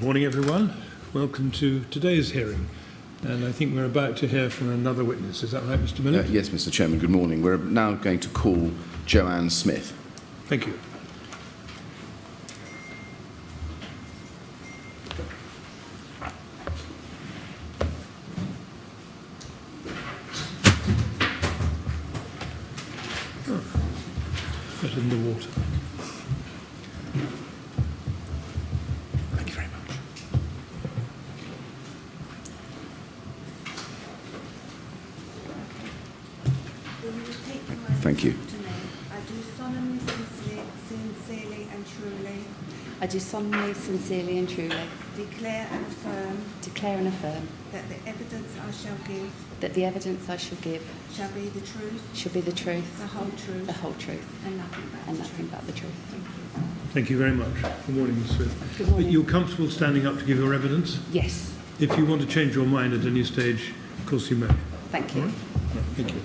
Good morning, everyone. Welcome to today's hearing. And I think we're about to hear from another witness. Is that right, Mr. Miller? Yes, Mr. Chairman. Good morning. We're now going to call Joanne Smith. Thank you. Better than the water. Thank you very much. Will you repeat the words Thank you. to me? I do solemnly, sincerely and truly I do solemnly, sincerely and truly declare and affirm that the evidence I shall give the evidence I shall give shall be the truth, shall be the truth, the whole truth, and nothing but nothing but the truth. Thank you. Thank you very much. Good morning, Ms. Smith. Good morning. You're comfortable standing up to give your evidence? Yes, If you want to change your mind at any stage, of course you may. thank you. All right? Thank you.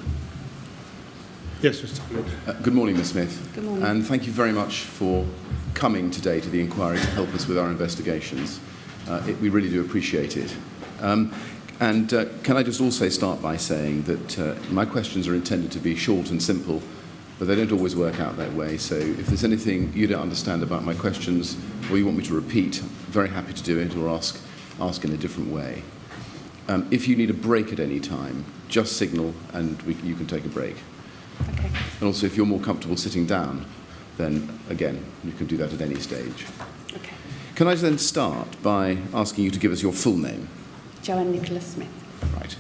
Yes, Mr. Wood. Good morning, Ms. Smith. Good morning. And thank you very much for coming today to the inquiry to help us with our investigations. We really do appreciate it. Can I just also start by saying that my questions are intended to be short and simple, but they don't always work out that way. So if there's anything you don't understand about my questions or you want me to repeat, I'm very happy to do it or ask in a different way. If you need a break at any time, just signal and you can take a break. Okay. And also, if you're more comfortable sitting down, then again, you can do that at any stage. Okay. Can I then start by asking you to give us your full name? Joanne Nicholas Smith. Right.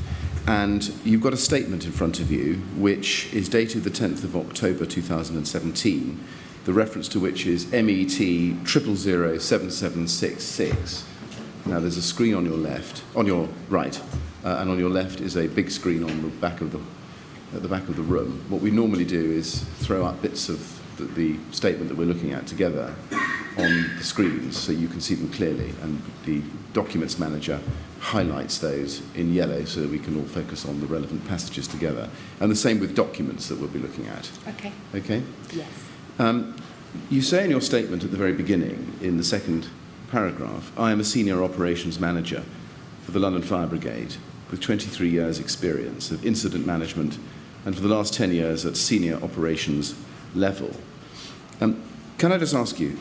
And you've got a statement in front of you which is dated the 10th of October 2017, the reference to which is MET 0007766. Now there's a screen on your right, and on your left is a big screen on the back of the room. What we normally do is throw up bits of the statement that we're looking at together on the screens so you can see them clearly, and the documents manager highlights those in yellow so that we can all focus on the relevant passages together. And the same with documents that we'll be looking at. Okay. Okay? Yes. You say in your statement at the very beginning, in the second paragraph, I am a senior operations manager for the London Fire Brigade with 23 years' experience of incident management and for the last 10 years at senior operations level. Can I just ask you,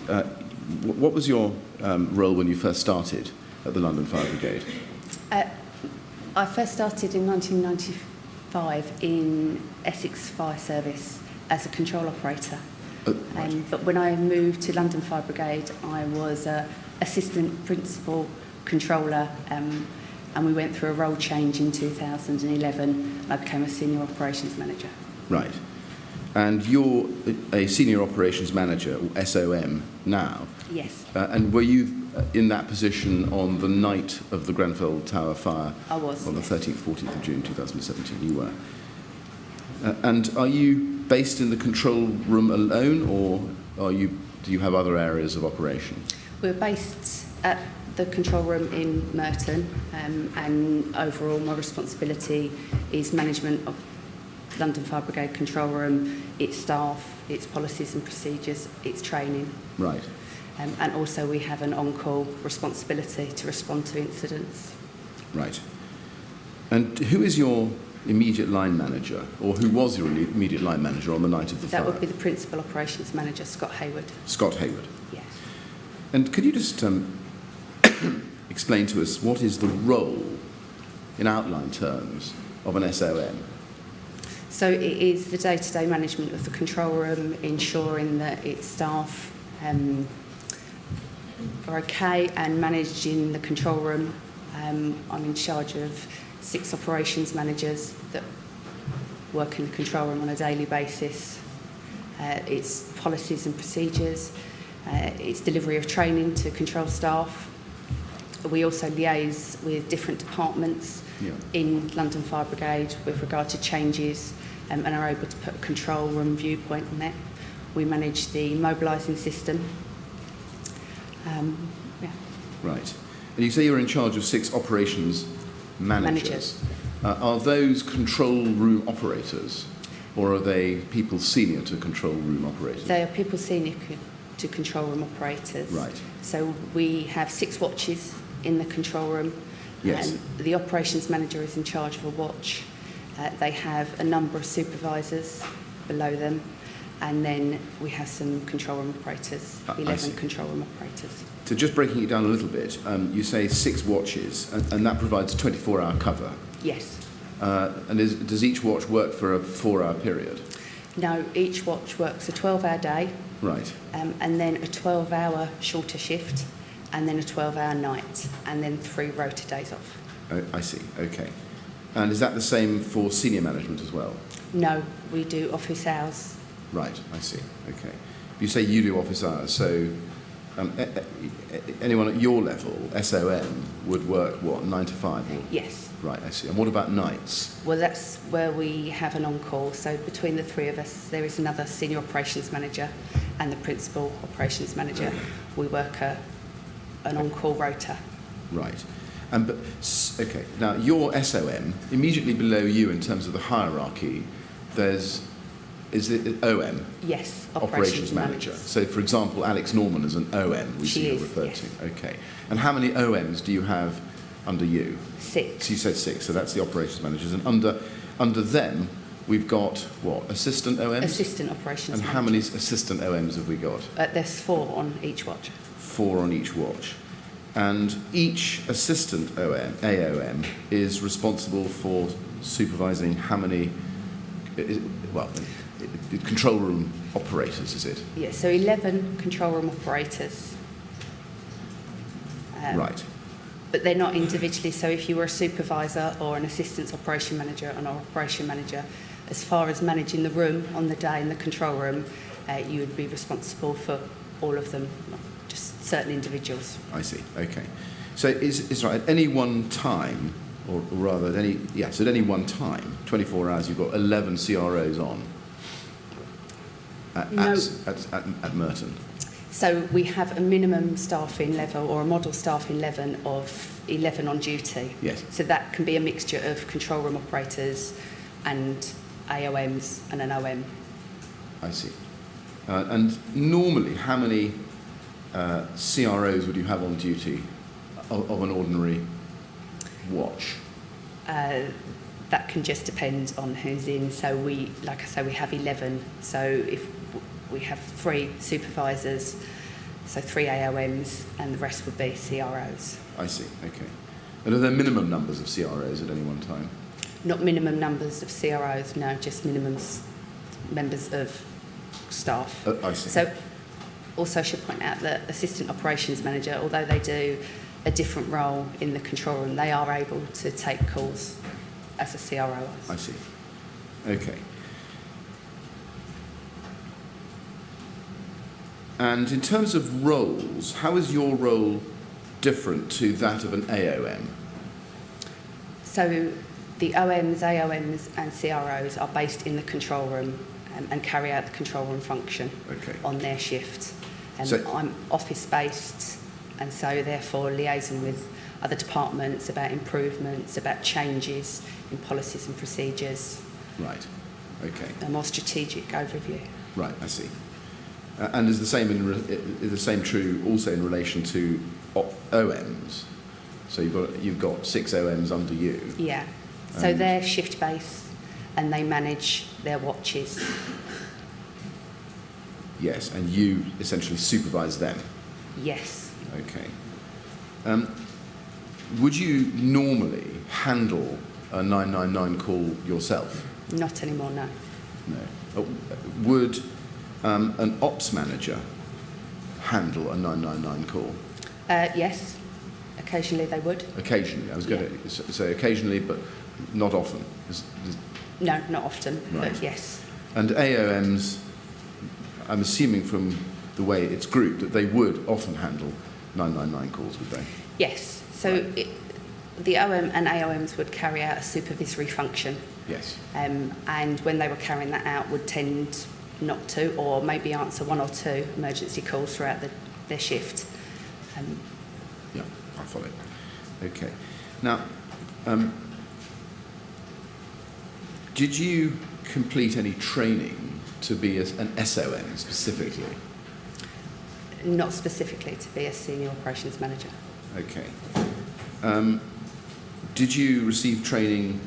what was your role when you first started at the London Fire Brigade? I first started in 1995 in Essex Fire Service as a control operator. Right. But when I moved to London Fire Brigade, I was assistant principal controller, and we went through a role change in 2011, and I became a senior operations manager. Right. And you're a senior operations manager, or SOM, now. Yes. And were you in that position on the night of the Grenfell Tower fire? I was. On the 13th, 14th of June 2017, you were. And are you based in the control room alone, or do you have other areas of operation? We're based at the control room in Merton, and overall my responsibility is management of London Fire Brigade control room, its staff, its policies and procedures, its training. Right. And also we have an on-call responsibility to respond to incidents. Right. And who is your immediate line manager, or who was your immediate line manager on the night of the fire? That would be the principal operations manager, Scott Hayward. Scott Hayward. Yes. And could you just explain to us what is the role, in outline terms, of an SOM? So it is the day-to-day management of the control room, ensuring that its staff are okay and managing the control room. I'm in charge of 6 operations managers that work in the control room on a daily basis. It's policies and procedures, it's delivery of training to control staff. We also liaise with different departments in London Fire Brigade with regard to changes, and are able to put a control room viewpoint on it. We manage the mobilising system. Right. And you say you're in charge of 6 operations managers. Are those control room operators, or are they people senior to control room operators? They are people senior to control room operators. Right. So we have 6 watches in the control room. Yes. The operations manager is in charge of a watch. They have a number of supervisors below them, and then we have some control room operators, I 11 see. control room operators. So just breaking it down a little bit, you say 6 watches, and that provides 24-hour cover. Yes. And does each watch work for a 4-hour period? No, each watch works a 12-hour day, Right. and then a 12-hour shorter shift, and then a 12-hour night, and then 3 rota days off. Oh, I see. Okay. And is that the same for senior management as well? No, we do office hours. Right. I see. Okay. You say you do office hours, so anyone at your level, SOM, would work what, 9 to 5? Or? Yes. Right. I see. And what about nights? Well, that's where we have an on-call. So between the 3 of us, there is another senior operations manager and the principal operations manager. We work an on-call rota. Right. Okay. Now, your SOM, immediately below you in terms of the hierarchy, is it OM? Yes, Operations Manager. So, for example, Alex Norman is an OM, we She see you is, referred yes. to. Okay. And how many OMs do you have under you? 6. So you said 6, so that's the operations managers. And under them, we've got, what, assistant OMs? Assistant operations And manager. how many assistant OMs have we got? There's 4 on each watch. 4 on each watch. And each assistant AOM is responsible for supervising how many, control room operators, is it? Yeah, so 11 control room operators. Right. But they're not individually. So if you were a supervisor or an assistant operation manager or an operation manager, as far as managing the room on the day in the control room, you would be responsible for all of them, not just certain individuals. I see. Okay. So is right at any one time, or rather at any one time, 24 hours, you've got 11 CROs on at Merton. So we have a minimum staffing level or a model staffing level of 11 on duty. Yes. So that can be a mixture of control room operators and AOMs and an OM. I see. And normally, how many CROs would you have on duty of an ordinary watch? That can just depend on who's in. So we, like I say, we have 11. So if we have 3 supervisors, so 3 AOMs, and the rest would be CROs. I see. Okay. And are there minimum numbers of CROs at any one time? Not minimum numbers of CROs, no, just minimum members of staff. I see. So also I should point out that assistant operations manager, although they do a different role in the control room, they are able to take calls as a CRO. I see. Okay. And in terms of roles, how is your role different to that of an AOM? So the OMs, AOMs and CROs are based in the control room and carry out the control room function on their shift. And So- I'm office-based, and so therefore liaising with other departments about improvements, about changes in policies and procedures, Right. Okay. a more strategic overview. Right. I see. And is the same is the same true also in relation to OMs? So you've got 6 OMs under you. Yeah. So And- they're shift-based and they manage their watches. Yes, and you essentially supervise them. Yes. Okay. Would you normally handle a 999 call yourself? Not anymore, no. No. Would an ops manager handle a 999 call? Yes. Occasionally they would. Occasionally. I was going to say occasionally, but not often. No, not often, Right. but yes. And AOMs, I'm assuming from the way it's grouped, that they would often handle 999 calls, would they? Yes. So the OM and AOMs would carry out a supervisory function. Yes. And when they were carrying that out, would tend not to, or maybe answer 1 or 2 emergency calls throughout their shift. Yeah, I follow. Okay. Now, did you complete any training to be an SOM specifically? Not specifically to be a senior operations manager. Okay. Did you receive training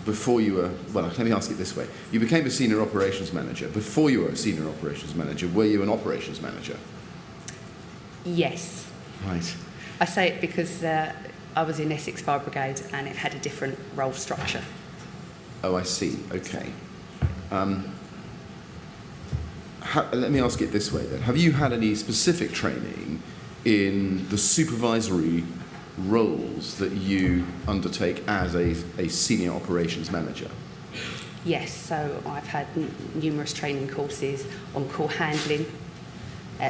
before you were, well, let me ask it this way. You became a senior operations manager. Before you were a senior operations manager, were you an operations manager? Yes. Right. I say it because I was in Essex Fire Brigade and it had a different role structure. Oh, I see. Okay. Let me ask it this way then. Have you had any specific training in the supervisory roles that you undertake as a senior operations manager? Yes, so I've had numerous training courses on call handling,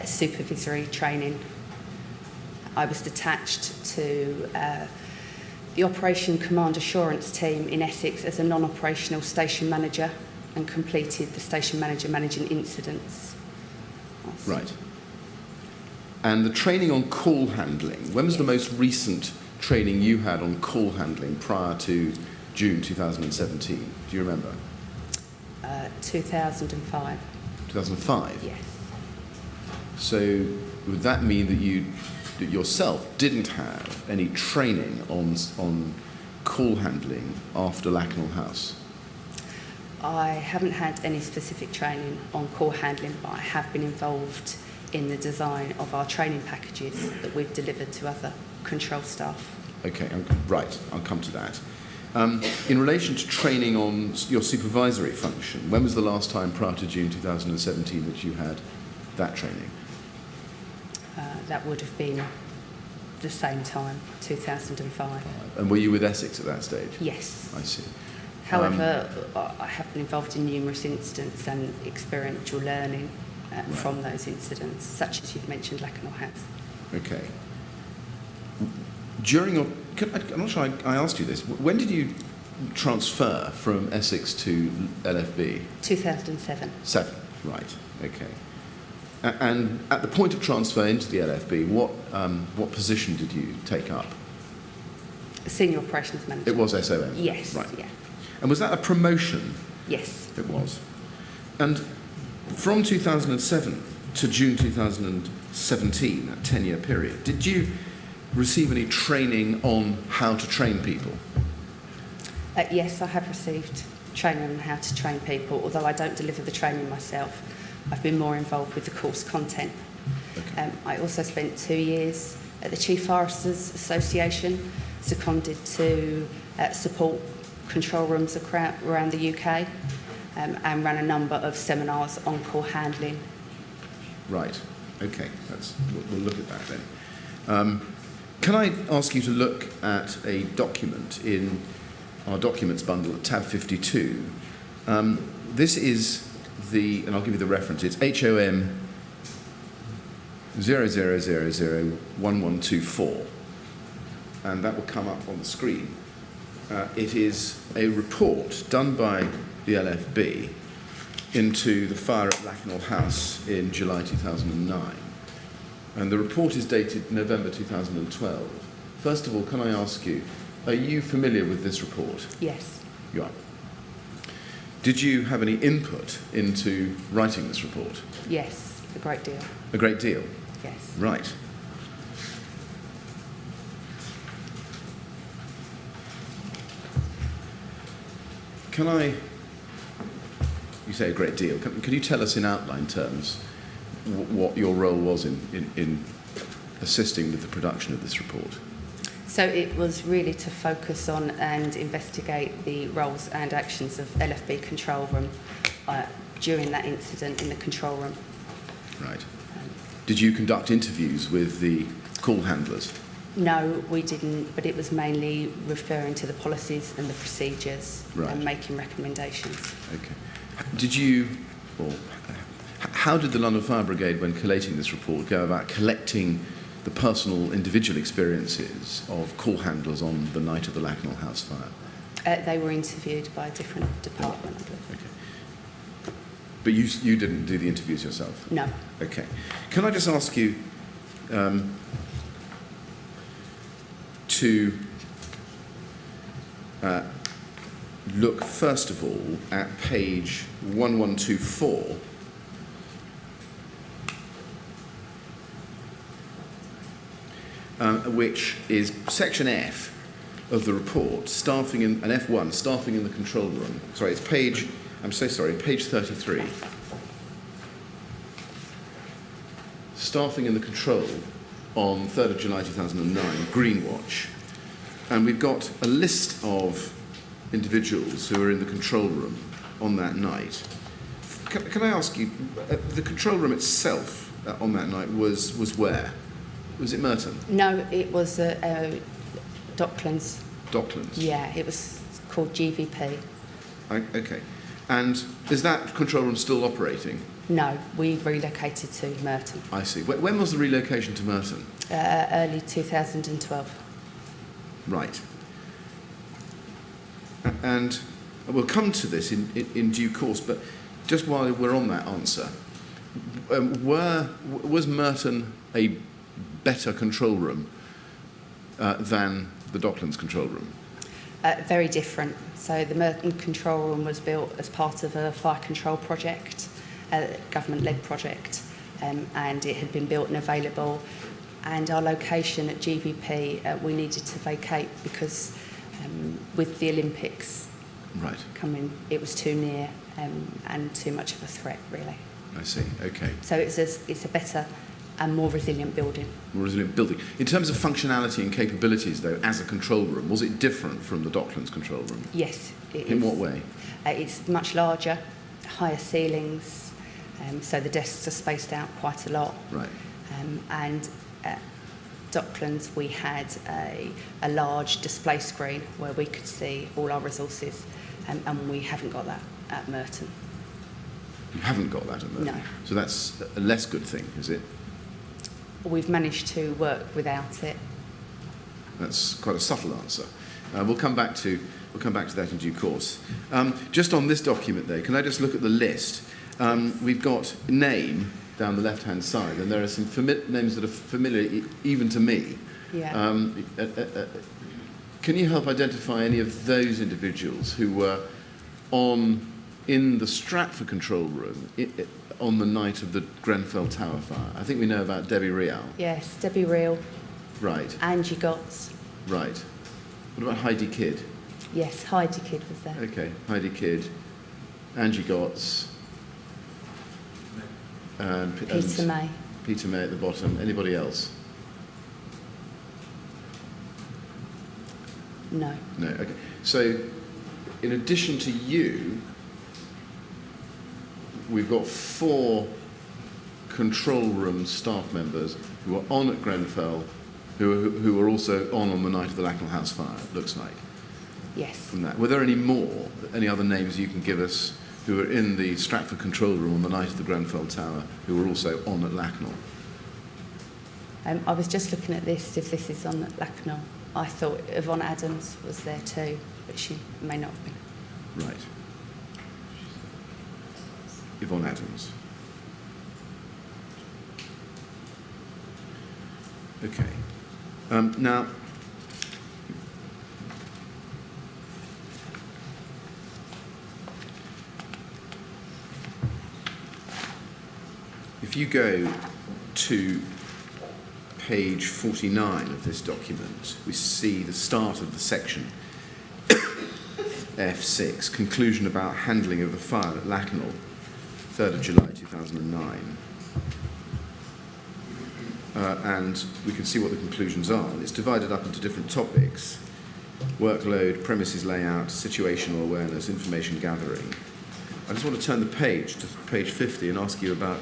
supervisory training. I was detached to the Operation Command Assurance team in Essex as a non-operational station manager and completed the station manager managing incidents. Right. And the training on call handling, when was the most recent training you had on call handling prior to June 2017? Do you remember? 2005. 2005? Yes. So would that mean that you yourself didn't have any training on call handling after Lakanal House? I haven't had any specific training on call handling, but I have been involved in the design of our training packages that we've delivered to other control staff. Okay, right, I'll come to that. In relation to training on your supervisory function, when was the last time prior to June 2017 that you had that training? That would have been the same time, 2005. And were you with Essex at that stage? Yes. I see. However, I have been involved in numerous incidents and experiential learning from those incidents, such as you've mentioned, Lakanal House. Okay. During your, I'm not sure I asked you this. When did you transfer from Essex to LFB? 2007. 7, right. Okay. And at the point of transfer into the LFB, what position did you take up? Senior operations manager. It was SOM? Yes. Right. Yeah. And was that a promotion? Yes. It was. And from 2007 to June 2017, that 10-year period, did you receive any training on how to train people? Yes, I have received training on how to train people, although I don't deliver the training myself. I've been more involved with the course content. Okay. I also spent 2 years at the Chief Foresters Association, seconded to support control rooms around the UK, and ran a number of seminars on call handling. Right. Okay. We'll look at that then. Can I ask you to look at a document in our documents bundle at tab 52? This is and I'll give you the reference, it's HOM 00001124, and that will come up on the screen. It is a report done by the LFB into the fire at Lakanal House in July 2009. And the report is dated November 2012. First of all, can I ask you, are you familiar with this report? Yes. You are. Did you have any input into writing this report? Yes, a great deal. A great deal? Yes. Right. Can I, you say a great deal, can you tell us in outline terms what your role was in assisting with the production of this report? So it was really to focus on and investigate the roles and actions of LFB control room during that incident in the control room. Right. Did you conduct interviews with the call handlers? No, we didn't, but it was mainly referring to the policies and the procedures and making recommendations. Okay. How did the London Fire Brigade, when collating this report, go about collecting the personal individual experiences of call handlers on the night of the Lakanal House fire? They were interviewed by a different department, I believe. Okay. But you didn't do the interviews yourself? No. Okay. Can I just ask you to look first of all at page 1124. which is section F of the report, staffing in, and F1, staffing in the control room. Sorry, it's page, I'm so sorry, page 33. Staffing in the control on 3rd of July 2009, Greenwatch. And we've got a list of individuals who were in the control room on that night. Can I ask you, the control room itself on that night was where? Was it Merton? No, it was Docklands. Docklands? Yeah, it was called GVP. Okay. And is that control room still operating? No, we relocated to Merton. I see. When was the relocation to Merton? Early 2012. Right. And we'll come to this in due course, but just while we're on that answer, was Merton a better control room than the Docklands control room? Very different. So the Merton control room was built as part of a fire control project, a government-led project, and it had been built and available. And our location at GVP, we needed to vacate because with the Olympics coming, it was too near and too much of a threat, really. I see. Okay. So it's a better and more resilient building. More resilient building. In terms of functionality and capabilities, though, as a control room, was it different from the Docklands control room? Yes, it is. In what way? It's much larger, higher ceilings, so the desks are spaced out quite a lot. Right. And at Docklands, we had a large display screen where we could see all our resources, and we haven't got that at Merton. You haven't got that at Merton? No. So that's a less good thing, is it? We've managed to work without it. That's quite a subtle answer. We'll come back to that in due course. Just on this document, though, can I just look at the list? We've got name down the left-hand side, and there are some names that are familiar even to me. Yeah. Can you help identify any of those individuals who were in the Stratford control room on the night of the Grenfell Tower fire? I think we know about Debbie Real. Yes, Debbie Real. Right. Angie Gotts. Right. What about Heidi Kidd? Yes, Heidi Kidd was there. Okay, Heidi Kidd, Angie Gotts, and Peter May. Peter May at the bottom. Anybody else? No. No. Okay. So, in addition to you, we've got 4 control room staff members who were on at Grenfell, who were also on the night of the Lakanal House fire, it looks like. Yes. From that. Were there any other names you can give us who were in the Stratford control room on the night of the Grenfell Tower who were also on at Lakanal? I was just looking at this, if this is on at Lakanal. I thought Yvonne Adams was there too, but she may not have been. Right. Yvonne Adams. Okay. Now, if you go to page 49 of this document, we see the start of the section F6, conclusion about handling of the fire at Lakanal, 3rd of July 2009. And we can see what the conclusions are. It's divided up into different topics: workload, premises layout, situational awareness, information gathering. I just want to turn the page to page 50 and ask you about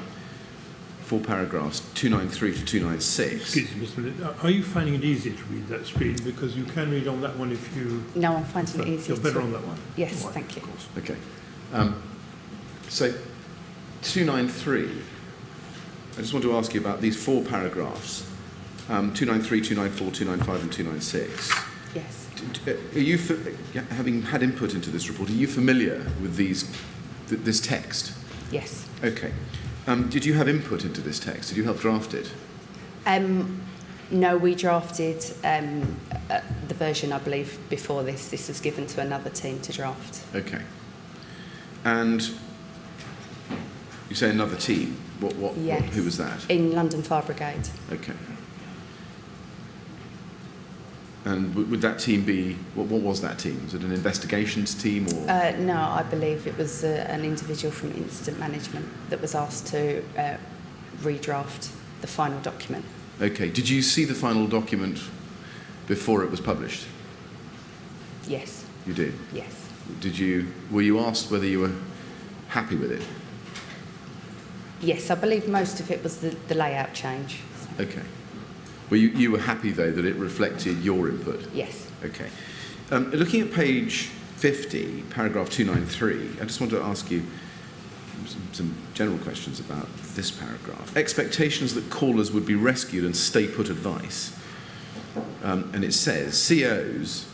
4 paragraphs, 293 to 296. Excuse me, Mr. Minute. Are you finding it easier to read that screen? Because you can read on that one if you... No, I'm finding it easier. You're better on that one? Yes, Right, thank you. of course. Okay. So, 293, I just want to ask you about these 4 paragraphs, 293, 294, 295 and 296. Yes. Are you, having had input into this report, are you familiar with this text? Yes. Okay. Did you have input into this text? Did you help draft it? No, we drafted the version, I believe, before this. This was given to another team to draft. Okay. And you say another team. Yes. Who was that? In London Fire Brigade. Okay. And would that team be, what was that team? Was it an investigations team or? No, I believe it was an individual from incident management that was asked to redraft the final document. Okay, did you see the final document before it was published? Yes. You did? Yes. Were you asked whether you were happy with it? Yes, I believe most of it was the layout change. Okay. Well, you were happy, though, that it reflected your input? Yes. Okay. Looking at page 50, paragraph 293, I just want to ask you some general questions about this paragraph. Expectations that callers would be rescued and stay put advice. And it says, COs,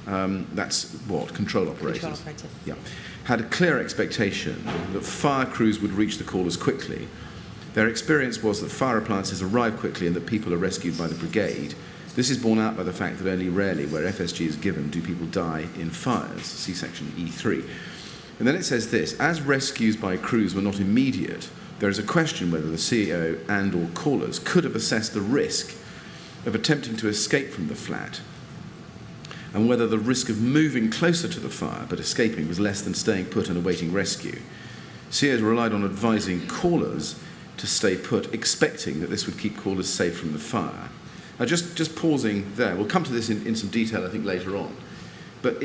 that's what? Control operators. Control operators. Yeah. Had a clear expectation that fire crews would reach the callers quickly. Their experience was that fire appliances arrive quickly and that people are rescued by the brigade. This is borne out by the fact that only rarely, where FSG is given, do people die in fires. See section E3. And then it says this, as rescues by crews were not immediate, there is a question whether the CEO and or callers could have assessed the risk of attempting to escape from the flat and whether the risk of moving closer to the fire but escaping was less than staying put and awaiting rescue. CEOs relied on advising callers to stay put, expecting that this would keep callers safe from the fire. Now, just pausing there, we'll come to this in some detail, I think, later on. But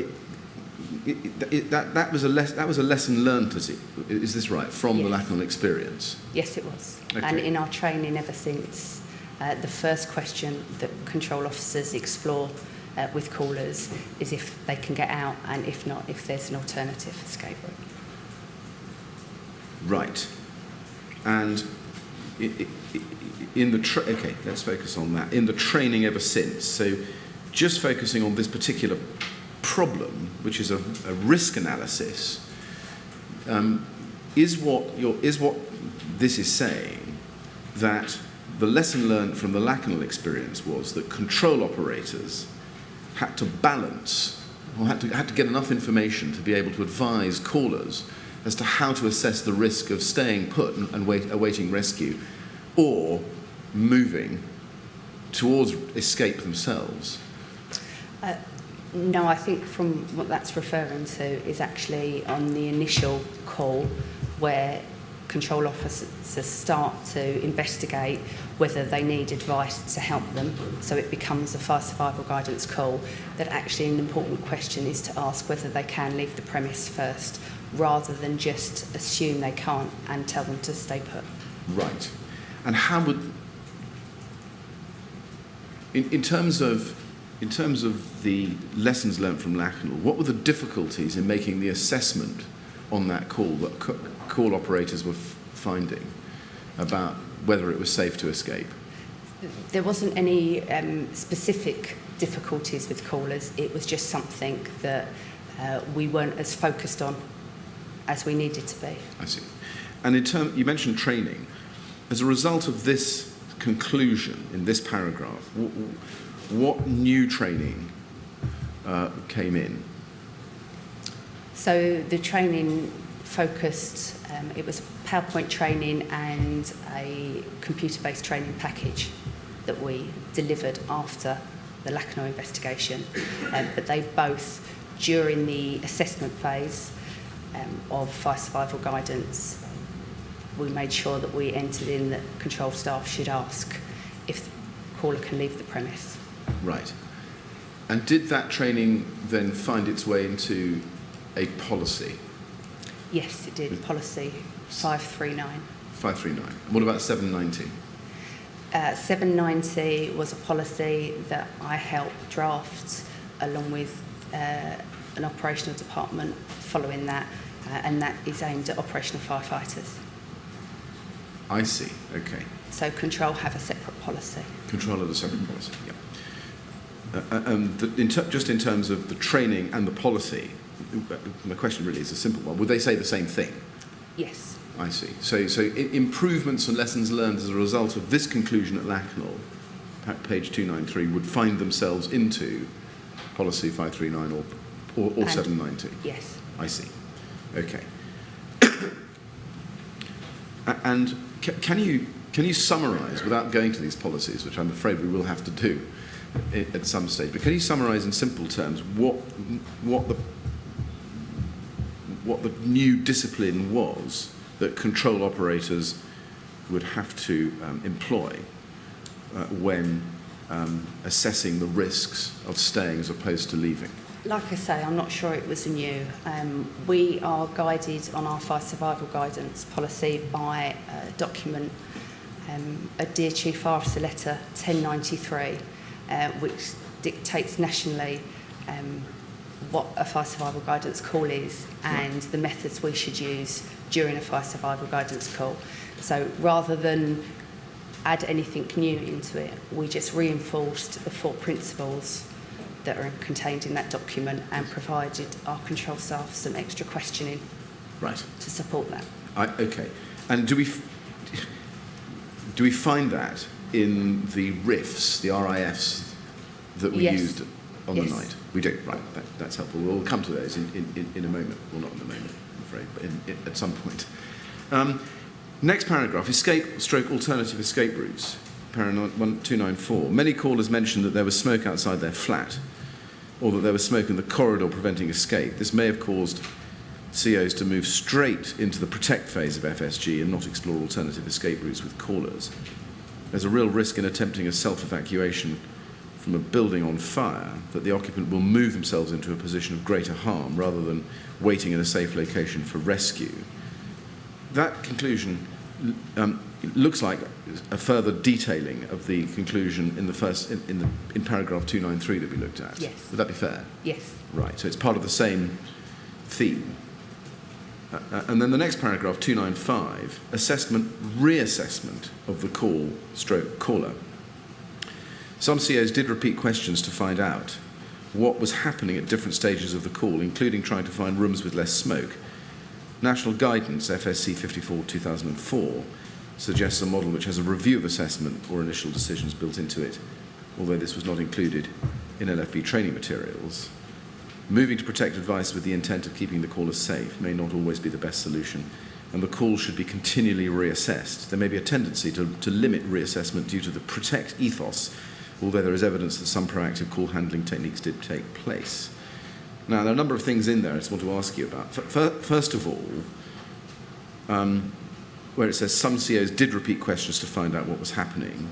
that was a lesson learned, is this right, from the Lakanal experience? Yes, it was. Okay. And in our training ever since, the first question that control officers explore with callers is if they can get out, and if not, if there's an alternative escape route. Right. And okay, let's focus on that. In the training ever since, so just focusing on this particular problem, which is a risk analysis, is what this is saying that the lesson learned from the Lakanal experience was that control operators had to balance, or had to get enough information to be able to advise callers as to how to assess the risk of staying put and awaiting rescue or moving towards escape themselves. No, I think from what that's referring to is actually on the initial call where control officers start to investigate whether they need advice to help them, so it becomes a fire survival guidance call, that actually an important question is to ask whether they can leave the premise first rather than just assume they can't and tell them to stay put. Right. And how would, in terms of the lessons learned from Lakanal, what were the difficulties in making the assessment on that call that call operators were finding about whether it was safe to escape? There wasn't any specific difficulties with callers. It was just something that we weren't as focused on as we needed to be. I see. And you mentioned training. As a result of this conclusion in this paragraph, what new training came in? So the training focused, it was PowerPoint training and a computer-based training package that we delivered after the Lakanal investigation. But they both, during the assessment phase of fire survival guidance, we made sure that we entered in that control staff should ask if the caller can leave the premise. Right. And did that training then find its way into a policy? Yes, it did. Policy 539. 539. What about 790? 790 was a policy that I helped draft along with an operational department following that, and that is aimed at operational firefighters. I see. Okay. So control have a separate policy. Control of the separate policy, yeah. Just in terms of the training and the policy, my question really is a simple one. Would they say the same thing? Yes. I see. So improvements and lessons learned as a result of this conclusion at Lakanal, page 293, would find themselves into policy 539 or 790? Yes. I see. Okay. And can you summarise, without going to these policies, which I'm afraid we will have to do, at some stage. But can you summarise in simple terms what the new discipline was that control operators would have to employ when assessing the risks of staying as opposed to leaving? Like I say, I'm not sure it was new. We are guided on our fire survival guidance policy by a document, a Dear Chief Fire Officer Letter 1093, which dictates nationally what a fire survival guidance call is and the methods we should use during a fire survival guidance call. So rather than add anything new into it, we just reinforced the 4 principles that are contained in that document and provided our control staff some extra questioning to support that. Okay. And do we find that in the RIFs, the RIFs that we used on the night? We do, right. That's helpful. We'll come to those in a moment. Well, not in a moment, I'm afraid, but at some point. Next paragraph, escape/alternative escape routes, paragraph 294. Many callers mentioned that there was smoke outside their flat or that there was smoke in the corridor preventing escape. This may have caused COs to move straight into the protect phase of FSG and not explore alternative escape routes with callers. There's a real risk in attempting a self-evacuation from a building on fire that the occupant will move themselves into a position of greater harm rather than waiting in a safe location for rescue. That conclusion looks like a further detailing of the conclusion in paragraph 293 that we looked at. Yes. Would that be fair? Yes. Right, so it's part of the same theme. And then the next paragraph, 295, reassessment of the caller. Some COs did repeat questions to find out what was happening at different stages of the call, including trying to find rooms with less smoke. National Guidance, FSC 54/2004, suggests a model which has a review of assessment or initial decisions built into it, although this was not included in LFB training materials. Moving to protect advice with the intent of keeping the caller safe may not always be the best solution, and the call should be continually reassessed. There may be a tendency to limit reassessment due to the protect ethos, although there is evidence that some proactive call handling techniques did take place. Now, there are a number of things in there I just want to ask you about. First of all, where it says some COs did repeat questions to find out what was happening,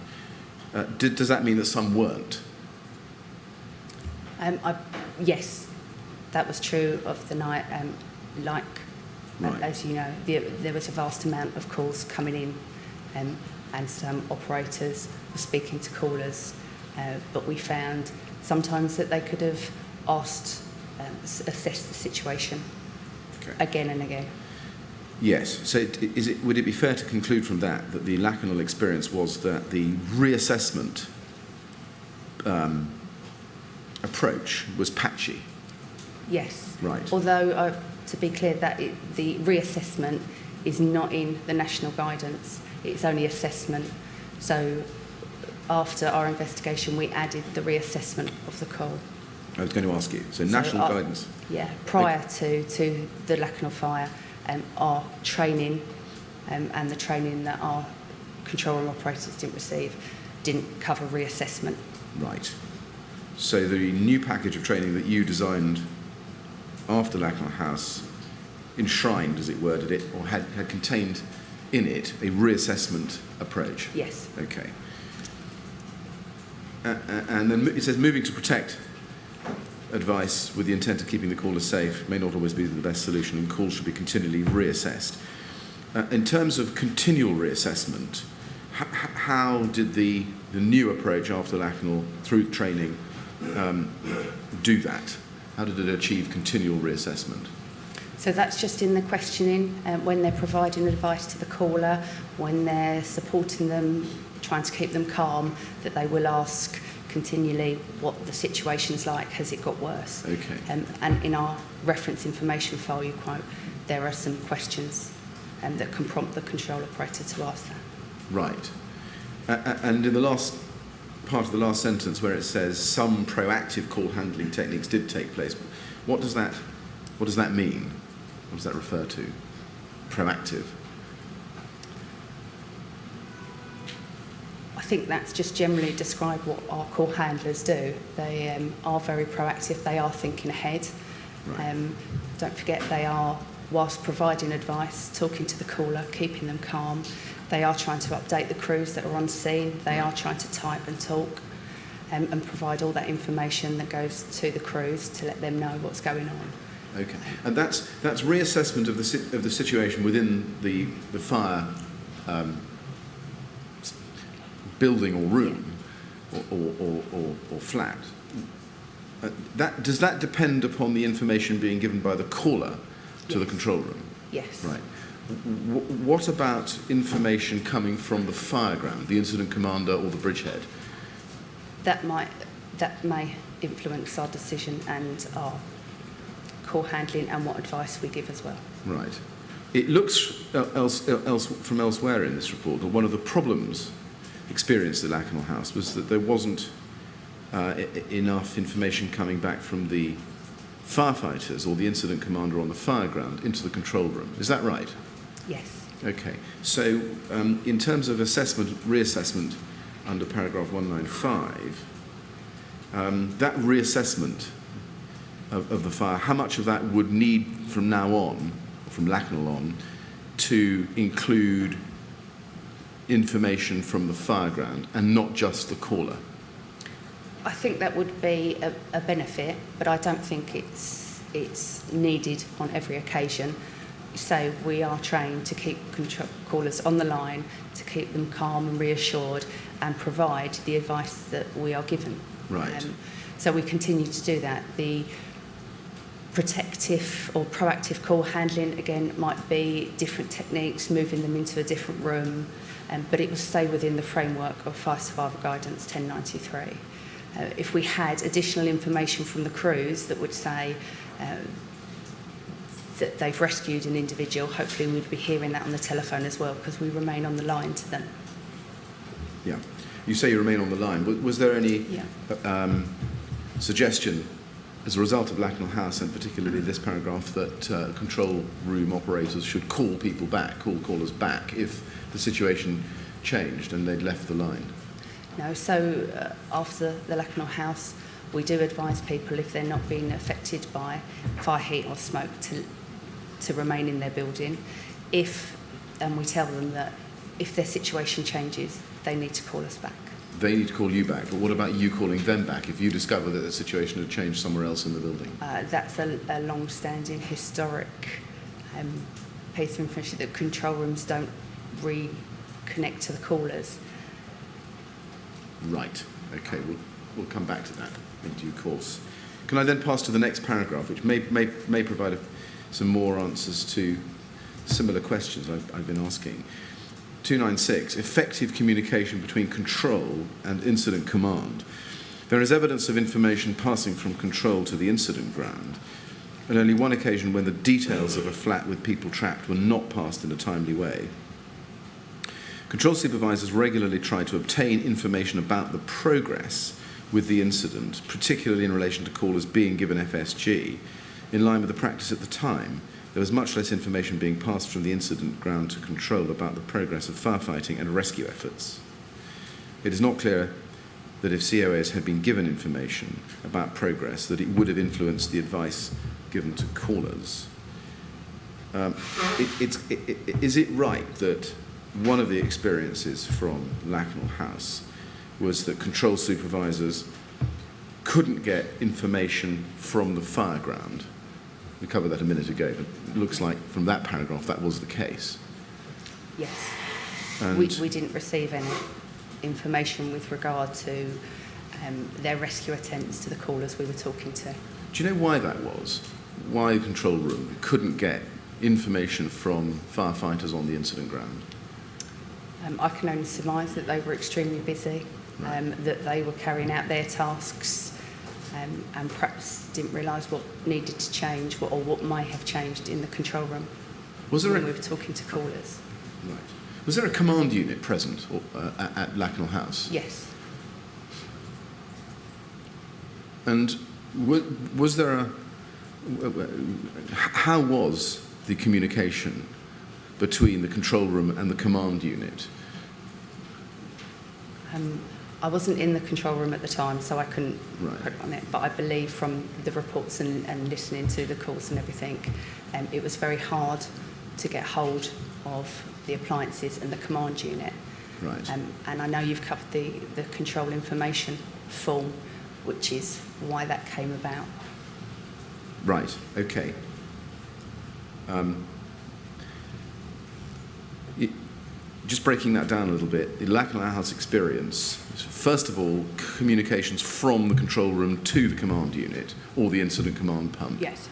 does that mean that some weren't? Yes, that was true of the night. As you know, there was a vast amount of calls coming in, and some operators were speaking to callers, but we found sometimes that they could have assessed the situation again and again. Yes. So would it be fair to conclude from that the Lakanal experience was that the reassessment approach was patchy? Yes. Right. Although, to be clear, that the reassessment is not in the national guidance. It's only assessment. So after our investigation, we added the reassessment of the call. I was going to ask you. So national guidance. Yeah. Prior to the Lakanal fire, our training and the training that our control room operators didn't receive didn't cover reassessment. Right. So the new package of training that you designed after Lakanal House enshrined, as it were, did it, or had contained in it a reassessment approach? Yes. Okay. And then it says moving to protect advice with the intent of keeping the caller safe may not always be the best solution, and calls should be continually reassessed. In terms of continual reassessment, how did the new approach after Lakanal through training do that? How did it achieve continual reassessment? So that's just in the questioning, when they're providing advice to the caller, when they're supporting them, trying to keep them calm, that they will ask continually what the situation's like, has it got worse? Okay. And in our reference information file you quote, there are some questions that can prompt the control operator to ask that. Right. And in the last part of the last sentence where it says some proactive call handling techniques did take place, what does that mean? What does that refer to? Proactive. I think that's just generally described what our call handlers do. They are very proactive, they are thinking ahead. Right. Don't forget they are, whilst providing advice, talking to the caller, keeping them calm. They are trying to update the crews that are on scene. They are trying to type and talk and provide all that information that goes to the crews to let them know what's going on. Okay, and that's reassessment of the situation within the fire building or room or flat. Does that depend upon the information being given by the caller to the control room? Yes. Right. What about information coming from the fireground, the incident commander or the bridgehead? That may influence our decision and our call handling and what advice we give as well. Right. It looks from elsewhere in this report that one of the problems experienced at Lakanal House was that there wasn't enough information coming back from the firefighters or the incident commander on the fireground into the control room. Is that right? Yes. Okay. So in terms of reassessment under paragraph 195, that reassessment of the fire, how much of that would need from now on, from Lakanal on, to include information from the fireground and not just the caller? I think that would be a benefit, but I don't think it's needed on every occasion. So we are trained to keep callers on the line, to keep them calm and reassured and provide the advice that we are given. Right. So we continue to do that. The protective or proactive call handling, again, might be different techniques, moving them into a different room, but it will stay within the framework of Fire Survival Guidance 1093. If we had additional information from the crews that would say that they've rescued an individual, hopefully we'd be hearing that on the telephone as well, because we remain on the line to them. Yeah. You say you remain on the line. Was there any suggestion as a result of Lakanal House, and particularly this paragraph, that control room operators should call people back, call callers back, if the situation changed and they'd left the line? No, so after the Lakanal House, we do advise people, if they're not being affected by fire, heat or smoke, to remain in their building. And we tell them that if their situation changes, they need to call us back. They need to call you back, but what about you calling them back if you discover that the situation had changed somewhere else in the building? That's a long-standing historic piece of information that control rooms don't reconnect to the callers. Right. Okay, we'll come back to that in due course. Can I then pass to the next paragraph, which may provide some more answers to similar questions I've been asking. 296, effective communication between control and incident command. There is evidence of information passing from control to the incident ground, and only one occasion when the details of a flat with people trapped were not passed in a timely way. Control supervisors regularly try to obtain information about the progress with the incident, particularly in relation to callers being given FSG. In line with the practice at the time, there was much less information being passed from the incident ground to control about the progress of firefighting and rescue efforts. It is not clear that if COAs had been given information about progress, that it would have influenced the advice given to callers. Is it right that one of the experiences from Lakanal House was that control supervisors couldn't get information from the fireground? We covered that a minute ago, but it looks like from that paragraph that was the case. Yes. And We didn't receive any information with regard to their rescue attempts to the callers we were talking to. do you know why that was? Why the control room couldn't get information from firefighters on the incident ground? I can only surmise that they were extremely busy, that they were carrying out their tasks, and perhaps didn't realise what needed to change or what may have changed in the control room when we were talking to callers. Right. Was there a command unit present at Lakanal House? Yes. And was there how was the communication between the control room and the command unit? I wasn't in the control room at the time, so I couldn't Right. put it on it. But I believe from the reports and listening to the calls and everything, it was very hard to get hold of the appliances and the command unit. Right. And I know you've covered the control information form, which is why that came about. Right, okay. Just breaking that down a little bit, the Lakanal House experience is, first of all, communications from the control room to the command unit or the incident command pump. Yes.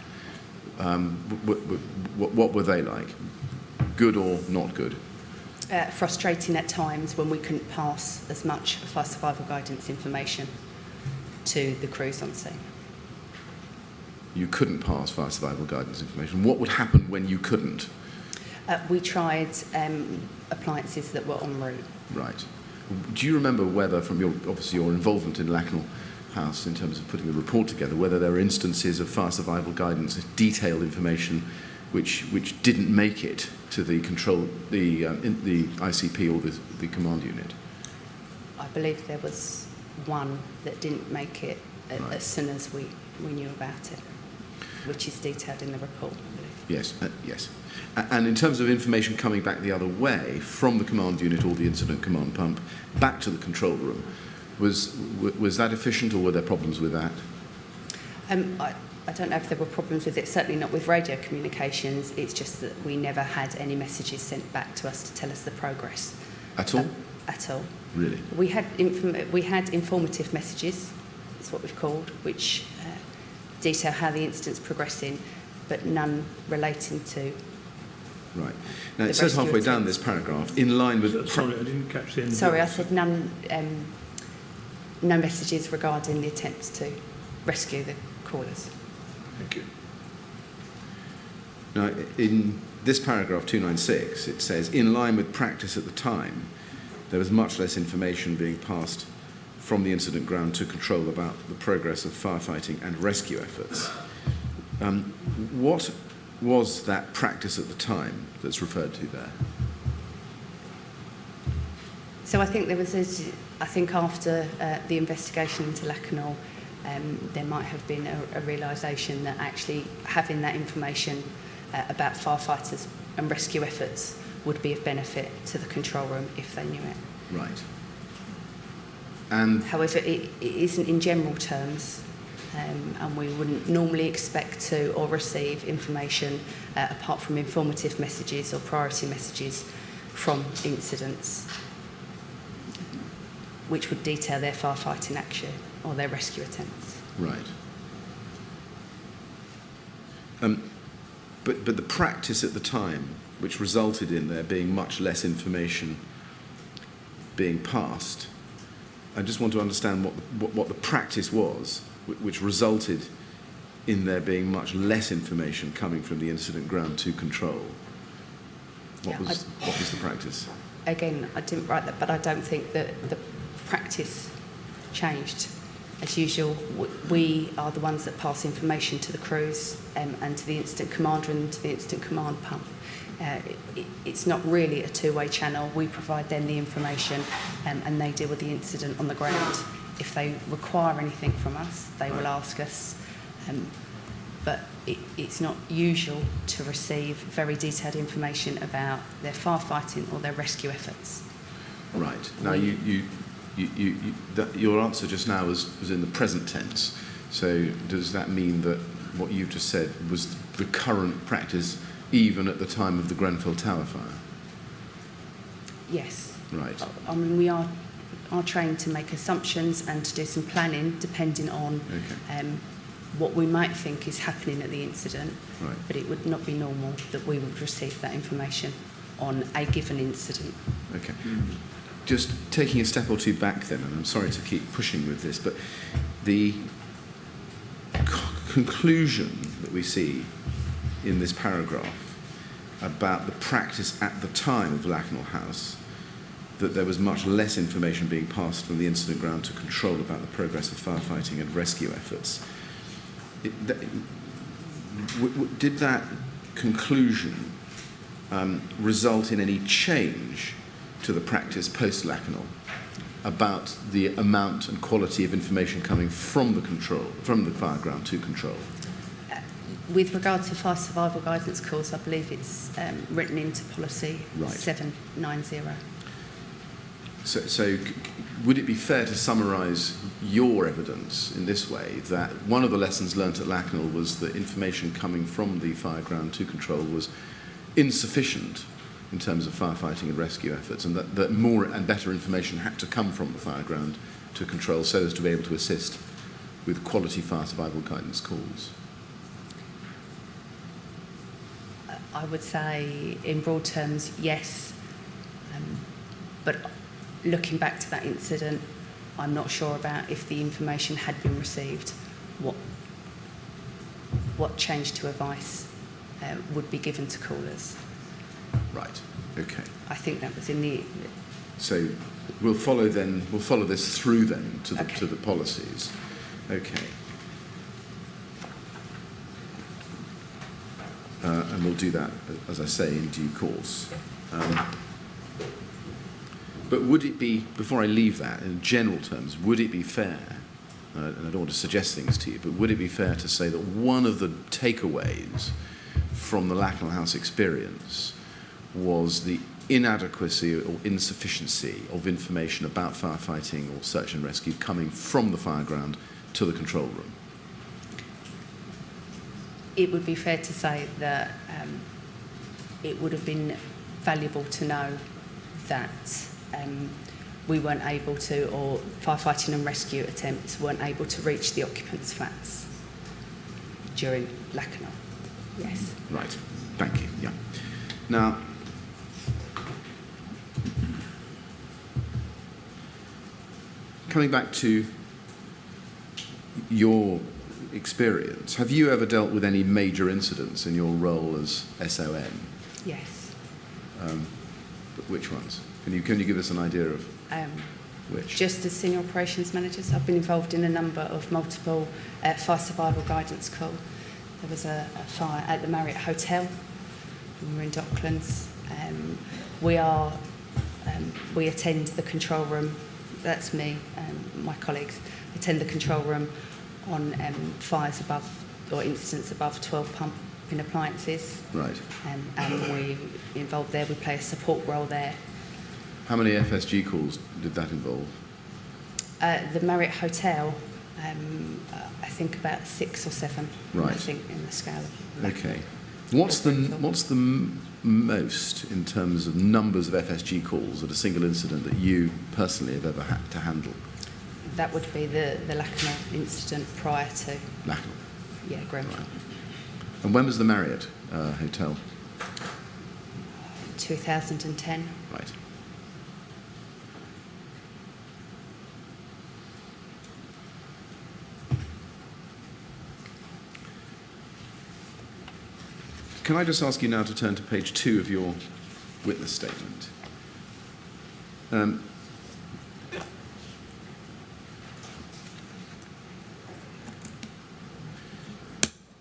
What were they like? Good or not good? Frustrating at times when we couldn't pass as much fire survival guidance information to the crews on scene. You couldn't pass fire survival guidance information. What would happen when you couldn't? We tried appliances that were en route. Right. Do you remember whether, from your involvement in Lakanal House in terms of putting the report together, whether there were instances of fire survival guidance, detailed information, which didn't make it to the control, the ICP or the command unit? I believe there was one that didn't make it Right. as soon as we knew about it, which is detailed in the report. Yes, yes. And in terms of information coming back the other way from the command unit or the incident command pump back to the control room, was that efficient, or were there problems with that? I don't know if there were problems with it, certainly not with radio communications. It's just that we never had any messages sent back to us to tell us the progress. At all? At all. Really? We had informative messages, that's what we've called, which detail how the incident's progressing, but none relating to. Right. Now, The it says rescue halfway down attempts. this paragraph, in line with... Sorry, I didn't catch the end. Sorry, I of said none. No messages regarding the attempts to rescue the callers. Thank you. Now, in this paragraph 296, it says, in line with practice at the time, there was much less information being passed from the incident ground to control about the progress of firefighting and rescue efforts. What was that practice at the time that's referred to there? So I think there was, I think after the investigation into Lakanal, there might have been a realisation that actually having that information about firefighters and rescue efforts would be of benefit to the control room if they knew it. Right. And However, it isn't in general terms, and we wouldn't normally expect to or receive information apart from informative messages or priority messages from incidents, which would detail their firefighting action or their rescue attempts. right. But the practice at the time, which resulted in there being much less information being passed, I just want to understand what the practice was, which resulted in there being much less information coming from the incident ground to control. What was the practice? Again, I didn't write that, but I don't think that the practice changed. As usual, we are the ones that pass information to the crews and to the incident commander and to the incident command pump. It's not really a two-way channel. We provide them the information and they deal with the incident on the ground. If they require anything from us, they will ask us. But it's not usual to receive very detailed information about their firefighting or their rescue efforts. Right. Now, your answer just now was in the present tense. So does that mean that what you've just said was the current practice even at the time of the Grenfell Tower fire? Yes. Right. I mean, we are trained to make assumptions and to do some planning depending on what we might think is happening at the incident. Right. But it would not be normal that we would receive that information on a given incident. Okay. Just taking a step or two back then, and I'm sorry to keep pushing with this, but the conclusion that we see in this paragraph about the practice at the time of Lakanal House, that there was much less information being passed from the incident ground to control about the progress of firefighting and rescue efforts. Did that conclusion result in any change to the practice post-Lakanal? about the amount and quality of information coming from the fireground to control? With regard to fire survival guidance calls, I believe it's written into policy Right. 790. So would it be fair to summarise your evidence in this way, that one of the lessons learnt at Lakanal was that information coming from the fireground to control was insufficient in terms of firefighting and rescue efforts, and that more and better information had to come from the fireground to control so as to be able to assist with quality fire survival guidance calls? I would say, in broad terms, yes. But looking back to that incident, I'm not sure about if the information had been received, what change to advice would be given to callers. Right. Okay. I think that was in the... So we'll follow this through then to the, Okay. to the policies. Okay. And we'll do that, as I say, in due course. But would it be, before I leave that, in general terms, would it be fair, and I don't want to suggest things to you, but would it be fair to say that one of the takeaways from the Lakanal House experience was the inadequacy or insufficiency of information about firefighting or search and rescue coming from the fireground to the control room? It would be fair to say that it would have been valuable to know that we weren't able to, or firefighting and rescue attempts weren't able to reach the occupants' flats during Lakanal. Yes. Right. Thank you. Yeah. Now, coming back to your experience, have you ever dealt with any major incidents in your role as SON? Yes. But which ones? Can you give us an idea of which? Just as senior operations managers, I've been involved in a number of multiple fire survival guidance calls. There was a fire at the Marriott Hotel. We were in Docklands. We attend the control room. That's me and my colleagues. Attend the control room on fires above, or incidents above 12 pumping appliances. Right. And we involved there. We play a support role there. How many FSG calls did that involve? The Marriott Hotel, I think about 6 or 7. Right. I think in the scale of. Okay. What's the most in terms of numbers of FSG calls at a single incident that you personally have ever had to handle? That would be the Lakanal incident prior to. Lakanal. Yeah, Grenfell. Right. And when was the Marriott Hotel? 2010. Right. Can I just ask you now to turn to page 2 of your witness statement?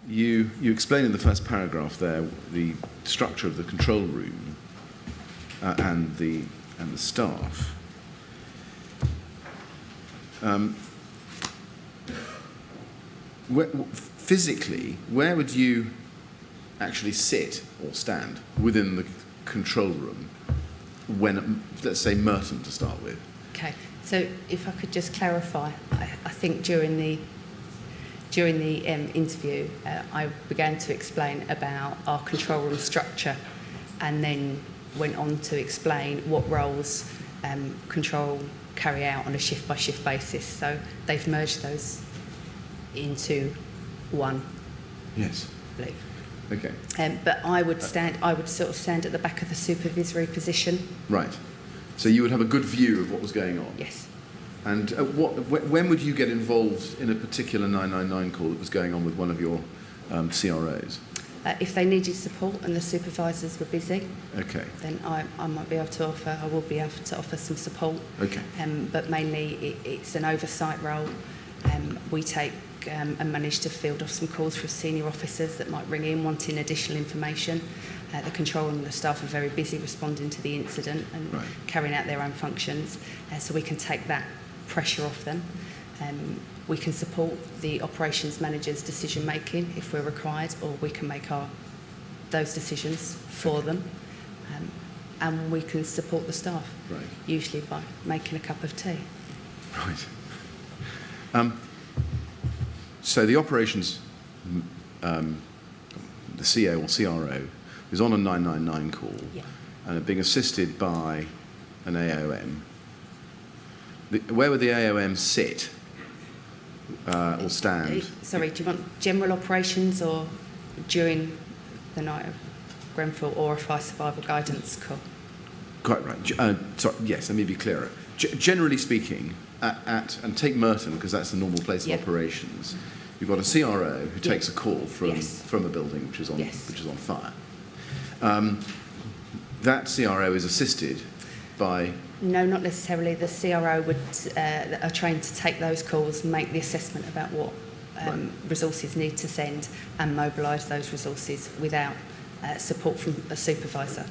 You explain in the first paragraph there the structure of the control room and the staff. Physically, where would you actually sit or stand within the control room when, let's say, Merton to start with? Okay, so if I could just clarify, I think during the interview, I began to explain about our control room structure, and then went on to explain what roles control carry out on a shift-by-shift basis. So they've merged those into one. Yes. I believe. Okay. But I would sort of stand at the back of the supervisory position. Right. So you would have a good view of what was going on. Yes. And when would you get involved in a particular 999 call that was going on with one of your CROs? If they needed support and the supervisors were busy, Okay. then I might be able to offer. I will be able to offer some support. Okay. But mainly it's an oversight role. We take and manage to field off some calls from senior officers that might ring in wanting additional information. The control room and the staff are very busy responding to the incident and Right. carrying out their own functions, so we can take that pressure off them. We can support the operations manager's decision making if we're required, or we can make those decisions for them, and we can support the staff, Right. usually by making a cup of tea. Right. So the operations, the CO or CRO, is on a 999 call Yeah. and being assisted by an AOM. Where would the AOM sit or stand? Sorry, do you want general operations or during the night of Grenfell or a fire survival guidance call? Quite right. Sorry, yes, let me be clearer. Generally speaking, and take Merton, because that's the normal place Yeah. of operations, you've got a CRO who takes a call Yes. from a building which is on Yes. fire. That CRO is assisted by... No, not necessarily. The CRO are trained to take those calls, make the assessment about what Right. resources need to send and mobilise those resources without support from a supervisor.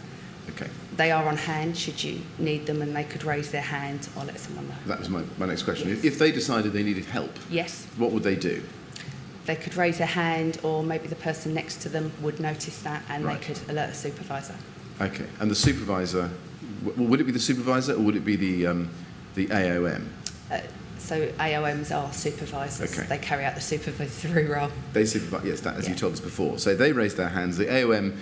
Okay, They are on hand should you need them, and they could raise their hand or let someone know. that was my next question. Yes. If they decided they needed help, Yes, what would they do? they could raise their hand, or maybe the person next to them would notice that and Right. they could alert a supervisor. Okay, and the supervisor, would it be the supervisor or would it be the AOM? So AOMs are supervisors. Okay. They carry out the supervisory role. They supervise, yes, that, as you Yeah. told us before. So they raise their hands. The AOM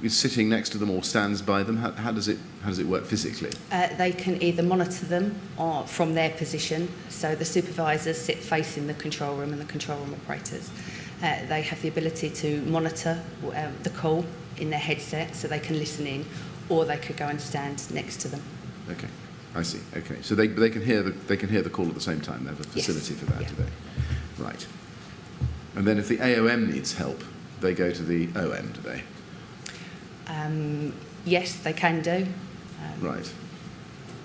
is sitting next to them or stands by them. How does it work physically? They can either monitor them or from their position. So the supervisors sit facing the control room and the control room operators. They have the ability to monitor the call in their headset, so they can listen in, or they could go and stand next to them. Okay, I see. Okay, so they can hear the call at the same time. They have a Yes. facility for that, Yeah. do they? Right. And then if the AOM needs help, they go to the OM, do they? Yes, they can do. Right.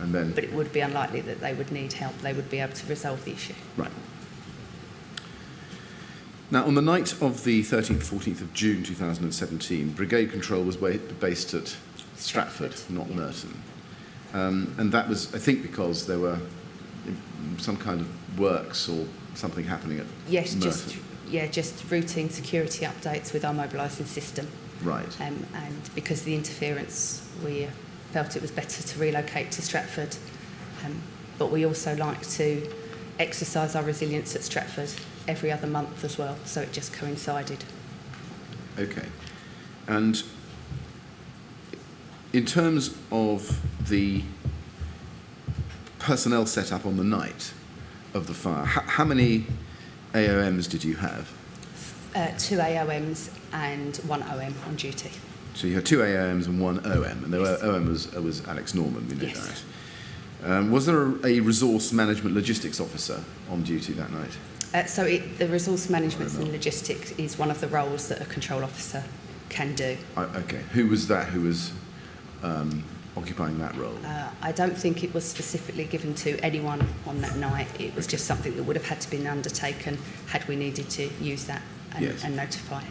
And then But it would be unlikely that they would need help. They would be able to resolve the issue. right. Now, on the night of the 13th, 14th of June 2017, Brigade Control was based at Stratford, not Yeah. Merton. And that was, I think, because there were some kind of works or something happening at Yes, Merton. just routine security updates with our mobilising system. Right. And because of the interference, we felt it was better to relocate to Stratford. But we also like to exercise our resilience at Stratford every other month as well, so it just coincided. Okay. And in terms of the personnel set up on the night of the fire, how many AOMs did you have? 2 AOMs and 1 OM on duty. So you had 2 AOMs and 1 OM, and the Yes. OM was Alex Norman, we know Yes. that. Was there a resource management logistics officer on duty that night? The resource management and logistics is one of the roles that a control officer can do. Okay. Who was that who was occupying that role? I don't think it was specifically given to anyone on that night. It was just something that would have had to been undertaken had we needed to use that and, Yes. and notify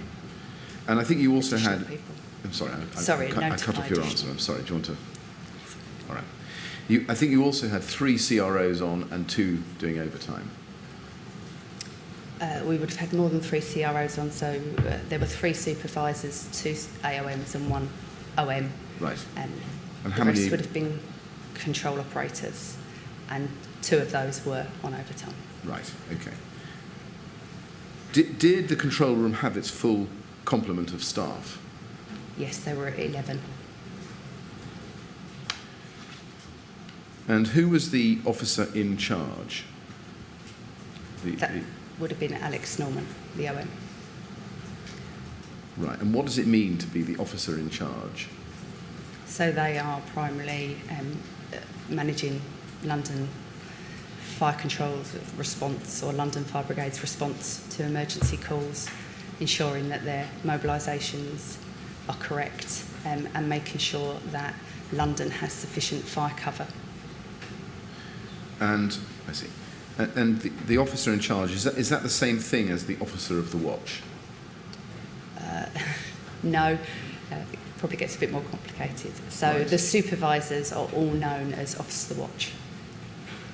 And I think you also additional had... people. I'm sorry, Sorry, I cut notify off your additional. answer. I'm sorry. Do you want to... All right. I think you also had 3 CROs on and 2 doing overtime. We would have had more than 3 CROs on, so there were 3 supervisors, 2 AOMs and 1 OM. Right. And And the how rest many... would have been control operators, and 2 of those were on overtime. Right, okay. Did the control room have its full complement of staff? Yes, there were 11. And who was the officer in charge? That would have been Alex Norman, the OM. Right, and what does it mean to be the officer in charge? So they are primarily managing London Fire Control's response, or London Fire Brigade's response to emergency calls, ensuring that their mobilisations are correct, and making sure that London has sufficient fire cover. And, I see. And the officer in charge, is that the same thing as the officer of the watch? No, it probably gets a bit more complicated. So Right. the supervisors are all known as Officer of the Watch.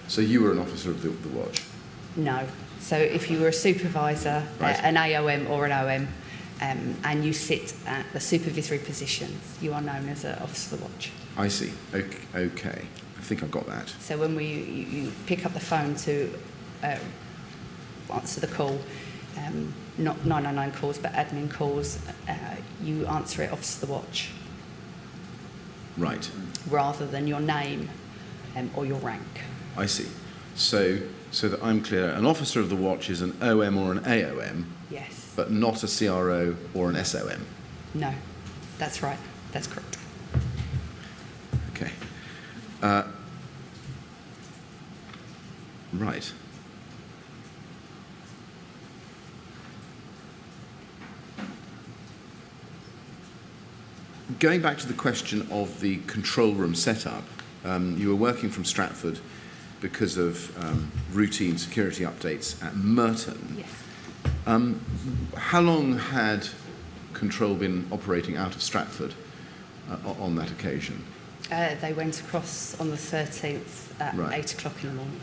So you were an officer of the watch? No. So if you were a supervisor, Right. an AOM or an OM, and you sit at the supervisory positions, you are known as an Officer of the Watch. I see. Okay. I think I've got that. So when you pick up the phone to answer the call, not 999 calls, but admin calls, you answer it Officer of the Watch Right. rather than your name or your rank. I see. So that I'm clear, an officer of the watch is an OM or an AOM, Yes. but not a CRO or an SOM. No, that's right. That's correct. Okay. Right. Going back to the question of the control room setup, you were working from Stratford because of routine security updates at Merton. Yes. How long had control been operating out of Stratford on that occasion? They went across on the 13th at Right. 8 o'clock in the morning.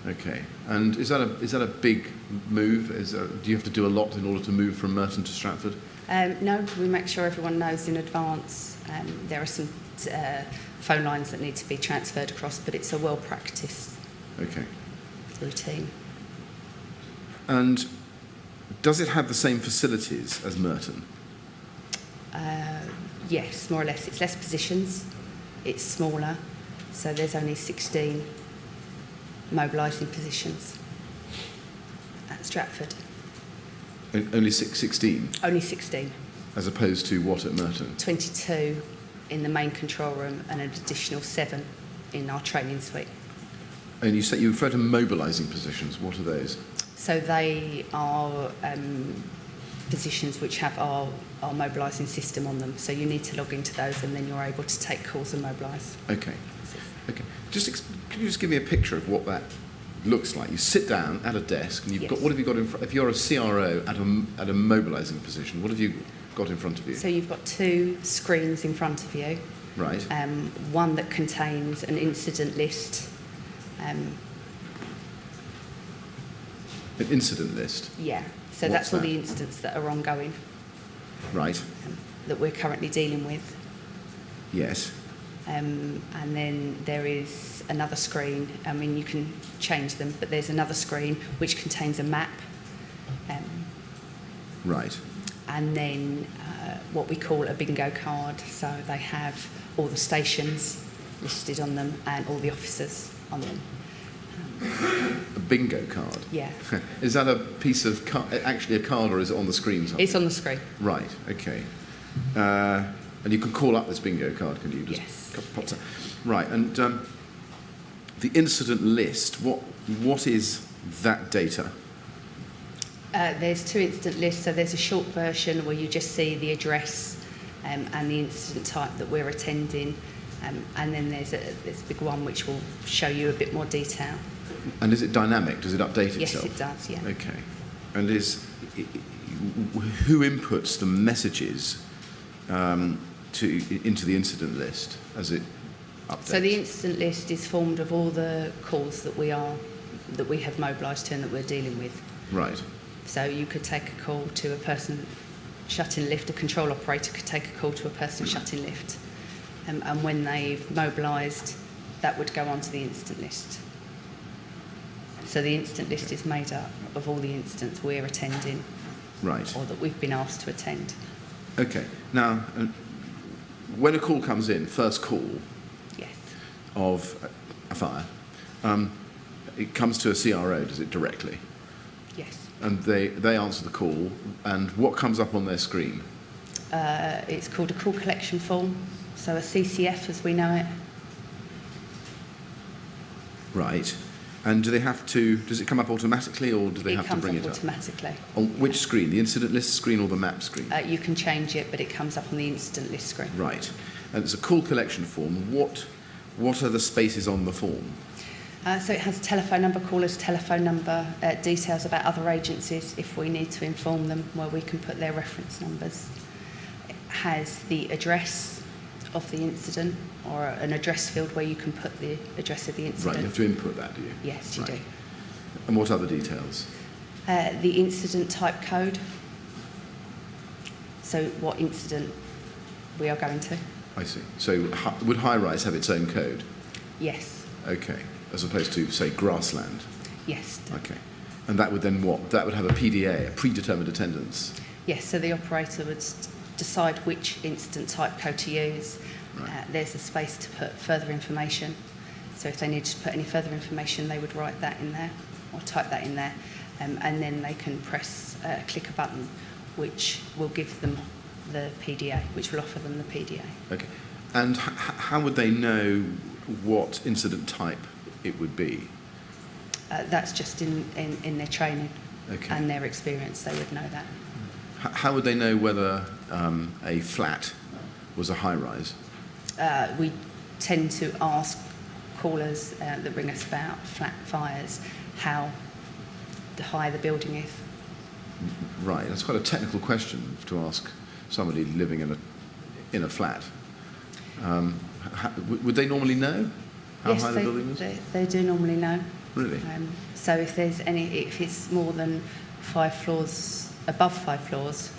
Okay. And is that a big move? Do you have to do a lot in order to move from Merton to Stratford? No, we make sure everyone knows in advance. There are some phone lines that need to be transferred across, but it's a well-practiced Okay. routine. And does it have the same facilities as Merton? Yes, more or less. It's less positions, it's smaller, so there's only 16 mobilising positions at Stratford. Only 16, Only 16. as opposed to what at Merton? 22 in the main control room and an additional 7 in our training suite. And you refer to mobilising positions. What are those? So they are positions which have our mobilising system on them. So you need to log into those and then you're able to take calls and mobilise. Okay. Can you just give me a picture of what that looks like? You sit down at a desk and you've Yes. got, what have you got in front? If you're a CRO at a mobilising position, what have you got in front of you? So you've got 2 screens in front of you. Right. One that contains an incident list. An incident list. Yeah. So What's that's all that? the incidents that are ongoing Right. that we're currently dealing with. Yes. And then there is another screen. I mean, you can change them, but there's another screen which contains a map. Right. And then what we call a bingo card. So they have all the stations listed on them and all the officers on them. A bingo card. Yeah, Is that a piece of actually a card, or is it on the screen? it's on the screen. Right. Okay. And you can call up this bingo card, can you? Yes. Pops up. Right. And the incident list. What is that data? There's 2 incident lists. So there's a short version where you just see the address and the incident type that we're attending. And then there's a big one which will show you a bit more detail. And is it dynamic? Does it update Yes, itself? it does, yeah. Okay. And who inputs the messages into the incident list as it updates? So the incident list is formed of all the calls that we have mobilised to and that we're dealing with. Right. So you could take a call to a person shut in lift, a control operator could take a call to a person shut in lift. And when they've mobilised, that would go onto the incident list. So the incident list is made up of all the incidents we're attending Right. or that we've been asked to attend. Okay. Now, when a call comes in, first call Yes. of a fire, it comes to a CRO, does it, directly? Yes. And they answer the call, and what comes up on their screen? It's called a call collection form, so a CCF as we know it. Right. And does it come up automatically, or do they have to bring It it comes up? up automatically. On which screen? The incident list screen or the map screen? You can change it, but it comes up on the incident list screen. Right. And it's a call collection form. What are the spaces on the form? So it has telephone number, callers' telephone number, details about other agencies if we need to inform them, where we can put their reference numbers. It has the address of the incident, or an address field where you can put the address of the incident. Right, you have to input that, do you? Yes, you Right. do. And what other details? The incident type code. So what incident we are going to? I see. So would high-rise have its own code? Yes. Okay. As opposed to, say, grassland? Yes. Okay. And that would then what? That would have a PDA, a predetermined attendance? Yes, so the operator would decide which incident type code to use. Right. There's a space to put further information. So if they need to put any further information, they would write that in there or type that in there. And then they can click a button which will give them the PDA, which will offer them the PDA. Okay. And how would they know what incident type it would be? That's just in their training Okay. and their experience, they would know that. How would they know whether a flat was a high-rise? We tend to ask callers that ring us about flat fires how high the building is. Right. That's quite a technical question to ask somebody living in a flat. Would they normally know how Yes, high the building is? they do normally know. Really? So if it's more than 5 floors, above 5 floors,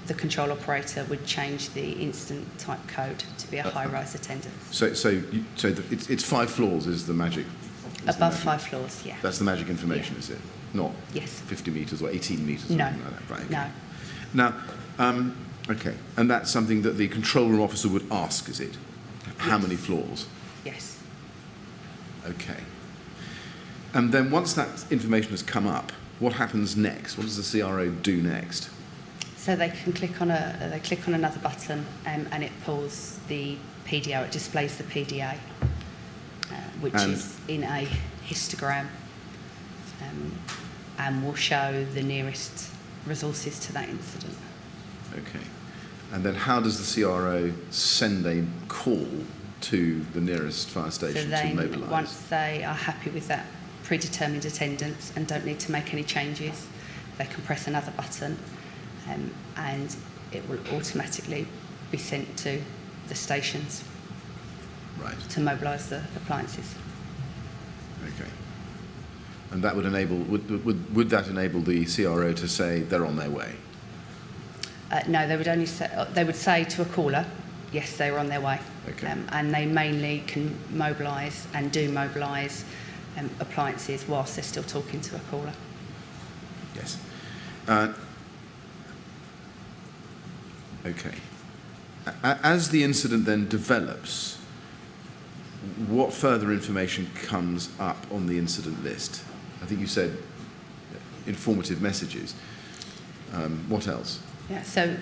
the control operator would change the incident type code to be a high-rise attendance. So it's 5 floors is the magic. Above 5 floors, yeah. That's the magic information, Yeah. is it? Not Yes. 50 metres or 18 metres or No. something like that. Right. Okay. No. Now, okay, and that's something that the control room officer would ask, is it? How Yes. many floors? Yes. Okay. And then once that information has come up, what happens next? What does the CRO do next? So they can click on another button and it pulls the PDA. It displays the PDA, which And- is in a histogram, and will show the nearest resources to that incident. Okay. And then how does the CRO send a call to the nearest fire So station to then, mobilise? once they are happy with that predetermined attendance and don't need to make any changes, they can press another button, and it will automatically be sent to the stations Right. to mobilise the appliances. Okay. And that would enable, would that enable the CRO to say they're on their way? No, they would say to a caller, yes, they're on their way. Okay. And they mainly can mobilise and do mobilise appliances whilst they're still talking to a caller. Yes. Okay. As the incident then develops, what further information comes up on the incident list? I think you said informative messages. What else? Yeah, so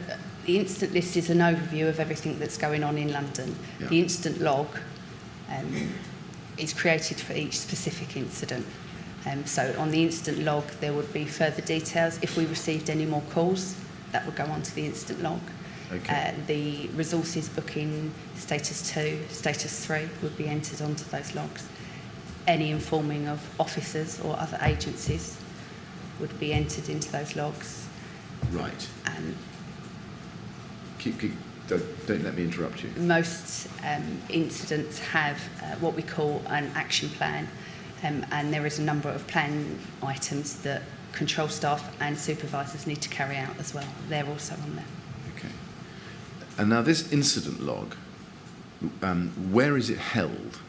the incident list is an overview of everything that's going on in London. Yeah. The incident log is created for each specific incident. So on the incident log, there would be further details. If we received any more calls, that would go onto the incident log. Okay. The resources booking status 2, status 3 would be entered onto those logs. Any informing of officers or other agencies would be entered into those logs. Right. And Don't let me interrupt you. most incidents have what we call an action plan, and there is a number of plan items that control staff and supervisors need to carry out as well. They're also on there. Okay. And now this incident log, where is it held?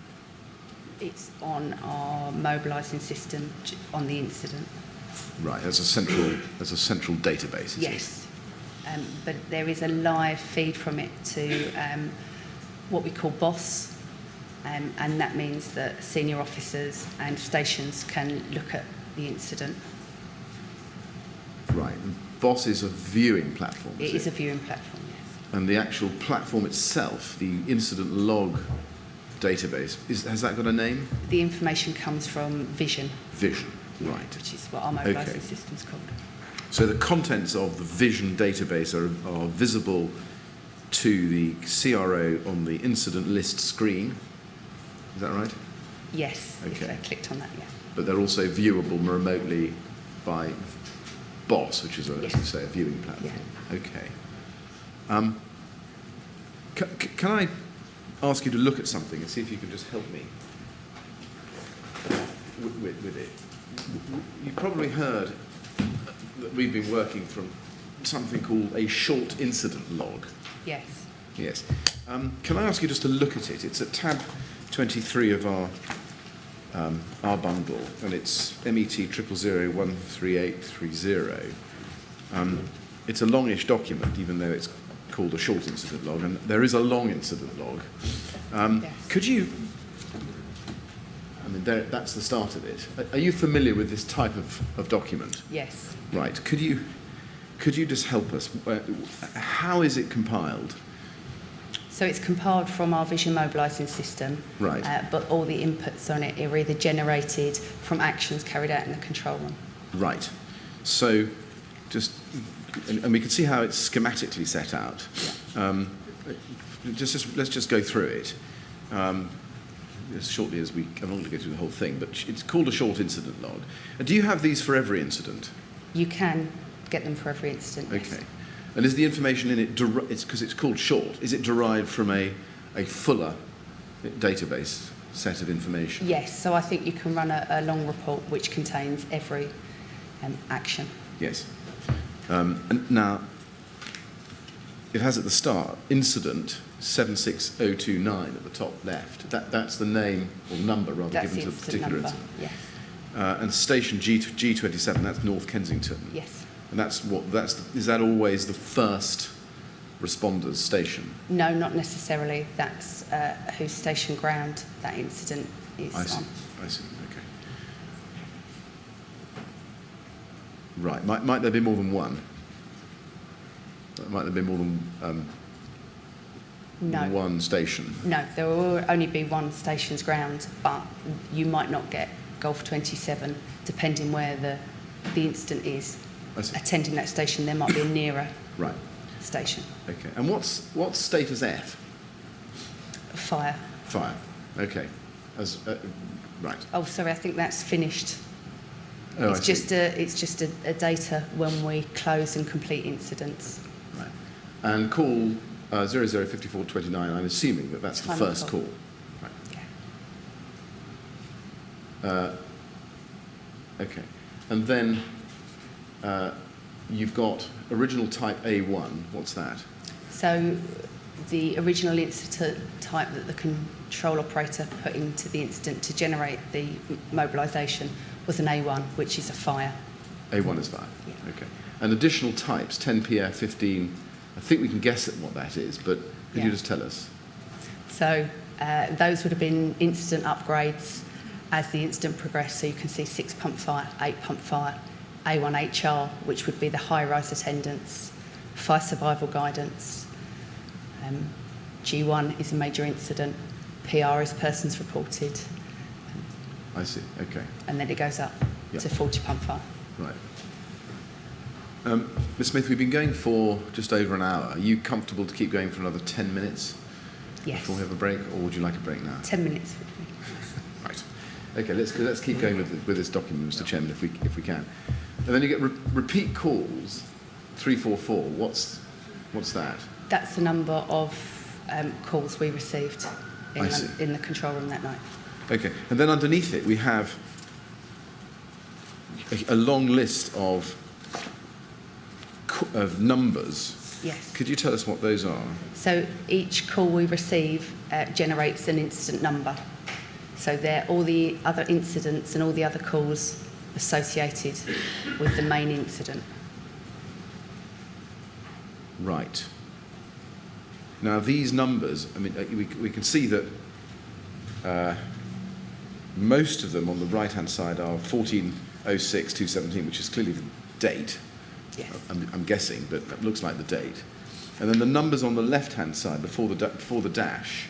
It's on our mobilising system on the incident. Right, as a central database. Is Yes. But there is a live feed from it to what we call BOSS, and that means that senior officers and stations can look at the incident. it? Right. And BOSS is a viewing platform. It is a viewing platform, yes. And the actual platform itself, the incident log database, has that got a name? The information comes from Vision, Vision. Right. which is what our mobilising Okay. system's called. So the contents of the Vision database are visible to the CRO on the incident list screen. Is that right? Yes, if Okay. they clicked on that, yeah. But they're also viewable remotely by BOSS, which is, as Yes. you say, a viewing platform. Okay. Can I ask you to look at something and see if you can just help me with it? You've probably heard that we've been working from something called a short incident log. Yes. Yes. Can I ask you just to look at it? It's at tab 23 of our bundle, and it's MET 000013830. It's a longish document, even though it's called a short incident log, and there is a long incident log. Yes. Could you? I mean, that's the start of it. Are you familiar with this type of document? Yes. Right. Could you just help us? How is it compiled? So it's compiled from our vision mobilising system, Right. But all the inputs on it are either generated from actions carried out in the control room. Right. So, and we can see how it's schematically set out. Let's just go through it as shortly as we. I'm not going to go through the whole thing, but it's called a short incident log. Do you have these for every incident? You can get them for every incident. Yes. Okay. And is the information in it? It's because it's called short. Is it derived from a fuller database set of information? Yes. So I think you can run a long report which contains every action. Yes. And now, it has at the start, incident 76029 at the top left. That's the name, or number rather, That's given the to the incident particular number. incident. Yes. And station G27, that's North Kensington. Yes. And is that always the first responder's station? No, not necessarily. That's whose station ground that incident is I see. on. I see. Okay. Right. Might there be more than one? Might there be more than No. one station? No, there will only be one station's ground, but you might not get Golf 27, depending where the incident is. I see. Attending that station, there might be a nearer Right. station. Okay. And what's status F? Fire. Fire. Okay. Right. Oh, sorry, I think that's finished. Oh, It's just a data when we close and complete incidents. Right. And call 005429. I'm assuming that's the Final first call. call. Right. Yeah. Okay. And then you've got original type A1. What's that? So the original incident type that the control operator put into the incident to generate the mobilisation was an A1, which is a fire. A1 is fire. Yeah. Okay. And additional types, 10PF, 15. I think we can guess at what that is, but could you Yeah. just tell us? So those would have been incident upgrades as the incident progressed. So you can see 6-pump fire, 8-pump fire, A1HR, which would be the high-rise attendance, fire survival guidance. G1 is a major incident. PR is persons reported. I see. Okay. And then it goes up Yeah. to 40-pump fire. Right. Ms. Smith, we've been going for just over an hour. Are you comfortable to keep going for another 10 minutes Yes. before we have a break, or would you like a break now? 10 minutes would be. Right. Okay, let's keep going with this document, Mr. Chairman, if we can. And then you get repeat calls, 344. What's that? That's the number of calls we received I see. in the control room that night. Okay, and then underneath it we have a long list of numbers. Yes. Could you tell us what those are? So each call we receive generates an incident number. So they're all the other incidents and all the other calls associated with the main incident. Right. Now these numbers, I mean, we can see that most of them on the right-hand side are 14/06/217, which is clearly the date. Yes. I'm guessing, but that looks like the date. And then the numbers on the left-hand side, before the dash,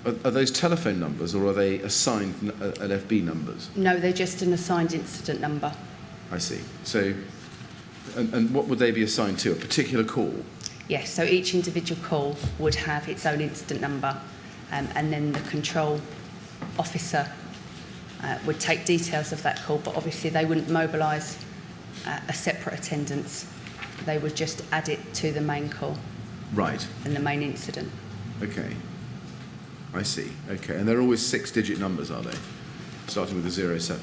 are those telephone numbers or are they assigned LFB numbers? No, they're just an assigned incident number. I see. So, and what would they be assigned to? A particular call? Yes, so each individual call would have its own incident number, and then the control officer would take details of that call, but obviously they wouldn't mobilise a separate attendance. They would just add it to the main call Right. and the main incident. Okay. I see. Okay. And they're always 6-digit numbers, are they? Starting with a 07.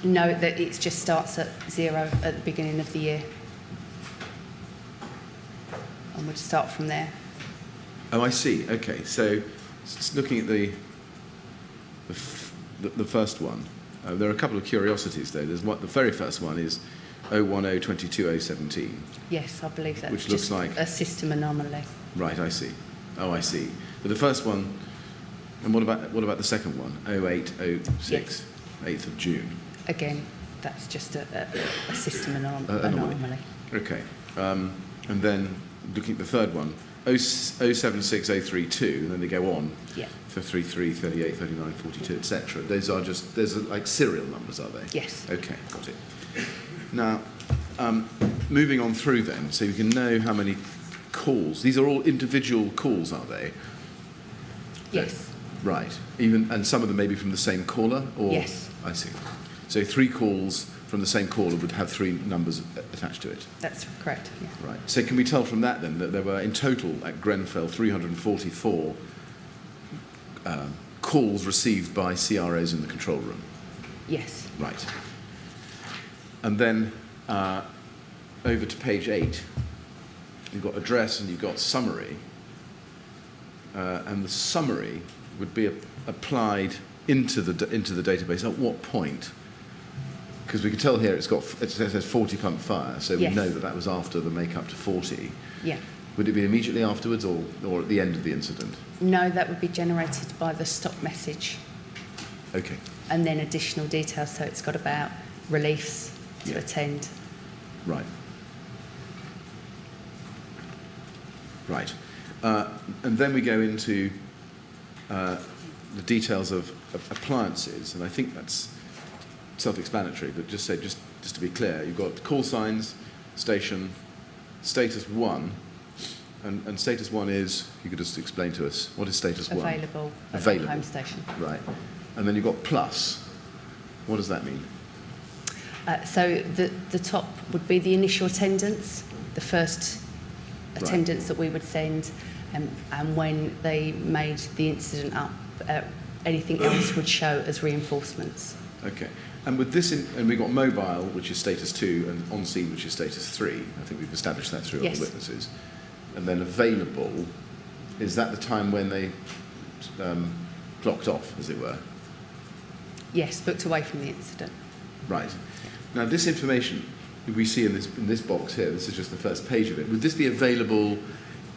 No, that it just starts at 0 at the beginning of the year. And would start from there. Oh, I see. Okay. So, looking at the first one, there are a couple of curiosities though. There's the very first one is 010-22-017. Yes, I believe that's Which looks just like a system anomaly. Right. I see. Oh, I see. But the first one, and what about the second one? 08-06, Yes. 8th of June. Again, that's just a system Anomaly. anomaly. Okay. And then looking at the third one, 076032, and then they go on Yeah. for 33, 38, 39, 42, etc. Those are like serial numbers, are they? Yes. Okay, got it. Now, moving on through then, so you can know how many calls. These are all individual calls, are they? Yes. Right. And some of them may be from the same caller? Or? Yes. I see. So 3 calls from the same caller would have 3 numbers attached to it? That's correct, yeah. Right. So can we tell from that then that there were in total at Grenfell 344 calls received by CROs in the control room? Yes. Right. And then over to page 8, you've got address and you've got summary. And the summary would be applied into the database at what point? Because we can tell here it says 40 pump fire, so Yes. we know that was after the make up to 40. Yeah. Would it be immediately afterwards or at the end of the incident? No, that would be generated by the stop message Okay. and then additional details. So it's got about reliefs to Yeah. attend. Right. Right. And then we go into the details of appliances, and I think that's self-explanatory, but just to be clear, you've got call signs, station, status 1, and status 1 is, you could just explain to us, what is status 1? Available at the Available. home station. Right. And then you've got plus. What does that mean? So the top would be the initial attendance, the first attendance that we would send, and when they made the incident up, anything else would show as reinforcements. Okay. And with this, and we've got mobile, which is status 2, and on scene, which is status 3. I think we've established that through Yes. other witnesses. And then available, is that the time when they clocked off, as it were? Yes, booked away from the incident. Right. Now, this information we see in this box here, this is just the first page of it. Would this be available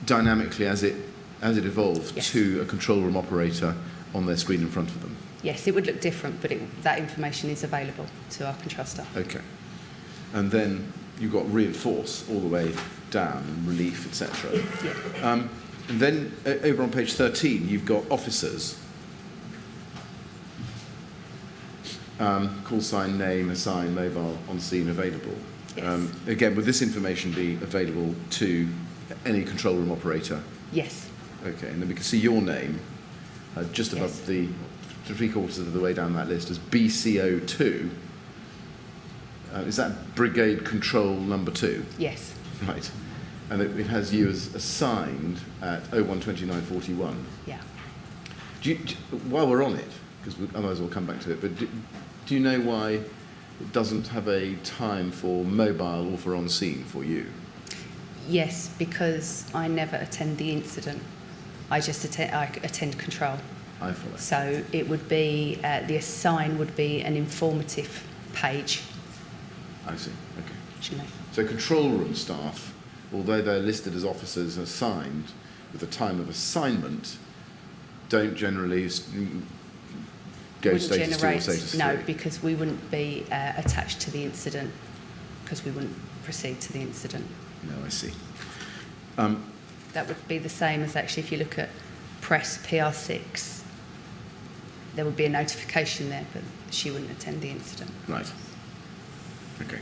dynamically as it evolved Yes. to a control room operator on their screen in front of them? Yes, it would look different, but that information is available to our control staff. Okay. And then you've got reinforce all the way down, and relief, etc. Yeah. And then over on page 13, you've got officers. Call sign, name, assign, mobile, on scene, available. Yes. Again, would this information be available to any control room operator? Yes. Okay, and then we can see your name just above Yes. the 3/4 of the way down that list as BCO2. Is that Brigade Control Number 2? Yes. Right. And it has you as assigned at 012941. Yeah. While we're on it, because otherwise we'll come back to it, but do you know why it doesn't have a time for mobile or for on scene for you? Yes, because I never attend the incident. I attend control. I follow. So it would be, the assign would be an informative page. I see. Okay. Do you know? So control room staff, although they're listed as officers assigned with the time of assignment, don't generally go Wouldn't status 2 or generate, status 3. no, because we wouldn't be attached to the incident, because we wouldn't proceed to the incident. No, I see. That would be the same as actually if you look at press PR6, there would be a notification there, but she wouldn't attend the incident. Right. Okay,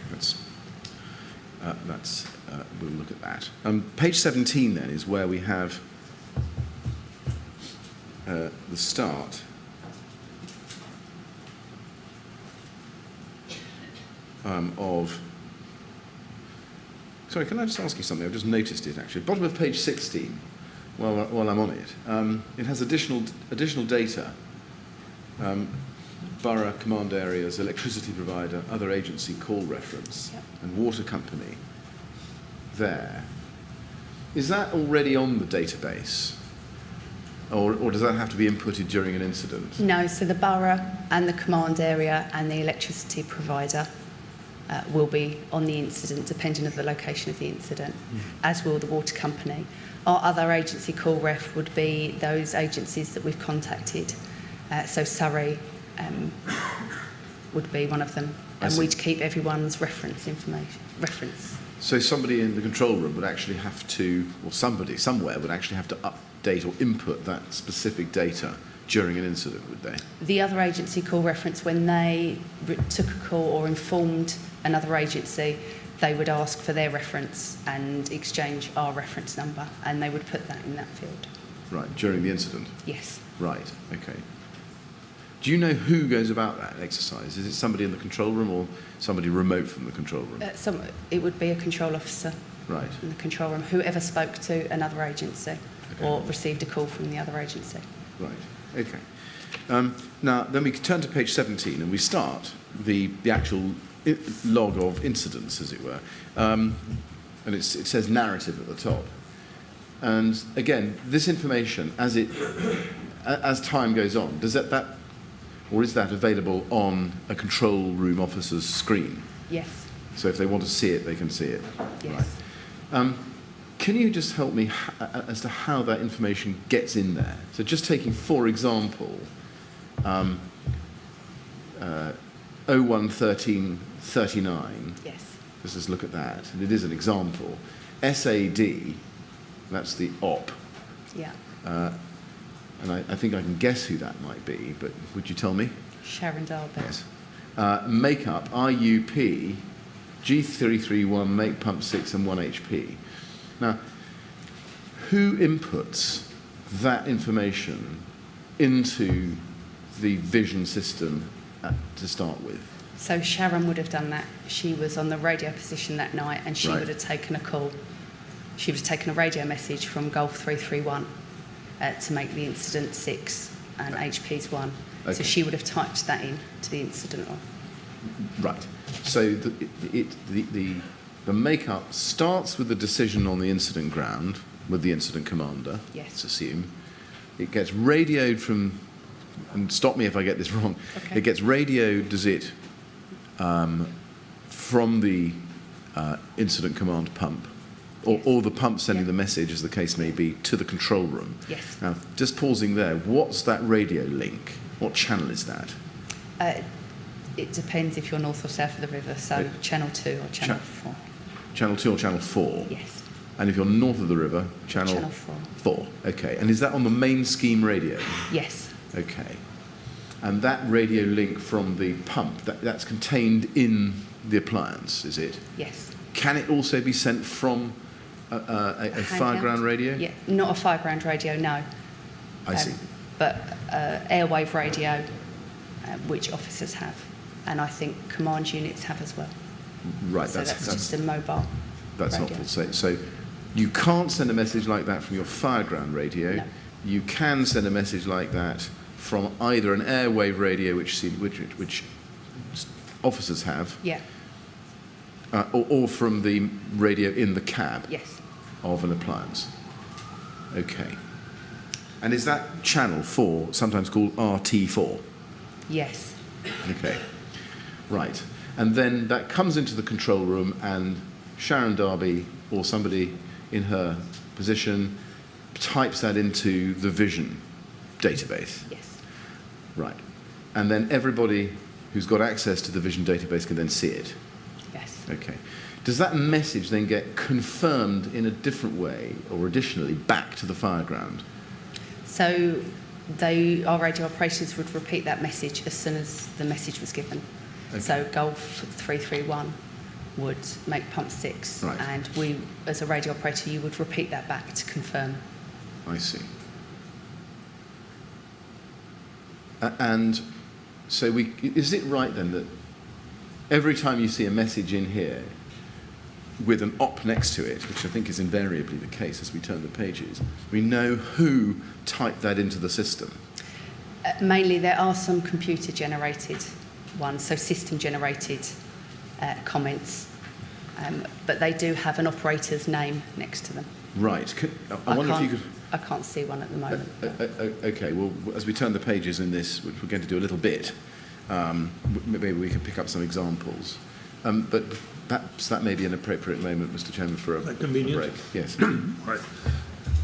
we'll look at that. Page 17 then is where we have the start of... Sorry, can I just ask you something? I've just noticed it, actually. Bottom of page 16, while I'm on it. It has additional data. Borough, command areas, electricity provider, other agency call reference, Yep. and water company there. Is that already on the database? Or does that have to be inputted during an incident? No, so the borough and the command area and the electricity provider will be on the incident, depending on the location of the incident, as will the water company. Our other agency call ref would be those agencies that we've contacted. So Surrey would be one of them, I and see. we'd keep everyone's reference. So somebody in the control room would actually have to, or somebody somewhere would actually have to update or input that specific data during an incident, would they? The other agency call reference, when they took a call or informed another agency, they would ask for their reference and exchange our reference number, and they would put that in that field. Right, during the incident? Yes. Right, okay. Do you know who goes about that exercise? Is it somebody in the control room or somebody remote from the control room? It would be a control officer Right, in the control room, whoever spoke to another agency or received a call from the other agency. right, okay. Now, then we turn to page 17 and we start the actual log of incidents, as it were. And it says narrative at the top. And again, this information, as time goes on, does that or is that available on a control room officer's screen? Yes. So if they want to see it, they can see it. Yes. Right. Can you just help me as to how that information gets in there? So just taking, for example, 011339. Yes. Let's just look at that. And it is an example. SAD, that's the op. Yeah. And I think I can guess who that might be, but would you tell me? Sharon Darby. Yes. Makeup, IUP, G331, make pump 6 and 1 HP. Now, who inputs that information into the vision system to start with? So Sharon would have done that. She was on the radio position that night, and she Right. would have taken a call. She would have taken a radio message from Golf 331 to make the incident 6 and HP's 1. Okay. So she would have typed that in to the incident log. Right. So the makeup starts with the decision on the incident ground with the incident commander. Yes. Let's assume. It gets radioed from, and stop me if I get this wrong. Okay. It gets radioed, does it, from the incident command pump, or the pump sending Yeah. the message, as the case may be, to the control room. Yes. Now, just pausing there, what's that radio link? What channel is that? It depends if you're north or south of the river, so Okay. channel 2 or channel 4. Channel 2 or channel 4? Yes. And if you're north of the river, channel 4. 4. Okay. And is that on the main scheme radio? Yes. Okay. And that radio link from the pump, that's contained in the appliance, is it? Yes. Can it also be sent from a Handheld? fireground radio? Yeah, not a fireground radio, no. I see. But airwave radio, which officers have, and I think command units have as well. Right. So that's just a mobile That's radio. helpful. So you can't send a message like that from your fireground radio. No. You can send a message like that from either an airwave radio, which officers have, Yeah. or from the radio in the cab Yes. of an appliance. Okay. And is that channel 4 sometimes called RT4? Yes. Okay. Right. And then that comes into the control room, and Sharon Darby or somebody in her position types that into the vision database. Yes. Right. And then everybody who's got access to the vision database can then see it. Yes. Okay. Does that message then get confirmed in a different way or additionally back to the fireground? So our radio operators would repeat that message as soon as the message was given. Okay. So Golf 331 would make pump 6, Right. and we, as a radio operator, you would repeat that back to confirm. I see. And so is it right then that every time you see a message in here with an op next to it, which I think is invariably the case as we turn the pages, we know who typed that into the system. Mainly there are some computer generated ones, so system generated comments, but they do have an operator's name next to them. Right. I wonder if you could... I can't see one at the moment. Okay, well, as we turn the pages in this, which we're going to do a little bit, maybe we can pick up some examples. But perhaps that may be an appropriate moment, Mr. Chairman, for a break. Yes. Right.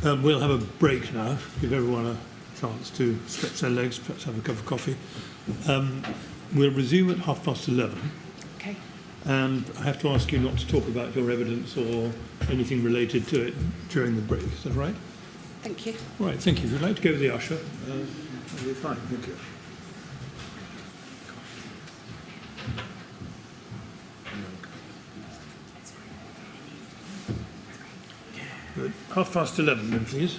We'll have a break now, give everyone a chance to stretch their legs, perhaps have a cup of coffee. We'll resume at 11:30. Okay. And I have to ask you not to talk about your evidence or anything related to it during the break. Is that right? Thank you. Right, thank you. If you'd like to go with the usher, that'll be fine. Thank you. Good. 11:30 then, please.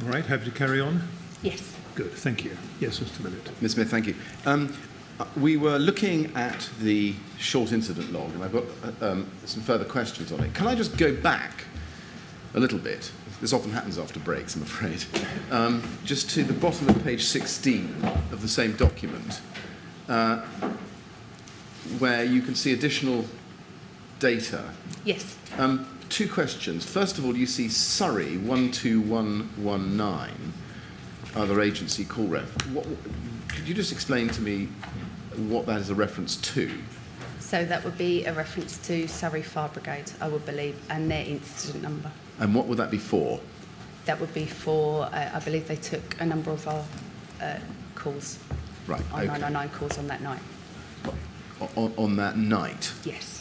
All right, happy to carry on? Yes. Good, thank you. Yes, Mr. Millett. Ms. Smith, thank you. We were looking at the short incident log, and I've got some further questions on it. Can I just go back a little bit? This often happens after breaks, I'm afraid. Just to the bottom of page 16 of the same document, where you can see additional data. Yes. Two questions. First of all, you see Surrey 12119, other agency call ref. Could you just explain to me what that is a reference to? So that would be a reference to Surrey Fire Brigade, I would believe, and their incident number. And what would that be for? That would be for, I believe they took a number of our calls, Right, our okay. 999 calls on that night. On that night? Yes.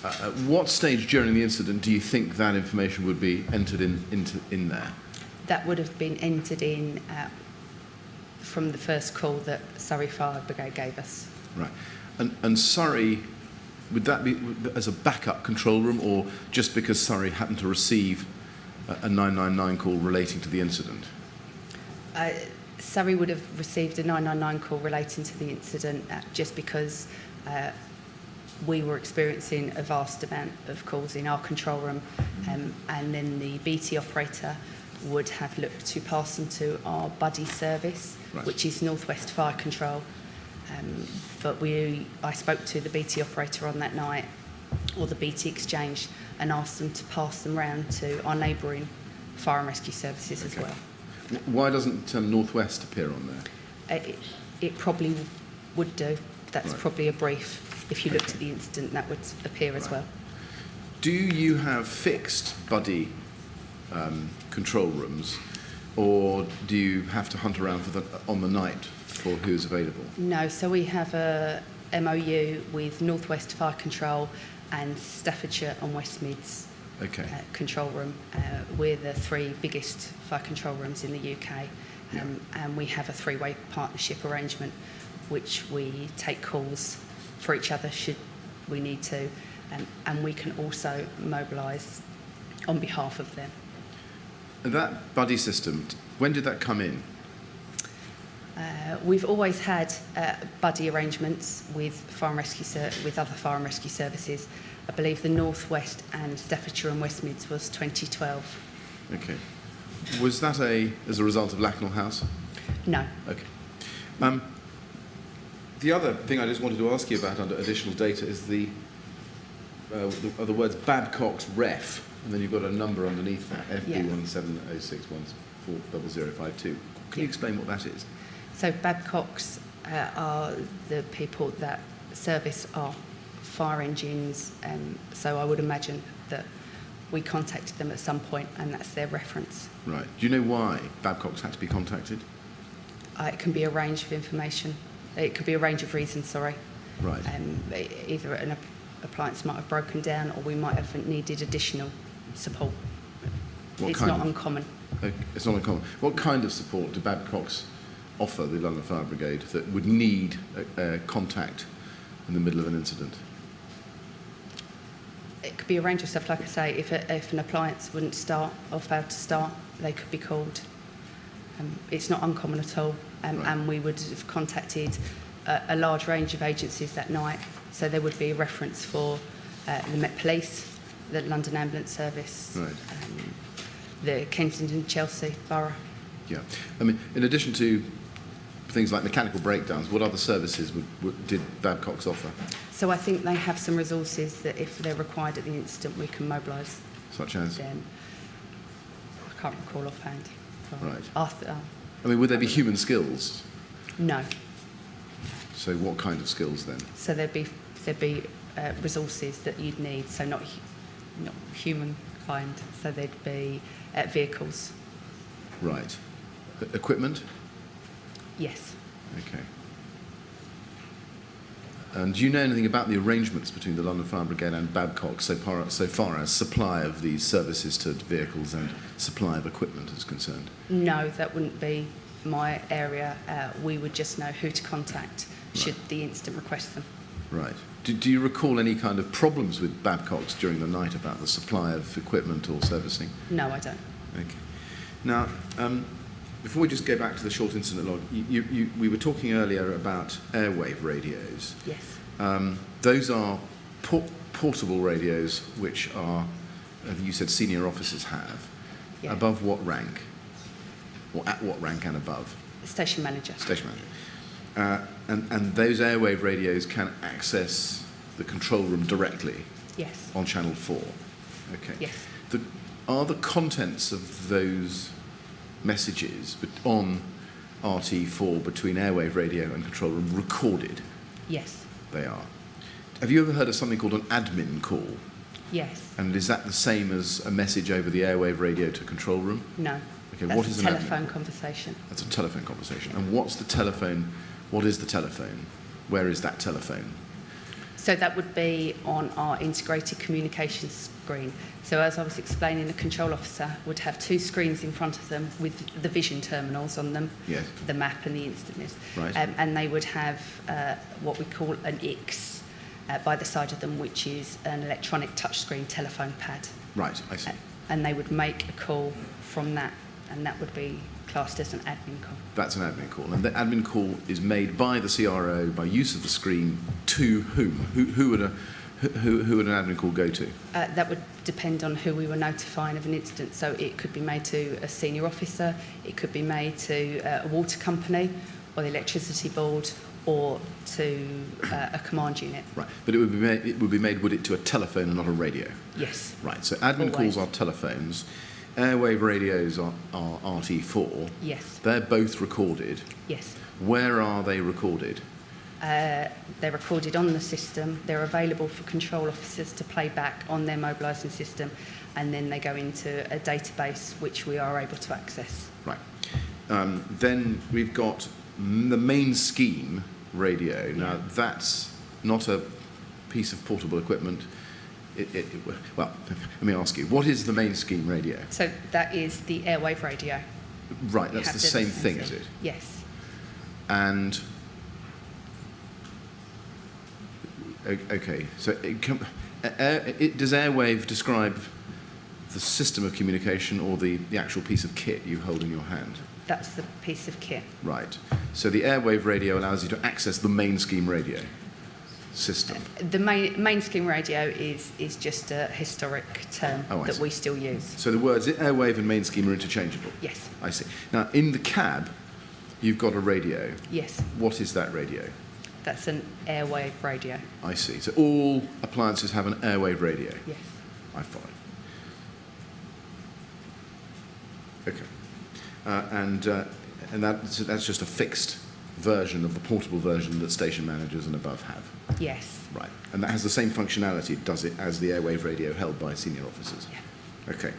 At what stage during the incident do you think that information would be entered in there? That would have been entered in from the first call that Surrey Fire Brigade gave us. Right. And Surrey, would that be as a backup control room, or just because Surrey happened to receive a 999 call relating to the incident? Surrey would have received a 999 call relating to the incident just because we were experiencing a vast amount of calls in our control room, and then the BT operator would have looked to pass them to our buddy service, right, which is Northwest Fire Control. But I spoke to the BT operator on that night, or the BT exchange, and asked them to pass them round to our neighbouring fire and rescue services as well. Why doesn't Northwest appear on there? It probably would do. That's Right. probably a brief. If you looked at the incident, that would appear as well. Do you have fixed buddy control rooms, or do you have to hunt around on the night for who's available? No, so we have a MOU with Northwest Fire Control and Staffordshire and West Mids Okay. control room. We're the three biggest fire control rooms in the UK, and we have a three-way partnership arrangement, which we take calls for each other should we need to, and we can also mobilise on behalf of them. That buddy system, when did that come in? We've always had buddy arrangements with with other fire and rescue services. I believe the Northwest and Staffordshire and West Mids was 2012. Okay. Was that as a result of Lakanal House? No. Okay. The other thing I just wanted to ask you about under additional data is the words Babcock's ref, and then you've got a number underneath that, FB17061400052. Can you explain what that is? So Babcocks are the people that service our fire engines, so I would imagine that we contacted them at some point, and that's their reference. Right. Do you know why Babcock's had to be contacted? It can be a range of information. It could be a range of reasons, sorry. Right. Either an appliance might have broken down, or we might have needed additional support. It's not uncommon. It's not uncommon. What kind of support do Babcock's offer the London Fire Brigade that would need contact in the middle of an incident? It could be a range of stuff. Like I say, if an appliance wouldn't start or failed to start, they could be called. It's not uncommon at all, Right. and we would have contacted a large range of agencies that night. So there would be a reference for the Met Police, the London Ambulance Service, Right. the Kensington Chelsea Borough. Yeah. I mean, in addition to things like mechanical breakdowns, what other services did Babcock's offer? So I think they have some resources that if they're required at the incident, we can mobilise Such as? them. I can't recall offhand. Right. Arthur, I mean, would there be human skills? no. So what kind of skills then? So there'd be resources that you'd need. So not human kind. So there'd be vehicles. Right. Equipment? Yes. Okay. And do you know anything about the arrangements between the London Fire Brigade and Babcock so far as supply of these services to vehicles and supply of equipment is concerned? No, that wouldn't be my area. We would just know who to contact should the incident request them. Right. Do you recall any kind of problems with Babcock's during the night about the supply of equipment or servicing? No, I don't. Okay. Now, before we just go back to the short incident log, we were talking earlier about airwave radios. Yes. Those are portable radios which are, you said senior officers have. Yeah. Above what rank? Or at what rank and above? Station manager. Station manager. And those airwave radios can access the control room directly Yes. on channel 4. Okay. Yes. Are the contents of those messages on RT4 between airwave radio and control room recorded? Yes. They are. Have you ever heard of something called an admin call? Yes. And is that the same as a message over the airwave radio to control room? No. Okay, That's what is a an telephone admin? conversation. That's a telephone conversation. And what's the telephone? What is the telephone? Where is that telephone? So that would be on our integrated communications screen. So as I was explaining, the control officer would have 2 screens in front of them with the vision terminals on them, Yes. the map and the instant list. Right. And they would have what we call an X by the side of them, which is an electronic touchscreen telephone pad. Right, I see. And they would make a call from that, and that would be classed as an admin call. That's an admin call. And the admin call is made by the CRO by use of the screen to whom? Who would an admin call go to? That would depend on who we were notifying of an incident. So it could be made to a senior officer, it could be made to a water company or the electricity board, or to a command unit. Right, but it would be made, would it, to a telephone and not a radio? Yes. Right, so admin Always. calls are telephones, airwave radios are RT4. Yes. They're both recorded. Yes. Where are they recorded? They're recorded on the system. They're available for control officers to play back on their mobilising system, and then they go into a database which we are able to access. Right. Then we've got the main scheme radio. Now, that's not a piece of portable equipment. Well, let me ask you, what is the main scheme radio? So that is the airwave radio. Right, You that's have the to same listen thing, to. is it? Yes. And okay, so does airwave describe the system of communication or the actual piece of kit you hold in your hand? That's the piece of kit. Right. So the airwave radio allows you to access the main scheme radio system. The main scheme radio is just a historic term Oh, I that see. we still use. So the words airwave and main scheme are interchangeable? Yes. I see. Now, in the cab, you've got a radio. Yes. What is that radio? That's an airwave radio. I see. So all appliances have an airwave radio? Yes. I follow. Okay. And that's just a fixed version of the portable version that station managers and above have? Yes. Right. And that has the same functionality, does it, as the airwave radio held by senior officers? Yeah. Okay.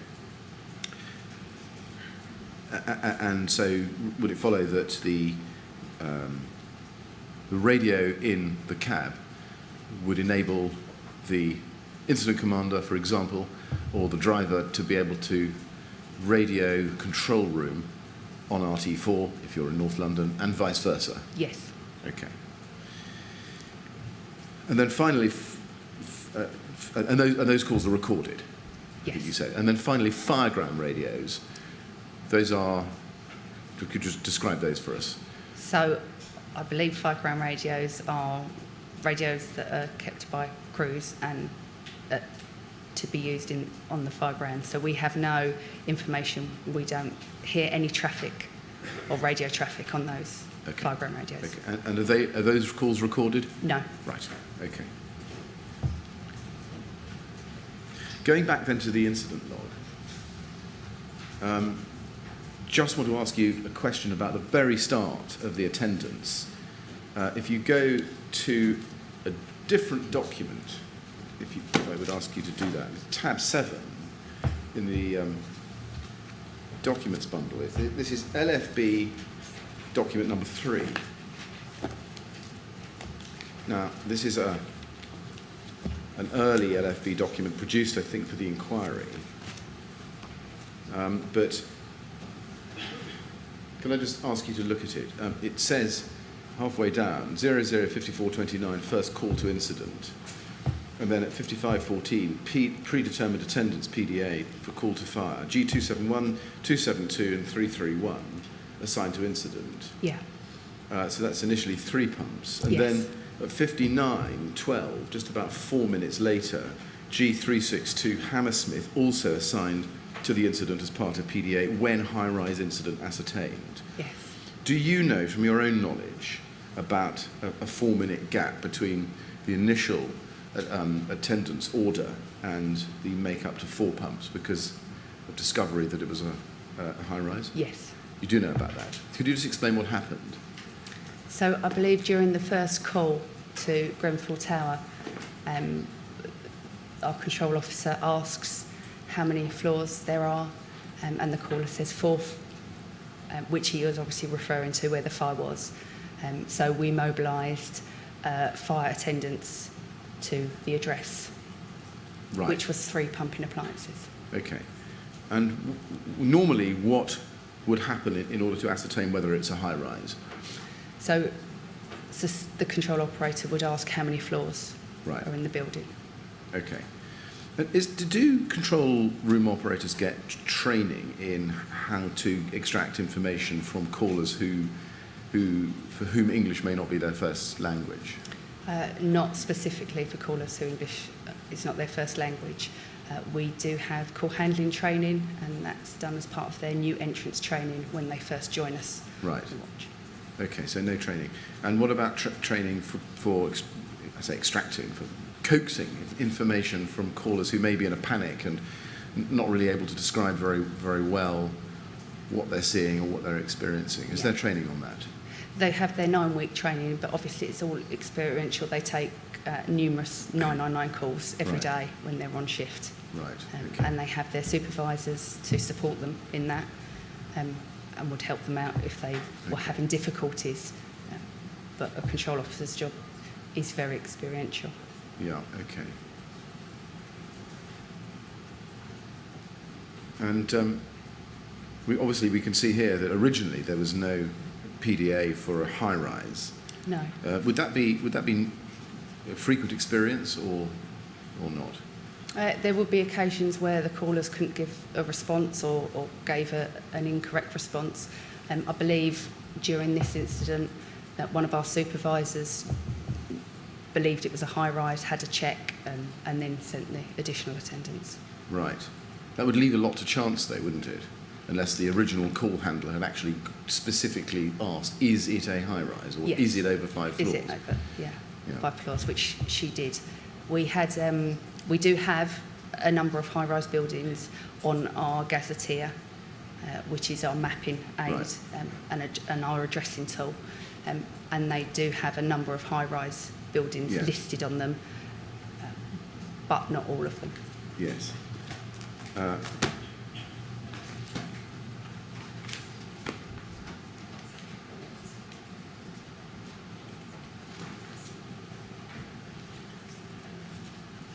And so would it follow that the radio in the cab would enable the incident commander, for example, or the driver to be able to radio control room on RT4 if you're in North London, and vice versa? Yes. Okay. And then finally, and those calls are recorded? Yes. You said. And then finally, fireground radios. Those are, could you just describe those for us? So I believe fireground radios are radios that are kept by crews and to be used on the fireground. So we have no information. We don't hear any traffic or radio traffic on those fireground radios. Okay. And are those calls recorded? No. Right. Okay. Going back then to the incident log, just want to ask you a question about the very start of the attendance. If you go to a different document, if I would ask you to do that, tab 7 in the documents bundle. This is LFB document number 3. Now, this is an early LFB document produced, I think, for the inquiry. But can I just ask you to look at it? It says halfway down, 005429, first call to incident. And then at 55:14, predetermined attendance PDA for call to fire. G271, 272 and 331 assigned to incident. Yeah. So that's initially 3 pumps. And Yes. then at 59:12, just about 4 minutes later, G362 Hammersmith also assigned to the incident as part of PDA when high-rise incident ascertained. Yes. Do you know from your own knowledge about a 4-minute gap between the initial attendance order and the make up to 4 pumps because of discovery that it was a high-rise? Yes. You do know about that. Could you just explain what happened? So I believe during the first call to Grenfell Tower, our control officer asks how many floors there are, and the caller says 4, which he was obviously referring to where the fire was. So we mobilised fire attendants to the address, Right. which was 3 pumping appliances. Okay. And normally what would happen in order to ascertain whether it's a high-rise? So the control operator would ask how many floors Right. are in the building. Okay. Do control room operators get training in how to extract information from callers for whom English may not be their first language? Not specifically for callers who English is not their first language. We do have call handling training, and that's done as part of their new entrance training when they first join us. Right. To watch. Okay, so no training. And what about training for extracting, for coaxing information from callers who may be in a panic and not really able to describe very, very well what they're seeing or what they're experiencing? Is there training on that? They have their 9-week training, but obviously it's all experiential. They take numerous 999 calls every Right. day when they're on shift. Right. And they have their supervisors to support them in that, and would help them out if they were having difficulties. But a control officer's job is very experiential. Yeah, okay. And we can see here that originally there was no PDA for a high-rise. No. Would that be a frequent experience or not? There would be occasions where the callers couldn't give a response or gave an incorrect response. I believe during this incident that one of our supervisors believed it was a high-rise, had a check, and then sent the additional attendants. Right. That would leave a lot to chance, though, wouldn't it? Unless the original call handler had actually specifically asked, is it a high-rise, or Yes. is it over 5 floors? Is it over? Yeah, Yeah. 5 floors, which she did. We do have a number of high-rise buildings on our gazetteer, which is our mapping aid, Right. and our addressing tool. And they do have a number of high-rise buildings Yes. listed on them, but not all of them. Yes.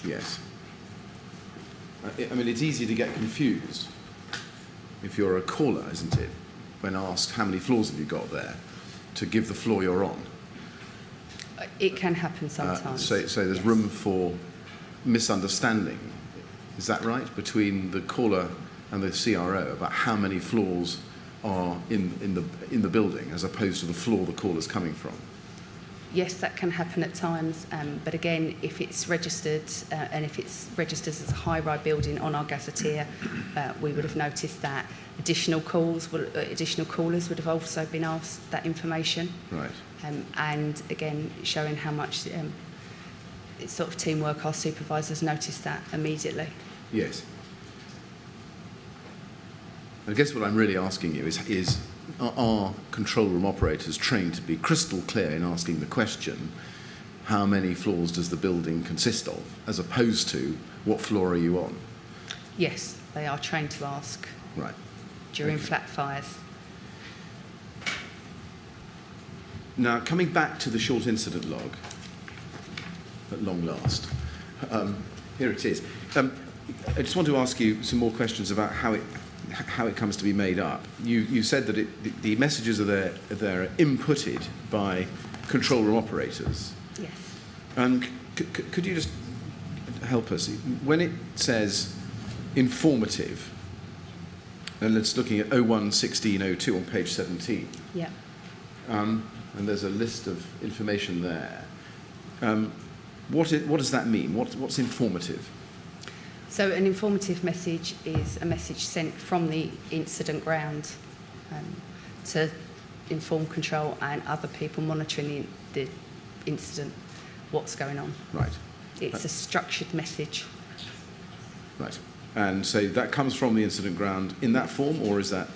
Yes. I mean, it's easy to get confused if you're a caller, isn't it, when asked how many floors have you got there, to give the floor you're on. It can happen sometimes. So there's Yes. room for misunderstanding. Is that right? Between the caller and the CRO about how many floors are in the building as opposed to the floor the caller's coming from. Yes, that can happen at times, but again, if it's registered and if it's registered as a high-rise building on our gazetteer, we would have noticed that additional callers would have also been asked that information. Right. And again, showing how much it's sort of teamwork, our supervisors noticed that immediately. Yes. I guess what I'm really asking you is are control room operators trained to be crystal clear in asking the question, how many floors does the building consist of, as opposed to what floor are you on? Yes, they are trained to ask Right. during Okay. flat fires. Now, coming back to the short incident log, at long last, here it is. I just want to ask you some more questions about how it comes to be made up. You said that the messages are there inputted by control room operators. Yes. And could you just help us. When it says informative, and it's looking at 011602 on page 17, Yeah. and there's a list of information there. What does that mean? What's informative? So an informative message is a message sent from the incident ground to inform control and other people monitoring the incident what's going on. Right. It's a structured message. Right. And so that comes from the incident ground in that form, or is that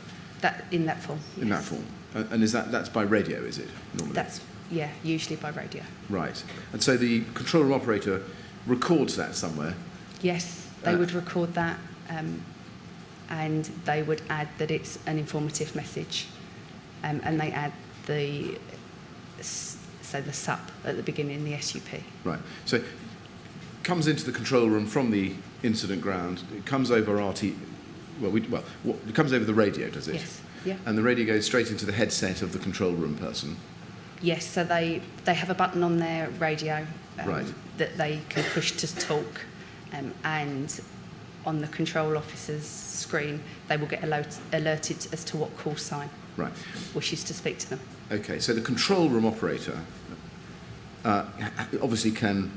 In that form. in that yes. form? And that's by radio, is it normally? That's, yeah, usually by radio. Right. And so the control room operator records that somewhere. Yes, they would record that and they would add that it's an informative message and they add the SUP at the beginning, the SUP. Right. So it comes into the control room from the incident ground. It comes over it comes over the radio, does it? Yes, yeah. And the radio goes straight into the headset of the control room person. Yes, so they have a button on their radio Right. that they can push to talk and on the control officer's screen they will get alerted as to what call sign Right. wishes to speak to them. Okay, so the control room operator obviously can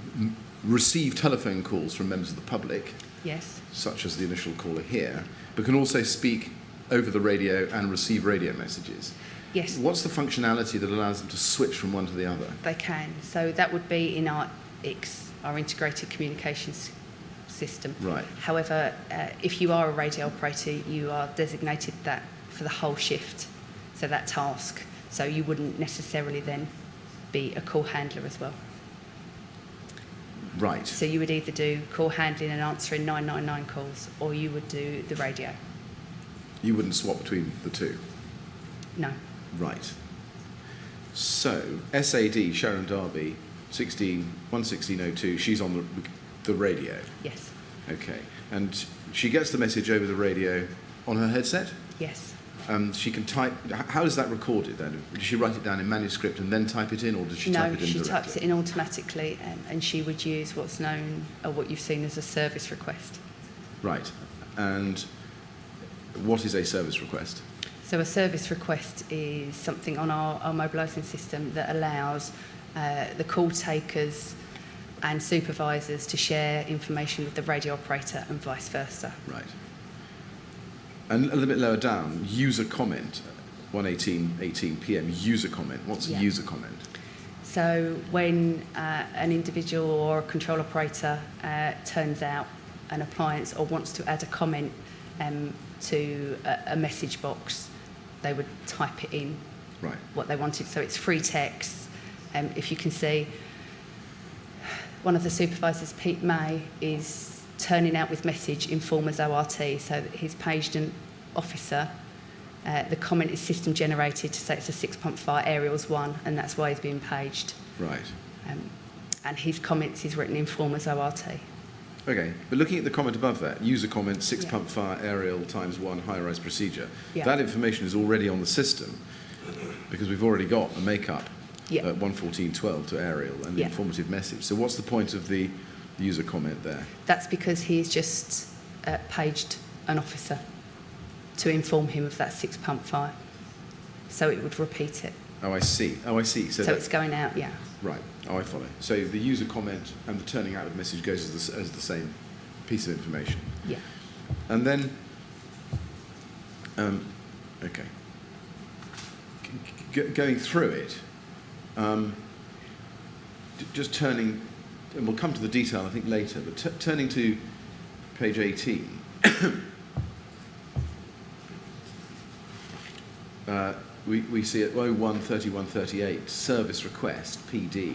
receive telephone calls from members of the public, Yes, such as the initial caller here, but can also speak over the radio and receive radio messages. yes, What's the functionality that allows them to switch from one to the other? they can. So that would be in our ICS, our integrated communications system. Right. However, if you are a radio operator, you are designated that for the whole shift, so that task. So you wouldn't necessarily then be a call handler as well. Right. So you would either do call handling and answering 999 calls, or you would do the radio. You wouldn't swap between the two. No. Right. So, SAD, Sharon Darby, 11602, she's on the radio. Yes. Okay. And she gets the message over the radio on her headset? Yes. She can type. How is that recorded then? Does she write it down in manuscript and then type it in, or does she type it in No, she directly? types it in automatically, and she would use what's known, or what you've seen as a service request. Right. And what is a service request? So a service request is something on our mobilising system that allows the call takers and supervisors to share information with the radio operator and vice versa. Right. And a little bit lower down, user comment, 1:18 p.m. User comment. What's a Yeah. user comment? So when an individual or a control operator turns out an appliance or wants to add a comment to a message box, they would type it in, Right. what they wanted. So it's free text. If you can see, one of the supervisors, Pete May, is turning out with message informers ORT, so that he's paged an officer. The comment is system generated to say it's a 6-pump fire, aerials 1, and that's why he's being paged. Right. And his comments is written informers ORT. Okay, but looking at the comment above that, user comment, 6-pump Yeah. fire, aerial ×1, high-rise procedure, Yeah. that information is already on the system because we've already got a make-up Yeah. at 1:14:12 to aerial and the Yeah. informative message. So what's the point of the user comment there? That's because he's just paged an officer to inform him of that 6-pump fire. So it would repeat it. Oh, I see. So, So it's going out, yeah. right. Oh, I follow. So the user comment and the turning out of message goes as the same piece of information. Yeah. And then, okay, going through it, just turning, and we'll come to the detail I think later, but turning to page 18, we see at 01:31:38, service request, PD.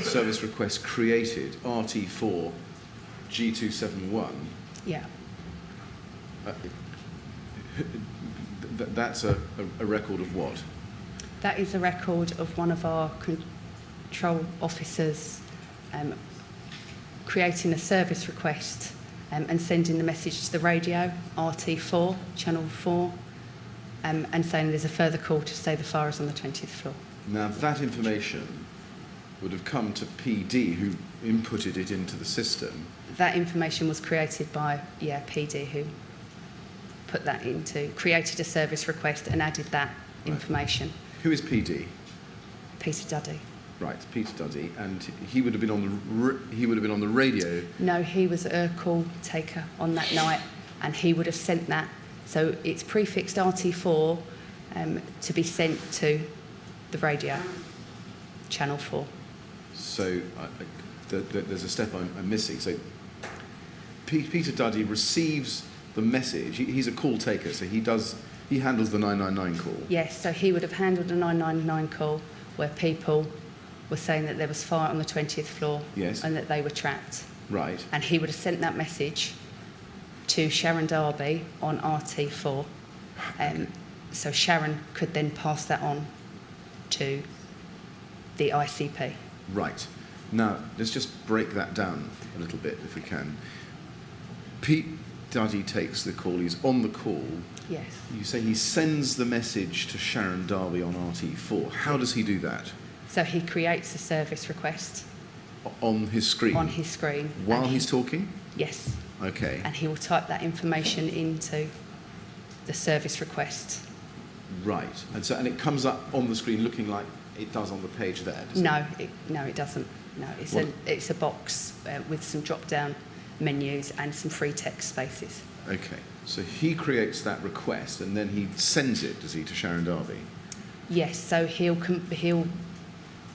Service request created, RT4 G271. Yeah. That's a record of what? That is a record of one of our control officers creating a service request and sending the message to the radio, RT4, channel 4, and saying there's a further call to say the fire is on the 20th floor. Now that information would have come to PD, who inputted it into the system. That information was created by, PD, who created a service request and added that information. Who is PD? Peter Duddy. Right, Peter Duddy, and he would have been on the radio. No, he was a call taker on that night, and he would have sent that. So it's prefixed RT4 to be sent to the radio, Channel 4. So there's a step I'm missing. So Peter Duddy receives the message. He's a call taker, so he handles the 999 call. Yes, so he would have handled a 999 call where people were saying that there was fire on the 20th floor. Yes. And that they were trapped. Right. And he would have sent that message to Sharon Darby on RT4. Okay. So Sharon could then pass that on to the ICP. Right. Now, let's just break that down a little bit, if we can. Pete Duddy takes the call. He's on the call. Yes. You say he sends the message to Sharon Darby on RT4. How does he do that? So he creates a service request On his screen? on his screen. While and he's talking? Yes. Okay. And he will type that information into the service request. Right. And it comes up on the screen looking like it does on the page there, does it? No, it doesn't. No, it's a box with some drop-down menus and some free text spaces. Okay. So he creates that request and then he sends it, does he, to Sharon Darby? Yes, so he'll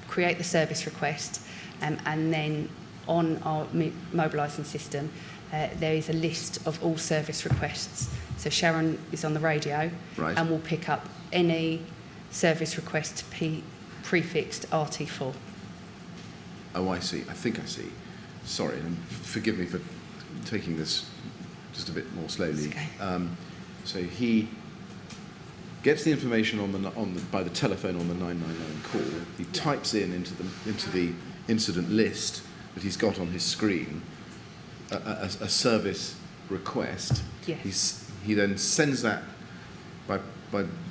create the service request and then on our mobilising system there is a list of all service requests. So Sharon is on the radio. Right. And will pick up any service request prefixed RT4. Oh, I see. I think I see. Sorry, and forgive me for taking this just a bit more slowly. Okay. So he gets the information by the telephone on the 999 call. He types into the incident list that he's got on his screen a service request. Yes. He then sends that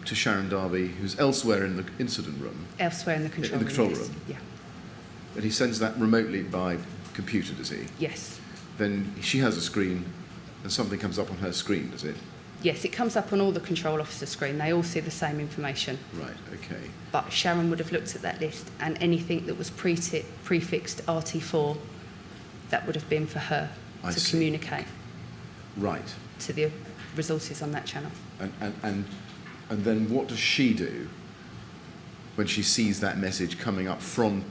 to Sharon Darby, who's elsewhere in the incident room. Elsewhere in the control room. In the control yes. room. Yeah. And he sends that remotely by computer, does he? Yes. Then she has a screen and something comes up on her screen, does it? Yes, it comes up on all the control officer screen. They all see the same information. Right, okay. But Sharon would have looked at that list and anything that was prefixed RT4, that would have been for her I to see. communicate Right. to the resources on that channel. And then what does she do when she sees that message coming up from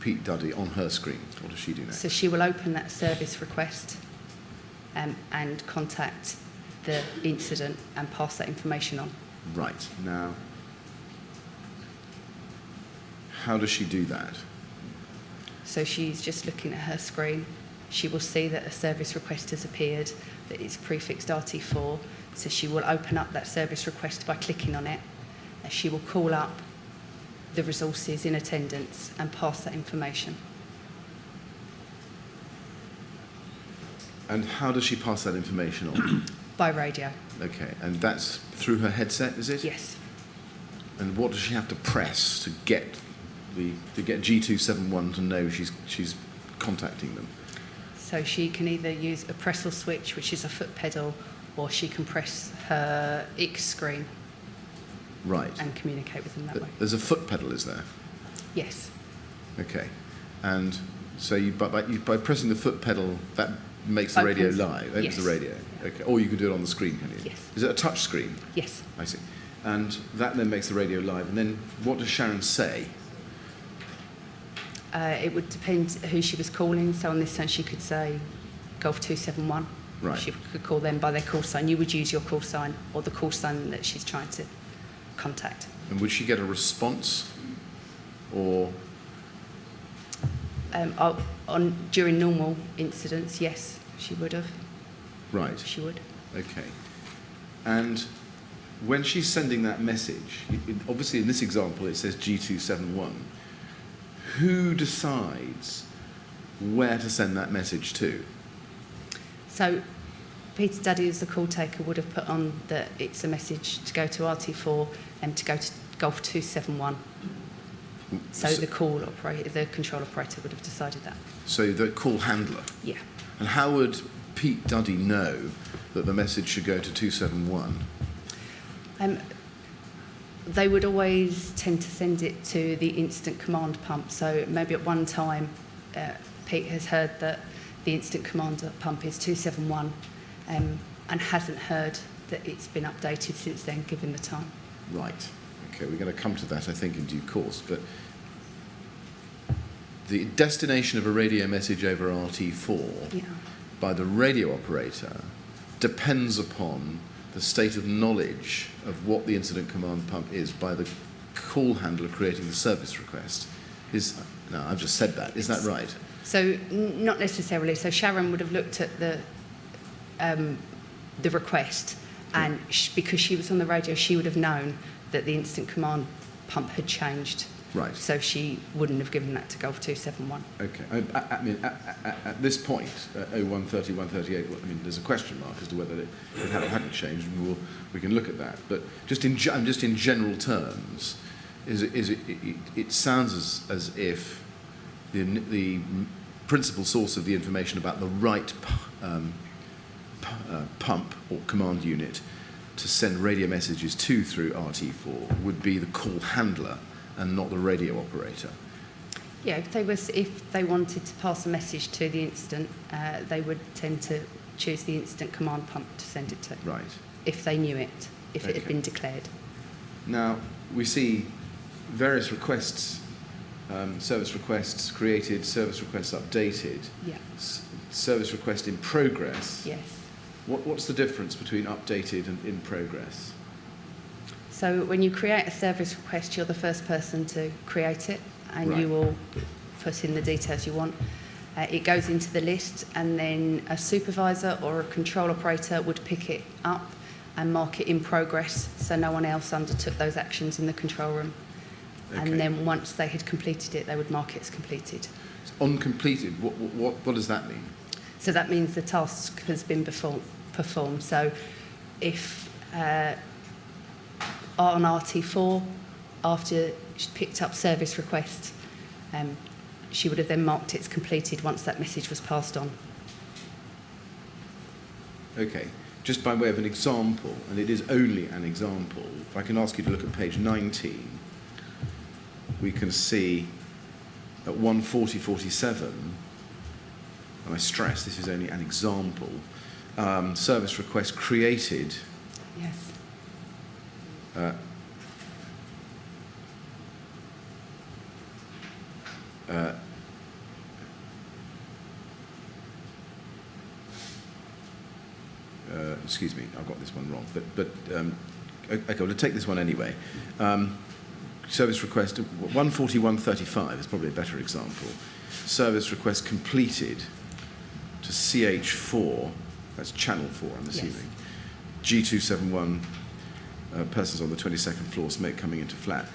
Pete Duddy on her screen? What does she do next? So she will open that service request and contact the incident and pass that information on. Right. Now, how does she do that? So she's just looking at her screen. She will see that a service request has appeared, that it's prefixed RT4. So she will open up that service request by clicking on it. And she will call up the resources in attendance and pass that information. And how does she pass that information on? By radio. Okay, and that's through her headset, is it? Yes. And what does she have to press to get G271 to know she's contacting them? So she can either use a press or switch, which is a foot pedal, or she can press her X screen Right. and communicate with them that way. There's a foot pedal, is there? Yes. Okay. And so by pressing the foot pedal, that makes the radio Opens- live. Opens yes. the radio. Okay. Or you can do it on the screen, can you? Yes. Is it a touch screen? Yes. I see. And that then makes the radio live. And then what does Sharon say? It would depend who she was calling. So on this one, she could say Golf 271. Right. She could call them by their call sign. You would use your call sign or the call sign that she's trying to contact. And would she get a response? Or During normal incidents, yes, she would have. right. She would. Okay. And when she's sending that message, obviously in this example it says G271, who decides where to send that message to? So Peter Duddy, as the call taker, would have put on that it's a message to go to RT4 and to go to Golf 271. So the control operator would have decided that. So the call handler. Yeah. And how would Pete Duddy know that the message should go to 271? They would always tend to send it to the instant command pump. So maybe at one time, Pete has heard that the instant command pump is 271 and hasn't heard that it's been updated since then, given the time. Right. Okay, we're going to come to that, I think, in due course. But the destination of a radio message over RT4 by the radio operator depends upon the state of knowledge of what the incident command pump is by the call handler creating the service request. No, I've just said that. Is that right? So not necessarily. So Sharon would have looked at the request, and because she was on the radio, she would have known that the instant command pump had changed. Right. So she wouldn't have given that to Gulf 271. Okay. I mean, at this point, 0130, 138, I mean, there's a question mark as to whether it hadn't changed, and we can look at that. But just in general terms, it sounds as if the principal source of the information about the right pump or command unit to send radio messages to through RT4 would be the call handler and not the radio operator. Yeah, if they wanted to pass a message to the instant, they would tend to choose the instant command pump to send it to. Right. If they knew it, if it had been declared. Now, we see various requests, service requests created, service requests updated, service request in progress. Yes. What's the difference between updated and in progress? So when you create a service request, you're the first person to create it, and you will put in the details you want. It goes into the list, and then a supervisor or a control operator would pick it up and mark it in progress, so no one else undertook those actions in the control room. Okay. And then once they had completed it, they would mark it as completed. On completed, what does that mean? So that means the task has been performed. So if on RT4, after she picked up service request, she would have then marked it as completed once that message was passed on. Okay, just by way of an example, and it is only an example, if I can ask you to look at page 19, we can see at 140.47, and I stress this is only an example, service request created. Yes. Excuse me, I've got this one wrong, but okay, we'll take this one anyway. Service request 141.35 is probably a better example. Service request completed to CH4, that's channel 4, I'm assuming. Yes. G271, persons on the 22nd floor, smoke coming into flat.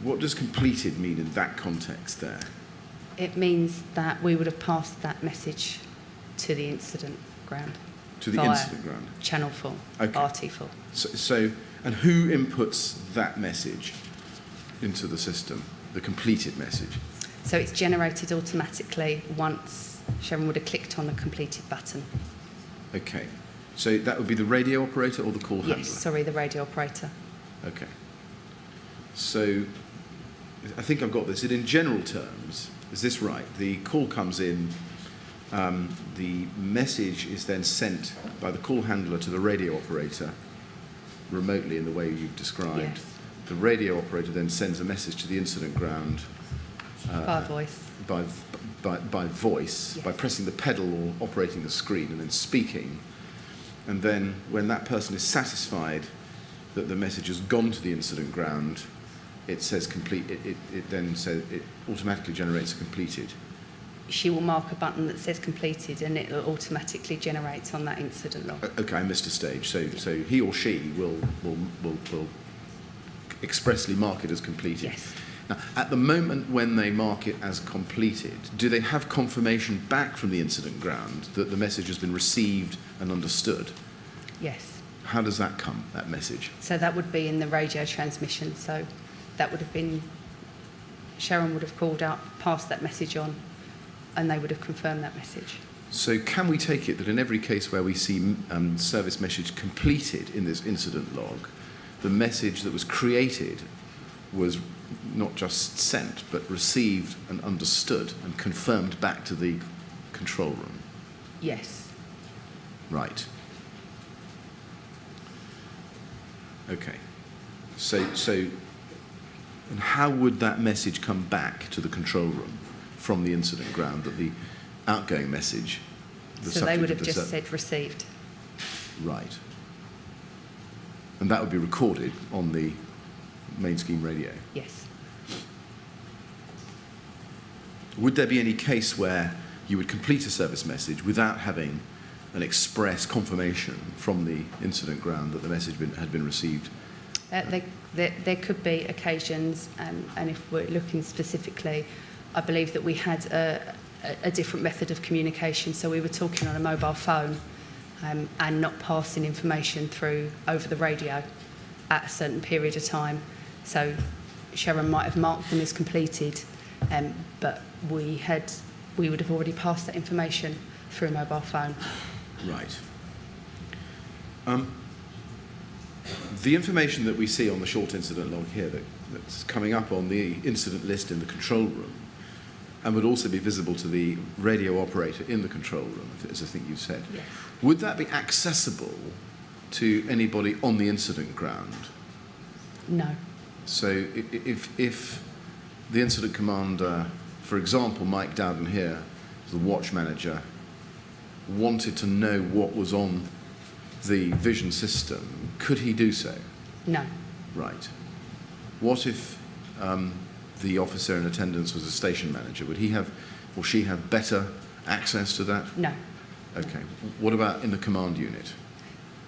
What does completed mean in that context there? It means that we would have passed that message to the incident ground. To the incident ground? Channel 4, okay. RT4. So, and who inputs that message into the system, the completed message? So it's generated automatically once Sharon would have clicked on the completed button. Okay. So that would be the radio operator or the call handler? Yes, sorry, the radio operator. Okay. So I think I've got this. In general terms, is this right? The call comes in, the message is then sent by the call handler to the radio operator remotely in the way you've described. Yes. The radio operator then sends a message to the incident ground by voice. By voice, yes. By pressing the pedal or operating the screen and then speaking. And then when that person is satisfied that the message has gone to the incident ground, it says complete. It then says it automatically generates a completed. She will mark a button that says completed, and it will automatically generate on that incident log. Okay, I missed a stage. So he or she will expressly mark it as completed. Yes. Now, at the moment when they mark it as completed, do they have confirmation back from the incident ground that the message has been received and understood? Yes. How does that come, that message? So that would be in the radio transmission. So that would have been Sharon would have called up, passed that message on, and they would have confirmed that message. So can we take it that in every case where we see service message completed in this incident log, the message that was created was not just sent, but received and understood and confirmed back to the control room? Yes. Right. Okay. So, and how would that message come back to the control room from the incident ground, that the outgoing message... So they would have just said received. Right. And that would be recorded on the main scheme radio? Yes. Would there be any case where you would complete a service message without having an express confirmation from the incident ground that the message had been received? There could be occasions, and if we're looking specifically, I believe that we had a different method of communication. So we were talking on a mobile phone and not passing information through over the radio at a certain period of time. So Sharon might have marked them as completed, but we would have already passed that information through a mobile phone. Right. The information that we see on the short incident log here that's coming up on the incident list in the control room and would also be visible to the radio operator in the control room, as I think you said, Yes. Would that be accessible to anybody on the incident ground? No. So if the incident commander, for example, Mike Dowden here, the watch manager, wanted to know what was on the vision system, could he do so? No. Right. What if the officer in attendance was a station manager? Would he have, or she have, better access to that? No. Okay. What about in the command unit?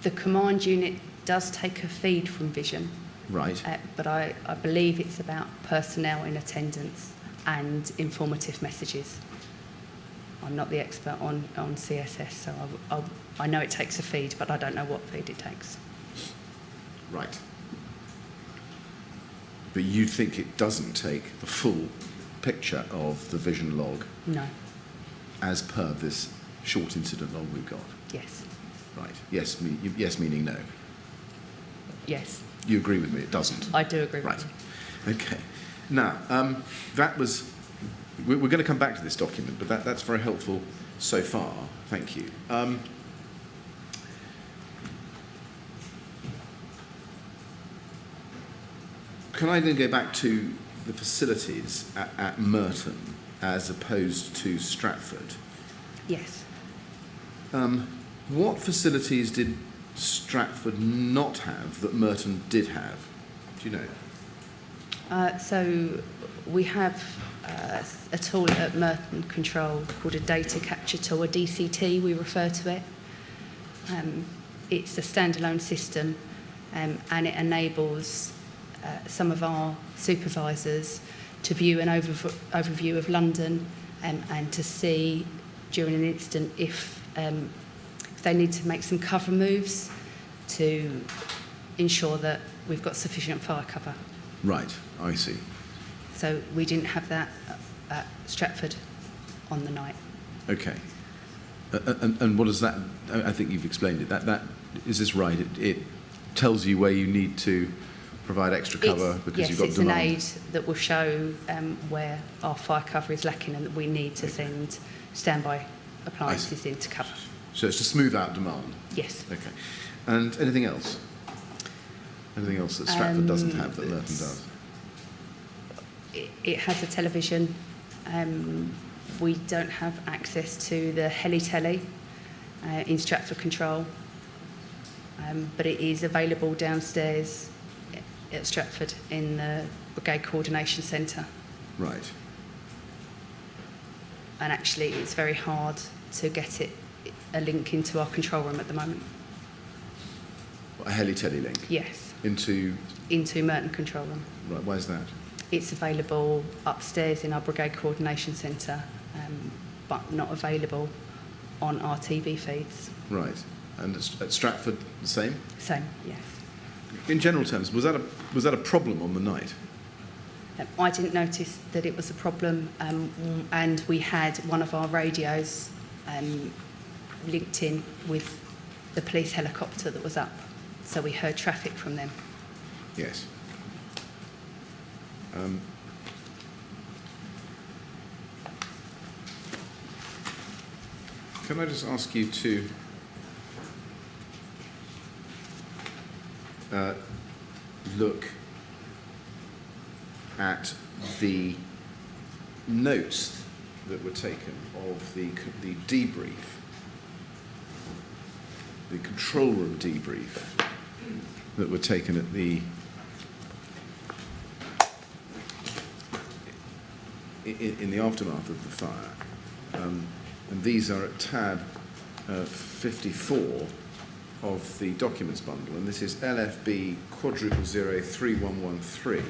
The command unit does take a feed from vision. Right. But I believe it's about personnel in attendance and informative messages. I'm not the expert on CSS, so I know it takes a feed, but I don't know what feed it takes. Right. But you think it doesn't take the full picture of the vision log? No. As per this short incident log we've got? Yes. Right. Yes, yes meaning no. Yes. You agree with me, it doesn't? I do agree with Right. you. Okay. Now, that was... We're going to come back to this document, but that's very helpful so far. Thank you. Can I then go back to the facilities at Merton as opposed to Stratford? Yes. What facilities did Stratford not have that Merton did have? Do you know? So we have a tool at Merton Control called a data capture tool, a DCT we refer to it. It's a standalone system and it enables some of our supervisors to view an overview of London and to see during an incident if they need to make some cover moves to ensure that we've got sufficient fire cover. Right, I see. So we didn't have that at Stratford on the night. Okay. And what does that... I think you've explained it. That is this right? It tells you where you need to provide extra cover because you've got demand. Yes, it's an aid that will show where our fire cover is lacking and that we need to send standby appliances in to cover. So it's to smooth out demand? Yes. Okay. And anything else? Anything else that Stratford doesn't have that Merton does? It has a television. We don't have access to the heli-telly in Stratford Control, but it is available downstairs at Stratford in the Brigade Coordination Centre. Right. And actually it's very hard to get a link into our control room at the moment. A heli-telly link? Yes. Into Merton Control Room. Right, why is that? It's available upstairs in our Brigade Coordination Centre, but not available on our TV feeds. Right. And at Stratford, the same? Same, yes. In general terms, was that a problem on the night? I didn't notice that it was a problem, and we had one of our radios linked in with the police helicopter that was up, so we heard traffic from them. Yes. Can I just ask you to look at the notes that were taken of the debrief, the control room debrief that were taken at the in the aftermath of the fire, and these are at tab 54 of the documents bundle, and this is LFB *00113.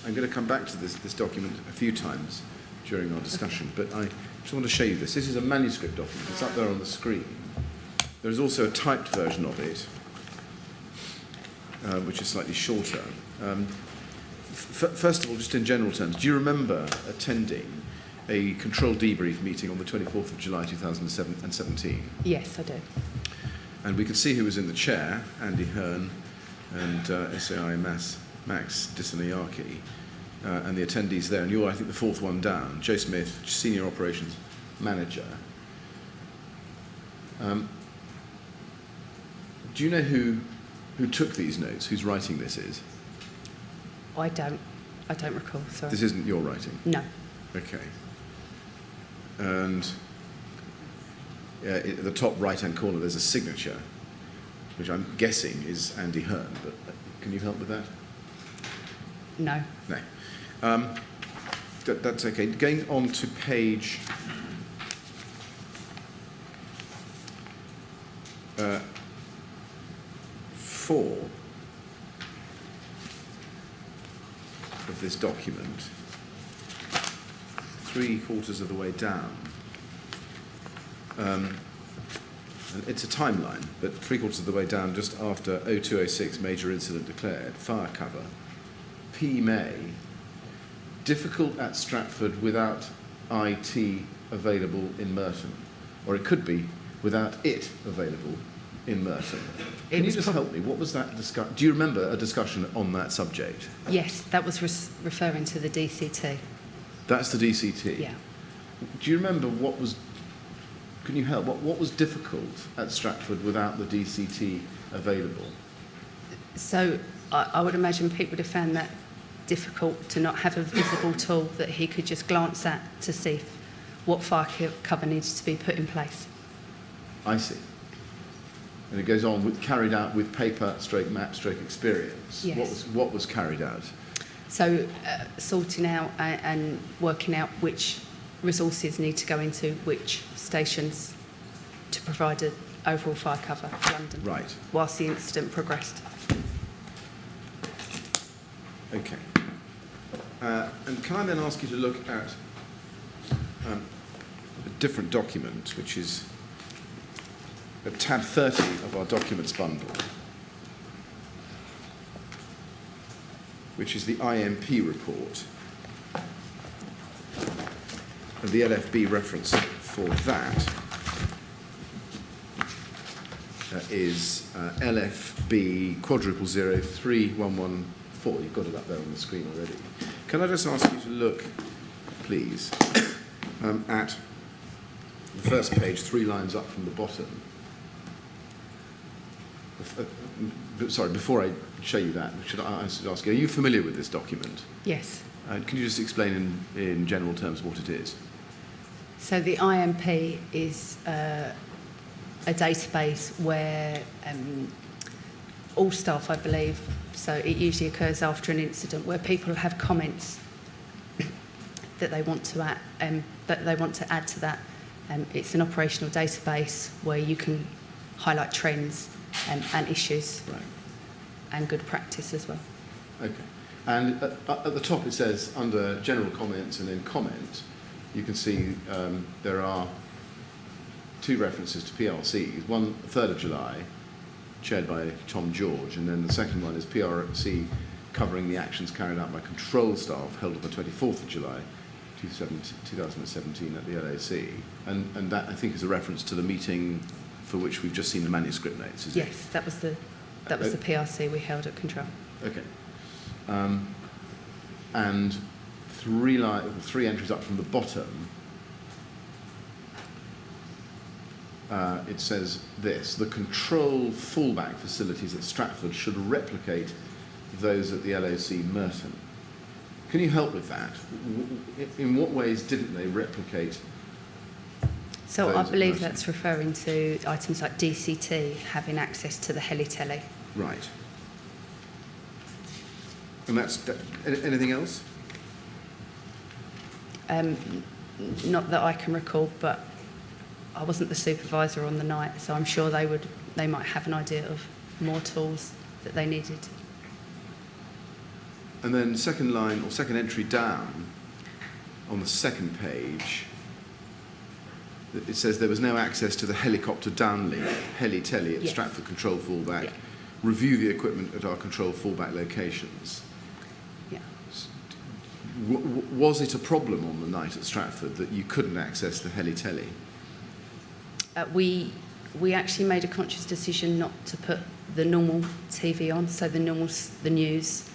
I'm going to come back to this document a few times during our discussion, but I just want to show you this. This is a manuscript document. It's up there on the screen. There's also a typed version of it, which is slightly shorter. First of all, just in general terms, do you remember attending a control debrief meeting on the 24th of July 2017? Yes, I do. And we could see who was in the chair, Andy Hearn and SAI Max Dissanayaki, and the attendees there. And you're, I think, the fourth one down, Joe Smith, Senior Operations Manager. Do you know who took these notes, whose writing this is? I don't recall, sorry. This isn't your writing? No. Okay. And at the top right-hand corner, there's a signature, which I'm guessing is Andy Hearn, but can you help with that? No. No. That's okay. Going on to page 4 of this document, 3/4 of the way down. It's a timeline, but 3/4 of the way down, just after 0206 major incident declared, fire cover, P. May, difficult at Stratford without IT available in Merton. Or it could be without it available in Merton. Can you just help me? What was that discussion? Do you remember a discussion on that subject? Yes, that was referring to the DCT. That's the DCT? Yeah. Do you remember what was... Can you help? What was difficult at Stratford without the DCT available? So I would imagine Pete would have found that difficult to not have a visible tool that he could just glance at to see what fire cover needed to be put in place. I see. And it goes on with carried out with paper, map, experience. Yes. What was carried out? So sorting out and working out which resources need to go into which stations to provide an overall fire cover for London. Right. Whilst the incident progressed. Okay. And can I then ask you to look at a different document, which is at tab 30 of our documents bundle, which is the IMP report. And the LFB reference for that is LFB *0031114. You've got it up there on the screen already. Can I just ask you to look, please, at the first page, 3 lines up from the bottom. Sorry, before I show you that, I should ask you, are you familiar with this document? Yes. Can you just explain in general terms what it is? So the IMP is a database where all staff, I believe, so it usually occurs after an incident, where people have comments that they want to add to that. It's an operational database where you can highlight trends and issues, right, and good practice as well. Okay. And at the top it says, under general comments and then comment, you can see there are 2 references to PLCs. One, 3rd of July, chaired by Tom George, and then the second one is PRC covering the actions carried out by control staff held on the 24th of July 2017 at the LAC. And that, I think, is a reference to the meeting for which we've just seen the manuscript notes, is it? Yes, that was the PRC we held at control. Okay. And three entries up from the bottom, it says this: the control fallback facilities at Stratford should replicate those at the LOC Merton. Can you help with that? In what ways didn't they replicate? So I those at believe Merton? that's referring to items like DCT having access to the heli-telly. Right. And that's anything else? Not that I can recall, but I wasn't the supervisor on the night, so I'm sure they might have an idea of more tools that they needed. And then second line or second entry down on the second page, it says there was no access to the helicopter downlink, heli-telly at Yes. Stratford control fallback. Yeah. Review the equipment at our control fallback locations. Yeah. Was it a problem on the night at Stratford that you couldn't access the heli-telly? We actually made a conscious decision not to put the normal TV on, so the news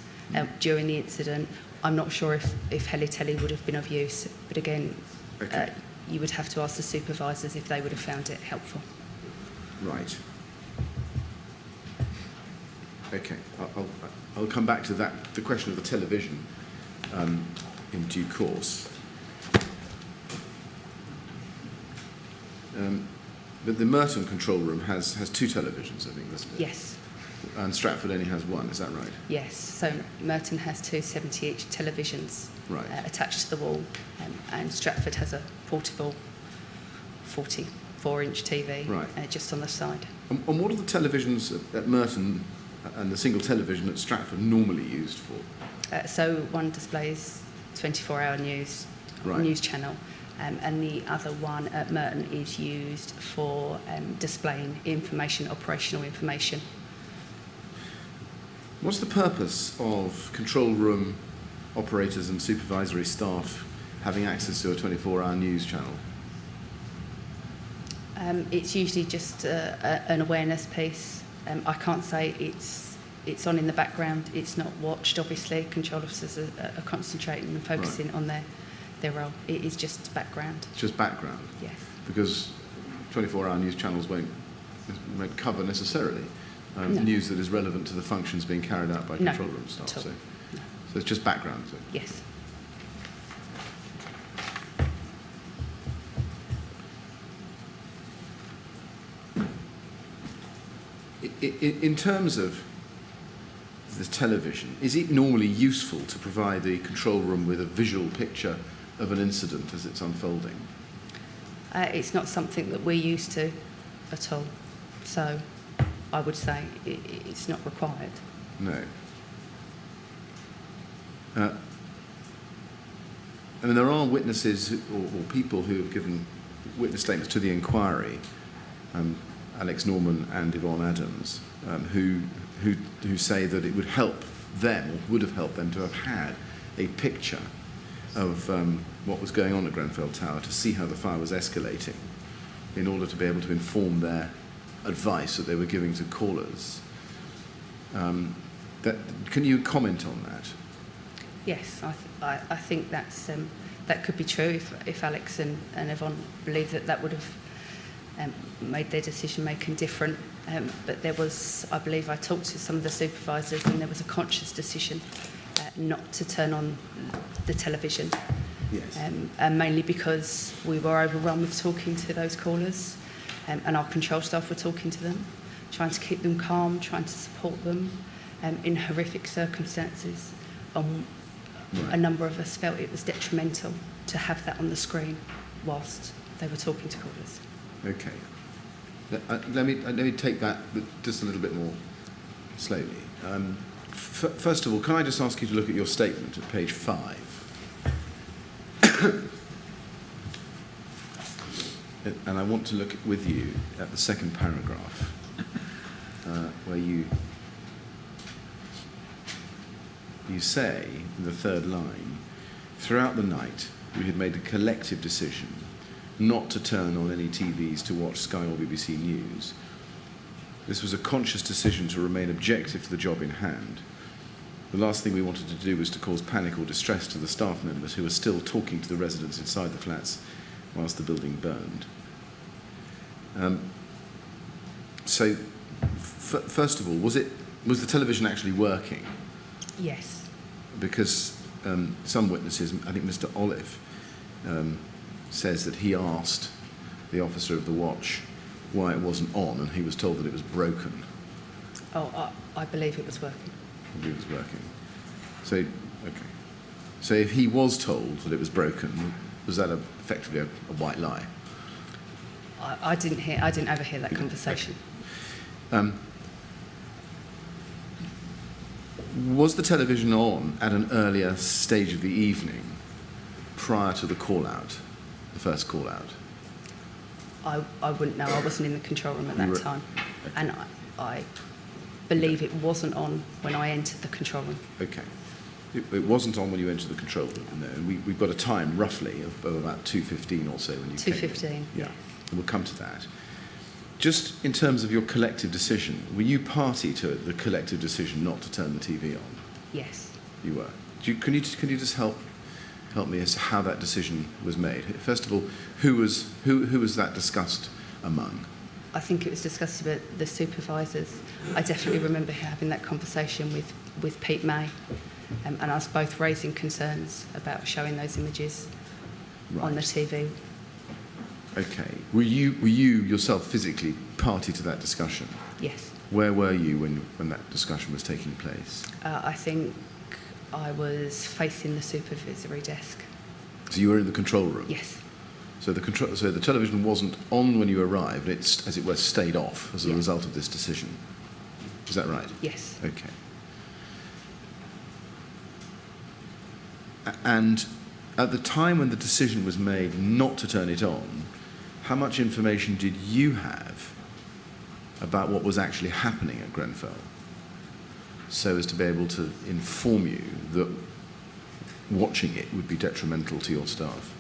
during the incident. I'm not sure if heli-telly would have been of use, but again, Okay. you would have to ask the supervisors if they would have found it helpful. Right. Okay. I'll come back to that, the question of the television, in due course. But the Merton control room has two televisions, I think, doesn't it? Yes. And Stratford only has one, is that right? Yes, so Merton has two 70-inch televisions Right. attached to the wall, and Stratford has a portable 44-inch TV Right. Just on the side. And what are the televisions at Merton and the single television at Stratford normally used for? So one displays 24-hour Right. news channel, and the other one at Merton is used for displaying information, operational information. What's the purpose of control room operators and supervisory staff having access to a 24-hour news channel? It's usually just an awareness piece. I can't say it's on in the background. It's not watched, obviously. Control officers are concentrating and focusing on their role. It is just background. It's just background? Yes. Because 24-hour news channels won't cover necessarily No. news that is relevant to the functions being carried out by No, control room staff. at all. So No. it's just background. So. Yes. In terms of the television, is it normally useful to provide the control room with a visual picture of an incident as it's unfolding? It's not something that we're used to at all. So I would say it's not required. No. I mean, there are witnesses or people who have given witness statements to the inquiry, Alex Norman and Yvonne Adams, who say that it would help them, or would have helped them, to have had a picture of what was going on at Grenfell Tower, to see how the fire was escalating, in order to be able to inform their advice that they were giving to callers. Can you comment on that? Yes, I think that could be true if Alex and Yvonne believe that would have made their decision making different. But there was, I believe, I talked to some of the supervisors, and there was a conscious decision not to turn on the television. Yes. And mainly because we were overrun with talking to those callers, and our control staff were talking to them, trying to keep them calm, trying to support them in horrific circumstances. A number of us felt it was detrimental to have that on the screen whilst they were talking to callers. Okay. Let me take that just a little bit more slowly. First of all, can I just ask you to look at your statement at page 5? And I want to look with you at the second paragraph, where you you say in the third line, throughout the night, we had made a collective decision not to turn on any TVs to watch Sky or BBC News. This was a conscious decision to remain objective to the job in hand. The last thing we wanted to do was to cause panic or distress to the staff members who were still talking to the residents inside the flats whilst the building burned. So, first of all, was the television actually working? Yes. Because some witnesses, I think Mr. Olive, says that he asked the officer of the watch why it wasn't on, and he was told that it was broken. Oh, I believe it was working. It was working. So, okay. So if he was told that it was broken, was that effectively a white lie? I didn't overhear that conversation. Was the television on at an earlier stage of the evening, prior to the call-out, the first call-out? I wouldn't know. I wasn't in the control room at that time. Okay. And I believe it wasn't on when I entered the control room. Okay. It wasn't on when you entered the control room, no. And we've got a time, roughly, of about 2:15 or so when you came in. 2:15, yeah. And we'll come to that. Just in terms of your collective decision, were you party to the collective decision not to turn the TV on? Yes. You were. Can you just help me as to how that decision was made? First of all, who was that discussed among? I think it was discussed with the supervisors. I definitely remember having that conversation with Pete May, and us both raising concerns about showing those images on the TV. Okay. Were you yourself physically party to that discussion? Yes. Where were you when that discussion was taking place? I think I was facing the supervisory desk. So you were in the control room? Yes. So the television wasn't on when you arrived, it's, as it were, stayed off as a result of this decision. Is that right? Yes. Okay. And at the time when the decision was made not to turn it on, how much information did you have about what was actually happening at Grenfell, so as to be able to inform you that watching it would be detrimental to your staff?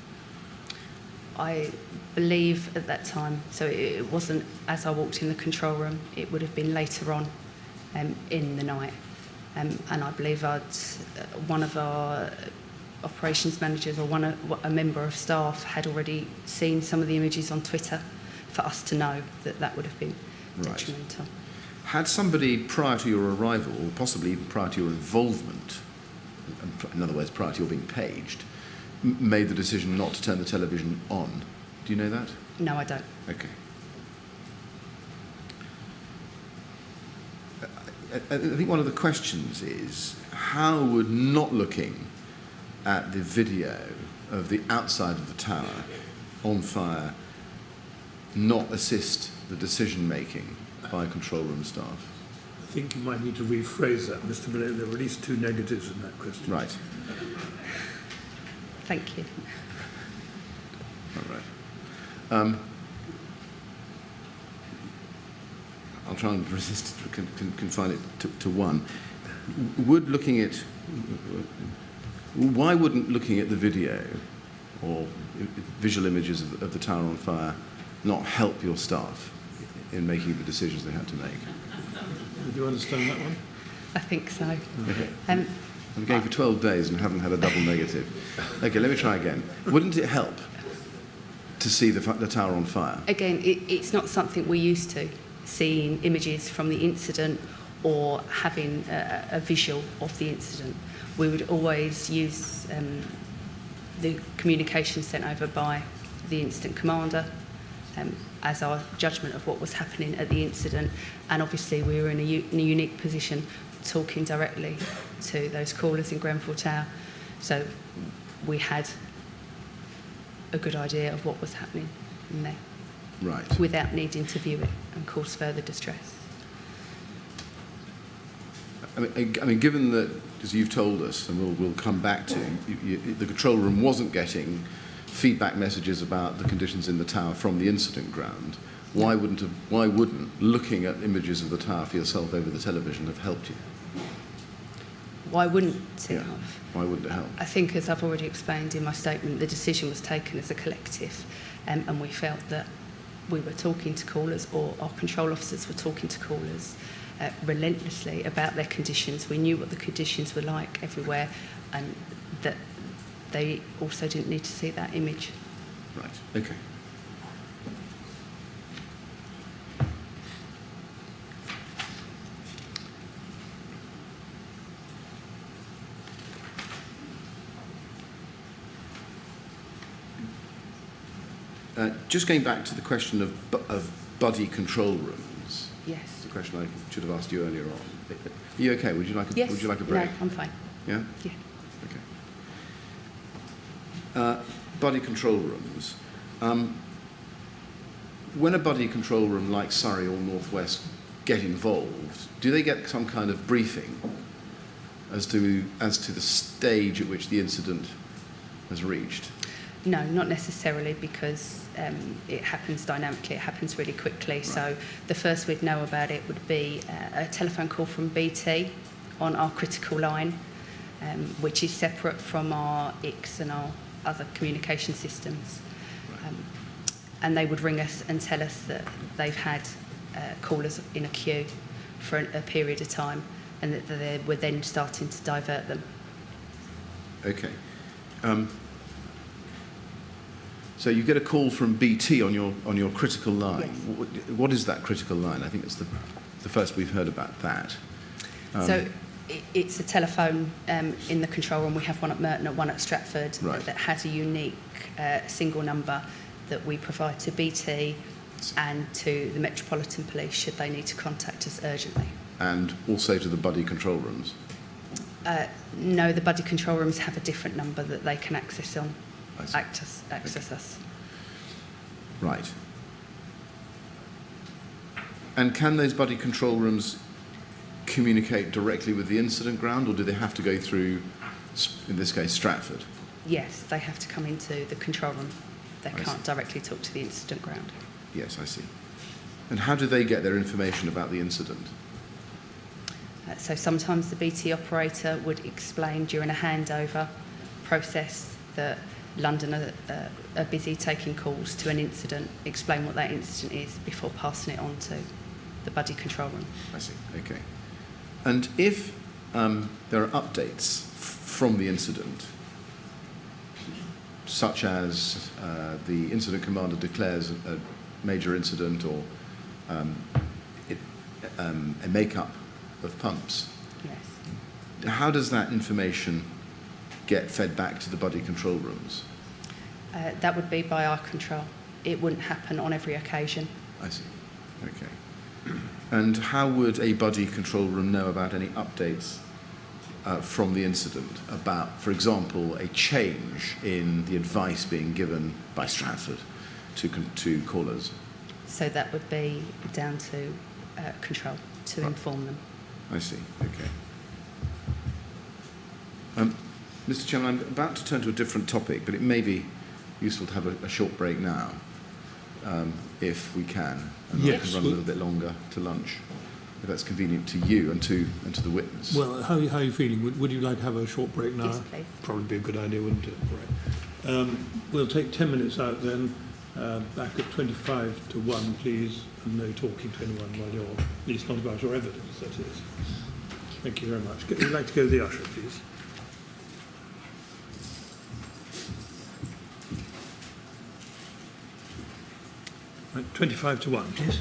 I believe at that time, so it wasn't as I walked in the control room, it would have been later on in the night. And I believe one of our operations managers or a member of staff had already seen some of the images on Twitter for us to know that would have been detrimental. Had somebody prior to your arrival, or possibly even prior to your involvement, in other words, prior to your being paged, made the decision not to turn the television on? Do you know that? No, I don't. Okay. I think one of the questions is, how would not looking at the video of the outside of the tower on fire not assist the decision-making by control room staff? I think you might need to rephrase that, Mr. Miller. There were at least two negatives in that question. Right. Thank you. All right. I'll try and resist, confine it to one. Why wouldn't looking at the video or visual images of the tower on fire not help your staff in making the decisions they had to make? Do you understand that one? I think so. Okay. I'm going for 12 days and haven't had a double negative. Okay, let me try again. Wouldn't it help to see the tower on fire? Again, it's not something we're used to, seeing images from the incident or having a visual of the incident. We would always use the communication sent over by the incident commander as our judgment of what was happening at the incident, and obviously we were in a unique position talking directly to those callers in Grenfell Tower, so we had a good idea of what was happening in there, right, without needing to view it and cause further distress. I mean, given that, as you've told us, and we'll come back to, the control room wasn't getting feedback messages about the conditions in the tower from the incident ground, why wouldn't looking at images of the tower for yourself over the television have helped you? Why wouldn't it Yeah. have? Why wouldn't it help? I think, as I've already explained in my statement, the decision was taken as a collective, and we felt that we were talking to callers, or our control officers were talking to callers relentlessly about their conditions. We knew what the conditions were like everywhere, and that they also didn't need to see that image. Right. Okay. Just going back to the question of buddy control rooms. Yes. It's a question I should have asked you earlier on. Are you okay? Would you like a, Yes. would you like a break? No, I'm fine. Yeah? Yeah. Okay. Buddy control rooms. When a buddy control room like Surrey or North West get involved, do they get some kind of briefing as to the stage at which the incident has reached? No, not necessarily, because it happens dynamically, it happens really quickly. Right. So the first we'd know about it would be a telephone call from BT on our critical line, which is separate from our ICS and our other communication systems. Right. And they would ring us and tell us that they've had callers in a queue for a period of time, and that they were then starting to divert them. Okay. So you get a call from BT on your critical line. Yes. What is that critical line? I think it's the first we've heard about that. So it's a telephone in the control room. We have one at Merton, one at Stratford, right, that has a unique single number that we provide to BT and to the Metropolitan Police should they need to contact us urgently. And also to the buddy control rooms? No, the buddy control rooms have a different number that they can access on. Access okay. us. Right. And can those buddy control rooms communicate directly with the incident ground, or do they have to go through, in this case, Stratford? Yes, they have to come into the control room. They can't directly talk to the incident ground. Yes, I see. And how do they get their information about the incident? So sometimes the BT operator would explain during a handover process that London are busy taking calls to an incident, explain what that incident is before passing it on to the buddy control room. I see, okay. And if there are updates from the incident, such as the incident commander declares a major incident, or a make-up of pumps, yes, how does that information get fed back to the buddy control rooms? That would be by our control. It wouldn't happen on every occasion. I see. Okay. And how would a buddy control room know about any updates from the incident about, for example, a change in the advice being given by Stratford to callers? So that would be down to control to inform them. I see. Okay. Mr. Chairman, I'm about to turn to a different topic, but it may be useful to have a short break now, if we can, and yes, I can run a little bit longer to lunch, if that's convenient to you and to the witness. Well, how are you feeling? Would you like to have a short break now? Yes, please. Probably be a good idea, wouldn't it? Right. We'll take 10 minutes out then, back at 25 to 1, please, and no talking to anyone while you're, at least not about your evidence, that is. Thank you very much. Would you like to go to the usher, please? Right, 25 to 1, please.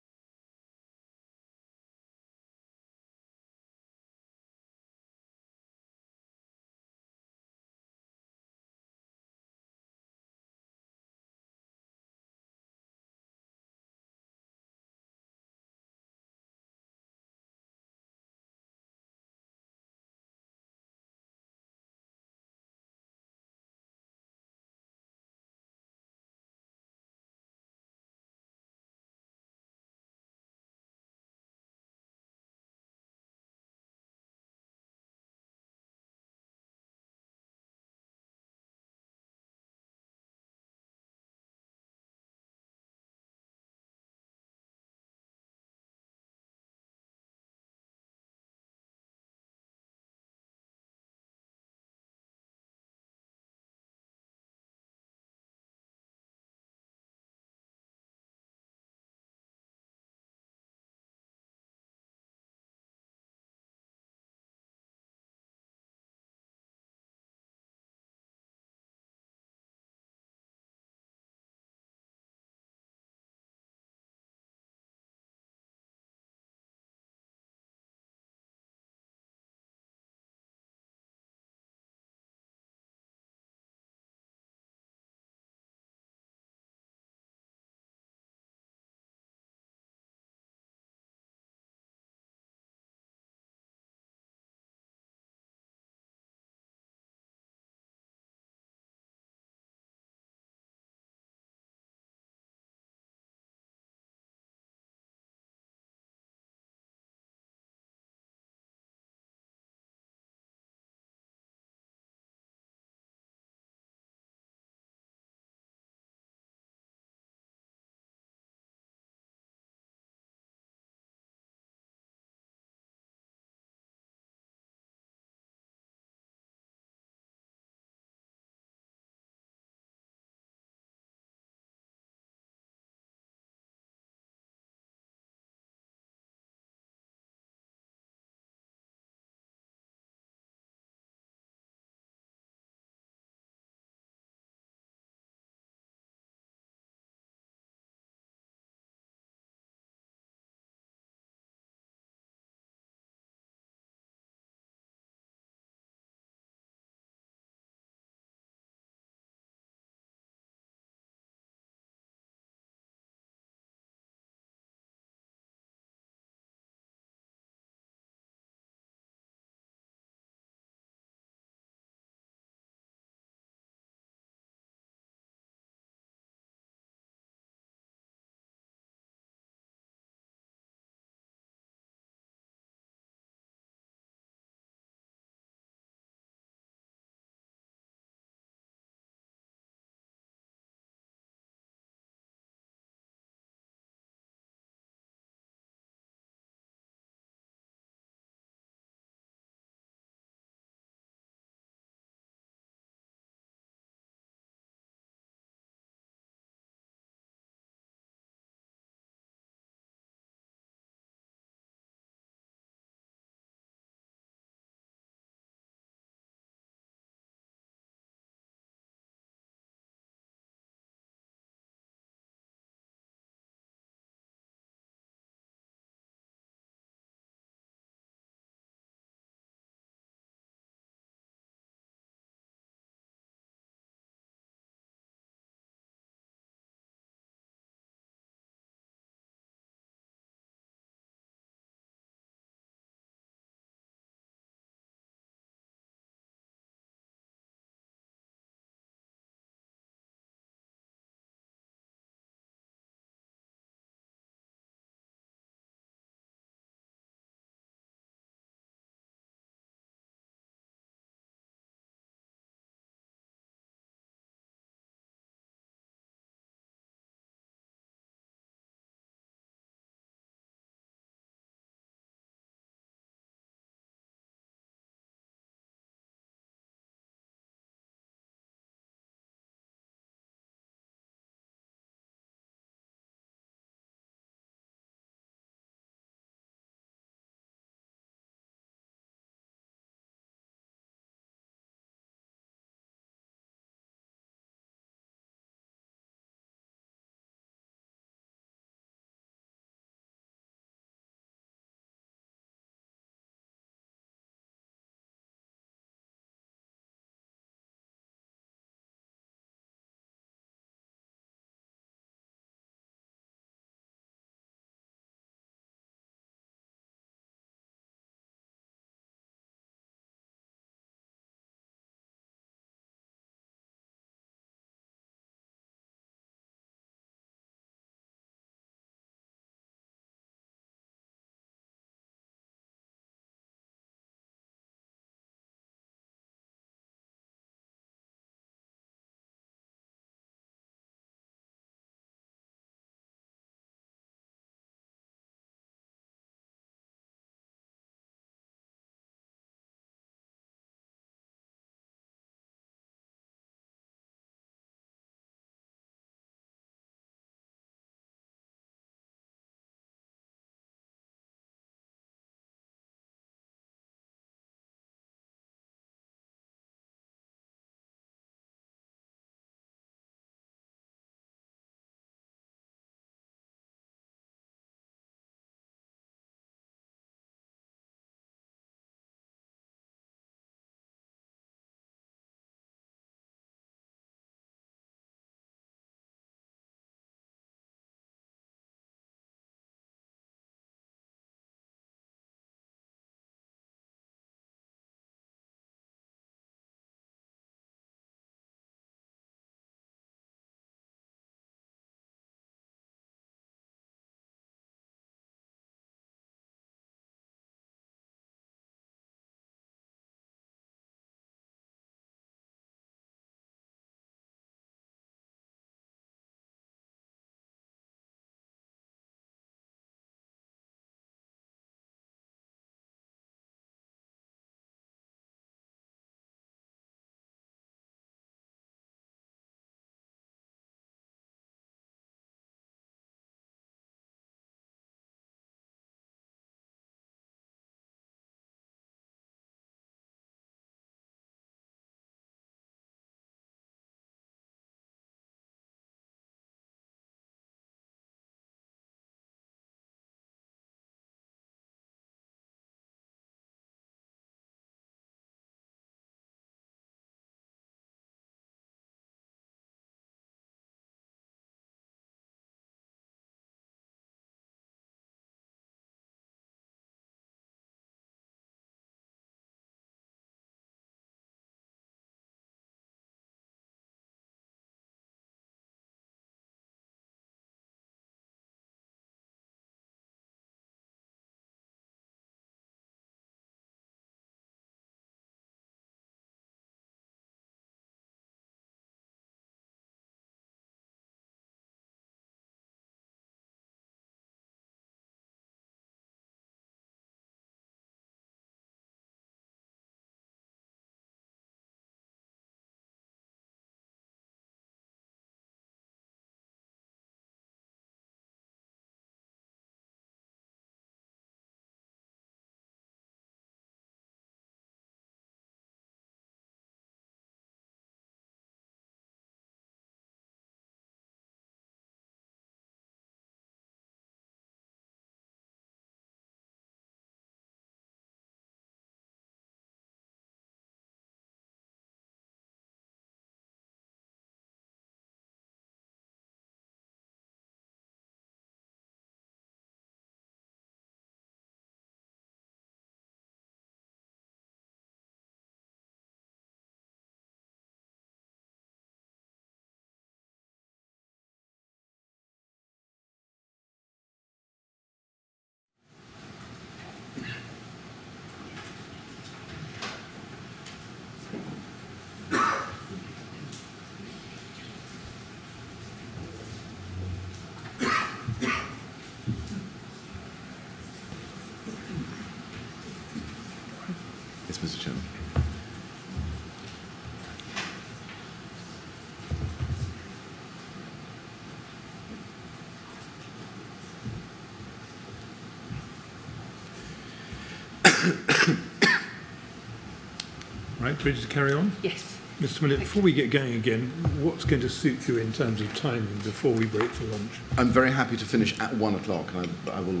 Right, ready to carry on? Yes. Mr. Millett, before we get going again, what's going to suit you in terms of timing before we break for lunch? I'm very happy to finish at 1 o'clock, and I will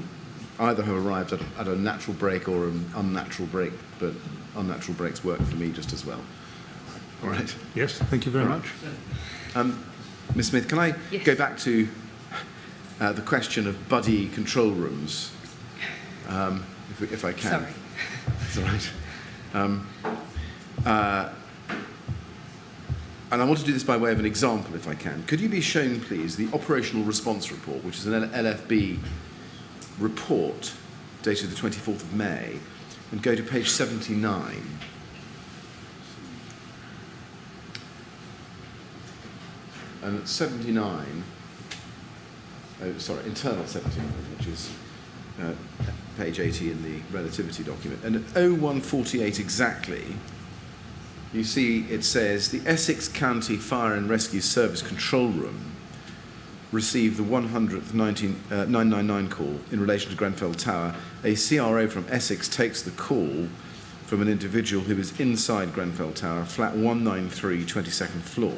either have arrived at a natural break or an unnatural break, but unnatural breaks work for me just as well. All right. Yes, thank you very All right. much. Ms. Smith, can I Yes. go back to the question of buddy control rooms, if I can? Sorry. That's all right. And I want to do this by way of an example, if I can. Could you be shown, please, the operational response report, which is an LFB report dated the 24th of May, and go to page 79. And at 79, internal 79, which is page 80 in the relativity document. And at 0148 exactly, you see it says, the Essex County Fire and Rescue Service Control Room received the 100th 999 call in relation to Grenfell Tower. A CRO from Essex takes the call from an individual who is inside Grenfell Tower, flat 193, 22nd floor.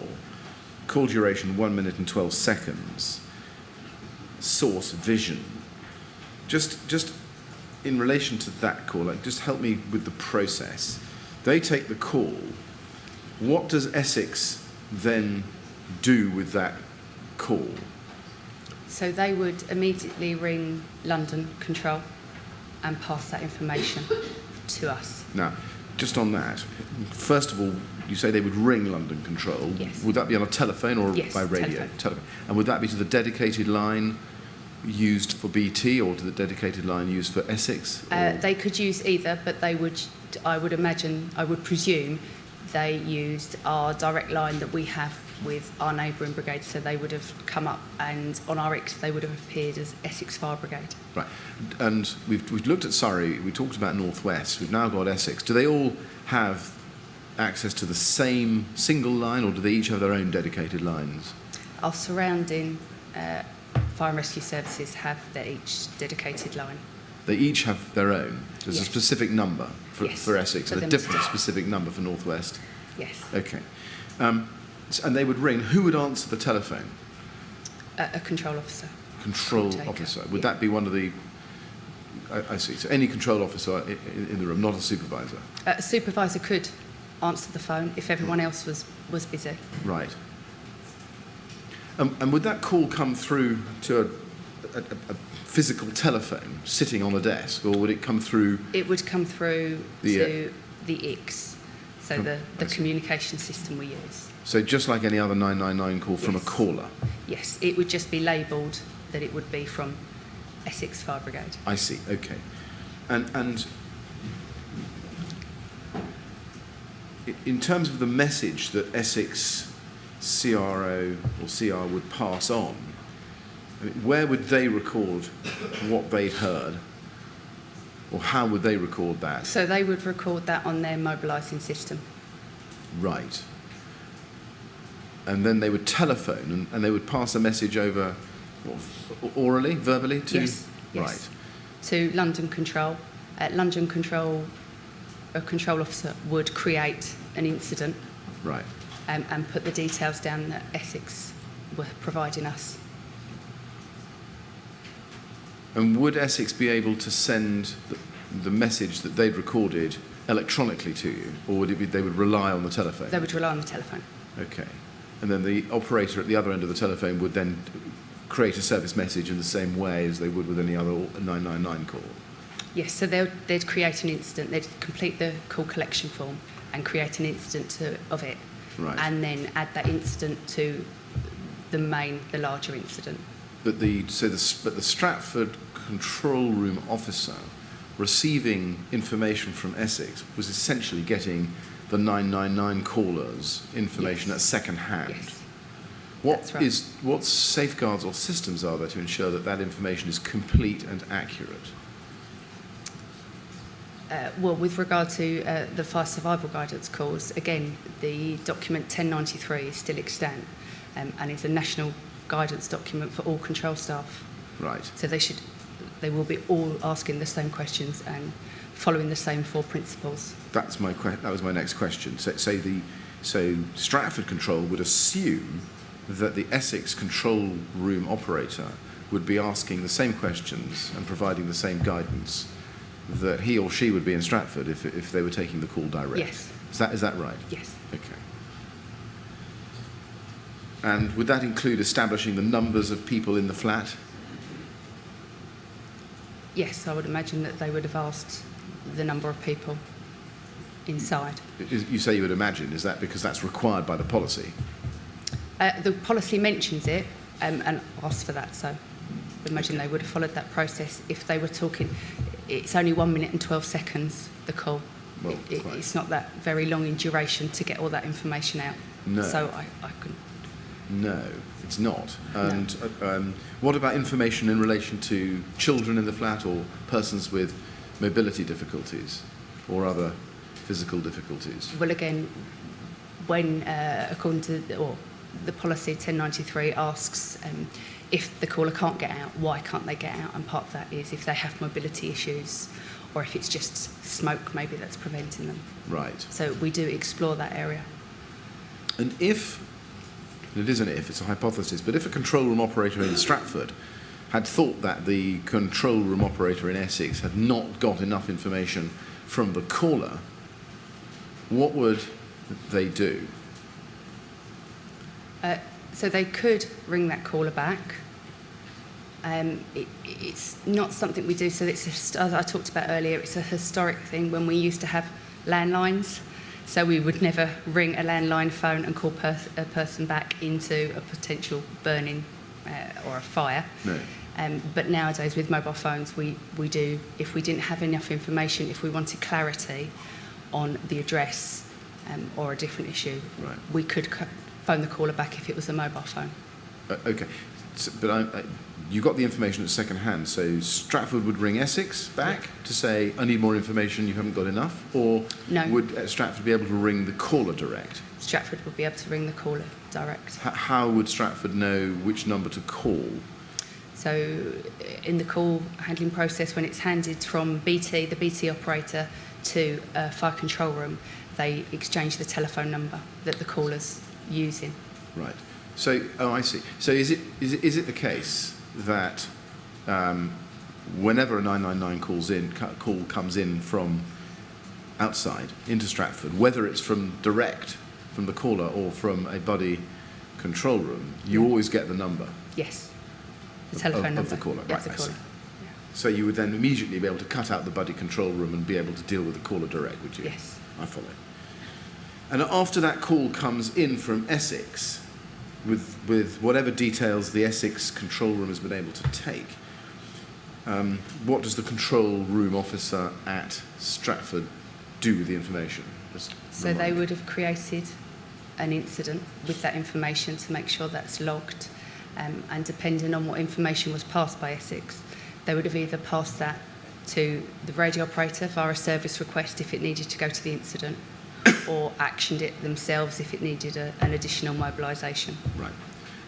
Call duration 1 minute and 12 seconds. Source vision. Just in relation to that call, just help me with the process. They take the call. What does Essex then do with that call? So they would immediately ring London Control and pass that information to us. Now, just on that, first of all, you say they would ring London Control. Yes. Would that be on a telephone or Yes, by radio? telephone. And would that be to the dedicated line used for BT or to the dedicated line used for Essex? They could use either, but they would, I would presume, they used our direct line that we have with our neighbouring brigade, so they would have come up and on our X they would have appeared as Essex Fire Brigade. Right. And we've looked at Surrey, we talked about North West, we've now got Essex. Do they all have access to the same single line, or do they each have their own dedicated lines? Our surrounding fire and rescue services have their each dedicated line. They each have their own. There's a Yes. specific number for Essex For and a them different to- specific number for North West. Yes. Okay. And they would ring. Who would answer the telephone? A control officer. Control Taker, officer. Would yeah. that be one of the... I see. So any control officer in the room, not a supervisor. A supervisor could answer the phone if everyone else was busy. Right. And would that call come through to a physical telephone sitting on a desk, or would it come through... It would come through to the X, so I the see. communication system we use. So just like any other 999 call from a Yes. caller? Yes, it would just be labelled that it would be from Essex Fire Brigade. I see, okay. And in terms of the message that Essex CRO or CR would pass on, I mean, where would they record what they'd heard? Or how would they record that? So they would record that on their mobilising system. Right. And then they would telephone and they would pass a message over orally, verbally to... Yes, yes. Right. To London Control. At London Control, a control officer would create an incident Right. and put the details down that Essex were providing us. And would Essex be able to send the message that they'd recorded electronically to you, or would it be they would rely on the telephone? They would rely on the telephone. Okay. And then the operator at the other end of the telephone would then create a service message in the same way as they would with any other 999 call? Yes, so they'd create an incident, they'd complete the call collection form and create an incident of it, Right. and then add that incident to the larger incident. But the Stratford control room officer receiving information from Essex was essentially getting the 999 callers' information Yes. at second hand. Yes. That's right. What safeguards or systems are there to ensure that that information is complete and accurate? Well, with regard to the fire survival guidance calls, again, the document 1093 is still extant and is a national guidance document for all control staff. Right. So they will be all asking the same questions and following the same 4 principles. That was my next question. So Stratford Control would assume that the Essex control room operator would be asking the same questions and providing the same guidance that he or she would be in Stratford if they were taking the call direct. Yes. Is that right? Yes. Okay. And would that include establishing the numbers of people in the flat? Yes, I would imagine that they would have asked the number of people inside. You say you would imagine. Is that because that's required by the policy? The policy mentions it and asks for that, so I imagine they would have followed that process if they were talking. It's only 1 minute and 12 seconds, the call. Well, It's not that very long in duration to get all that information out. No. So I couldn't. No, it's not. And what about information in relation to children in the flat or persons with mobility difficulties or other physical difficulties? Well, again, when, according to the policy 1093 asks if the caller can't get out, why can't they get out? And part of that is if they have mobility issues or if it's just smoke maybe that's preventing them. Right. So we do explore that area. And if, it isn't if, it's a hypothesis, but if a control room operator in Stratford had thought that the control room operator in Essex had not got enough information from the caller, what would they do? So they could ring that caller back. It's not something we do, so it's as I talked about earlier, it's a historic thing when we used to have landlines. So we would never ring a landline phone and call a person back into a potential burning or a fire. No. But nowadays with mobile phones, we do, if we didn't have enough information, if we wanted clarity on the address or a different issue, Right. we could phone the caller back if it was a mobile phone. Okay. So, but you got the information at second hand, so Stratford would ring Essex back to say, I need more information, you haven't got enough? Or No. would Stratford be able to ring the caller direct? Stratford would be able to ring the caller direct. How would Stratford know which number to call? So in the call handling process, when it's handed from BT, the BT operator, to a fire control room, they exchange the telephone number that the caller's using. Right. So, I see. So is it the case that whenever a 999 call comes in from outside into Stratford, whether it's from the caller or from a buddy control room, you always get the number? Yes. The telephone number. Of the caller, Yeah, right, the I caller. see. So you would then immediately be able to cut out the buddy control room and be able to deal with the caller direct, would you? Yes. I follow. And after that call comes in from Essex, with whatever details the Essex control room has been able to take, what does the control room officer at Stratford do with the information? So they would have created an incident with that information to make sure that's logged, and depending on what information was passed by Essex, they would have either passed that to the radio operator via a service request if it needed to go to the incident, or actioned it themselves if it needed an additional mobilisation. Right.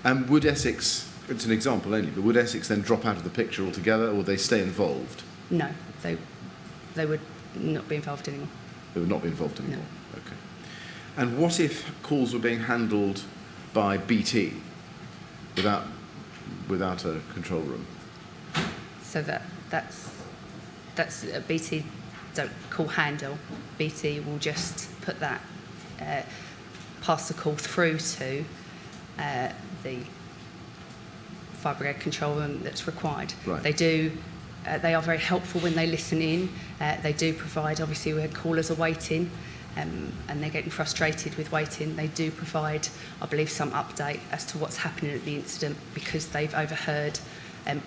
And would Essex, it's an example only, but would Essex then drop out of the picture altogether, or would they stay involved? No, they would not be involved anymore. They would not be involved anymore? No. Okay. And what if calls were being handled by BT without a control room? So that's BT don't call handle. BT will just put that, pass the call through to the fire brigade control room that's required. Right. They are very helpful when they listen in. They do provide, obviously where callers are waiting and they're getting frustrated with waiting, they do provide, I believe, some update as to what's happening at the incident because they've overheard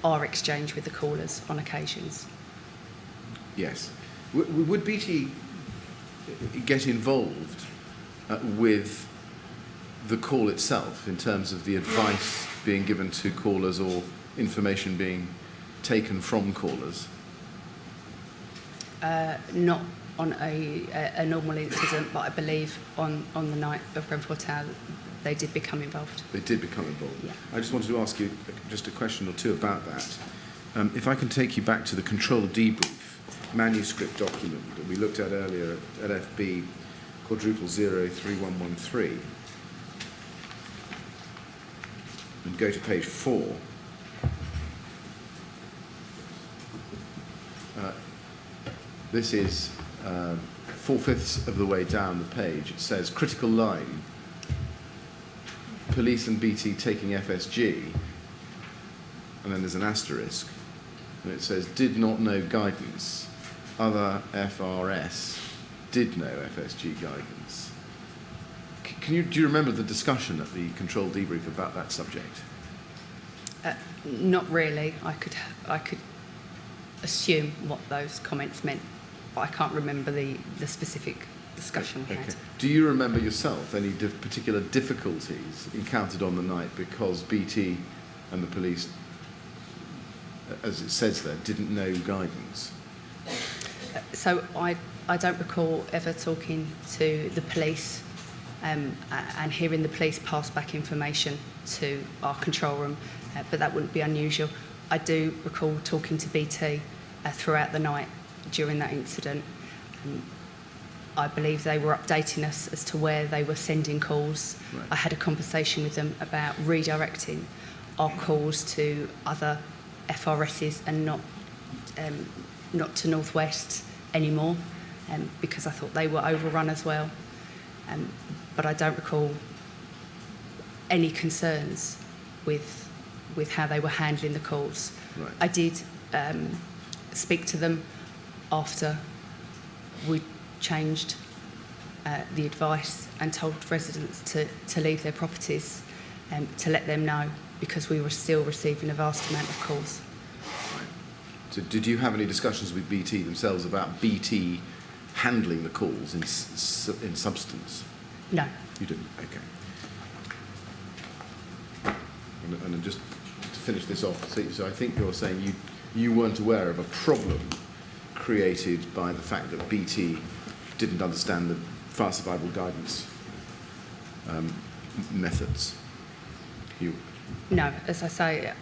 our exchange with the callers on occasions. Yes. Would BT get involved with the call itself in terms of the advice being given to callers or information being taken from callers? Not on a normal incident, but I believe on the night of Grenfell Tower they did become involved. They did become involved. Yeah. I just wanted to ask you just a question or two about that. If I can take you back to the control debrief manuscript document that we looked at earlier at LFB quadruple 03113 and go to page 4. This is 4/5 of the way down the page. It says critical line, police and BT taking FSG, and then there's an asterisk, and it says did not know guidance. Other FRS did know FSG guidance. Do you remember the discussion at the control debrief about that subject? Not really. I could assume what those comments meant, but I can't remember the specific discussion we had. Do you remember yourself any particular difficulties encountered on the night because BT and the police, as it says there, didn't know guidance? So I don't recall ever talking to the police and hearing the police pass back information to our control room, but that wouldn't be unusual. I do recall talking to BT throughout the night during that incident. I believe they were updating us as to where they were sending calls. Right. I had a conversation with them about redirecting our calls to other FRSs and not to North West anymore, because I thought they were overrun as well. But I don't recall any concerns with how they were handling the calls. Right. I did speak to them after we changed the advice and told residents to leave their properties, to let them know, because we were still receiving a vast amount of calls. Right. So did you have any discussions with BT themselves about BT handling the calls in substance? No. You didn't? Okay. And just to finish this off, so I think you're saying you weren't aware of a problem created by the fact that BT didn't understand the fire survival guidance methods. No, as I say,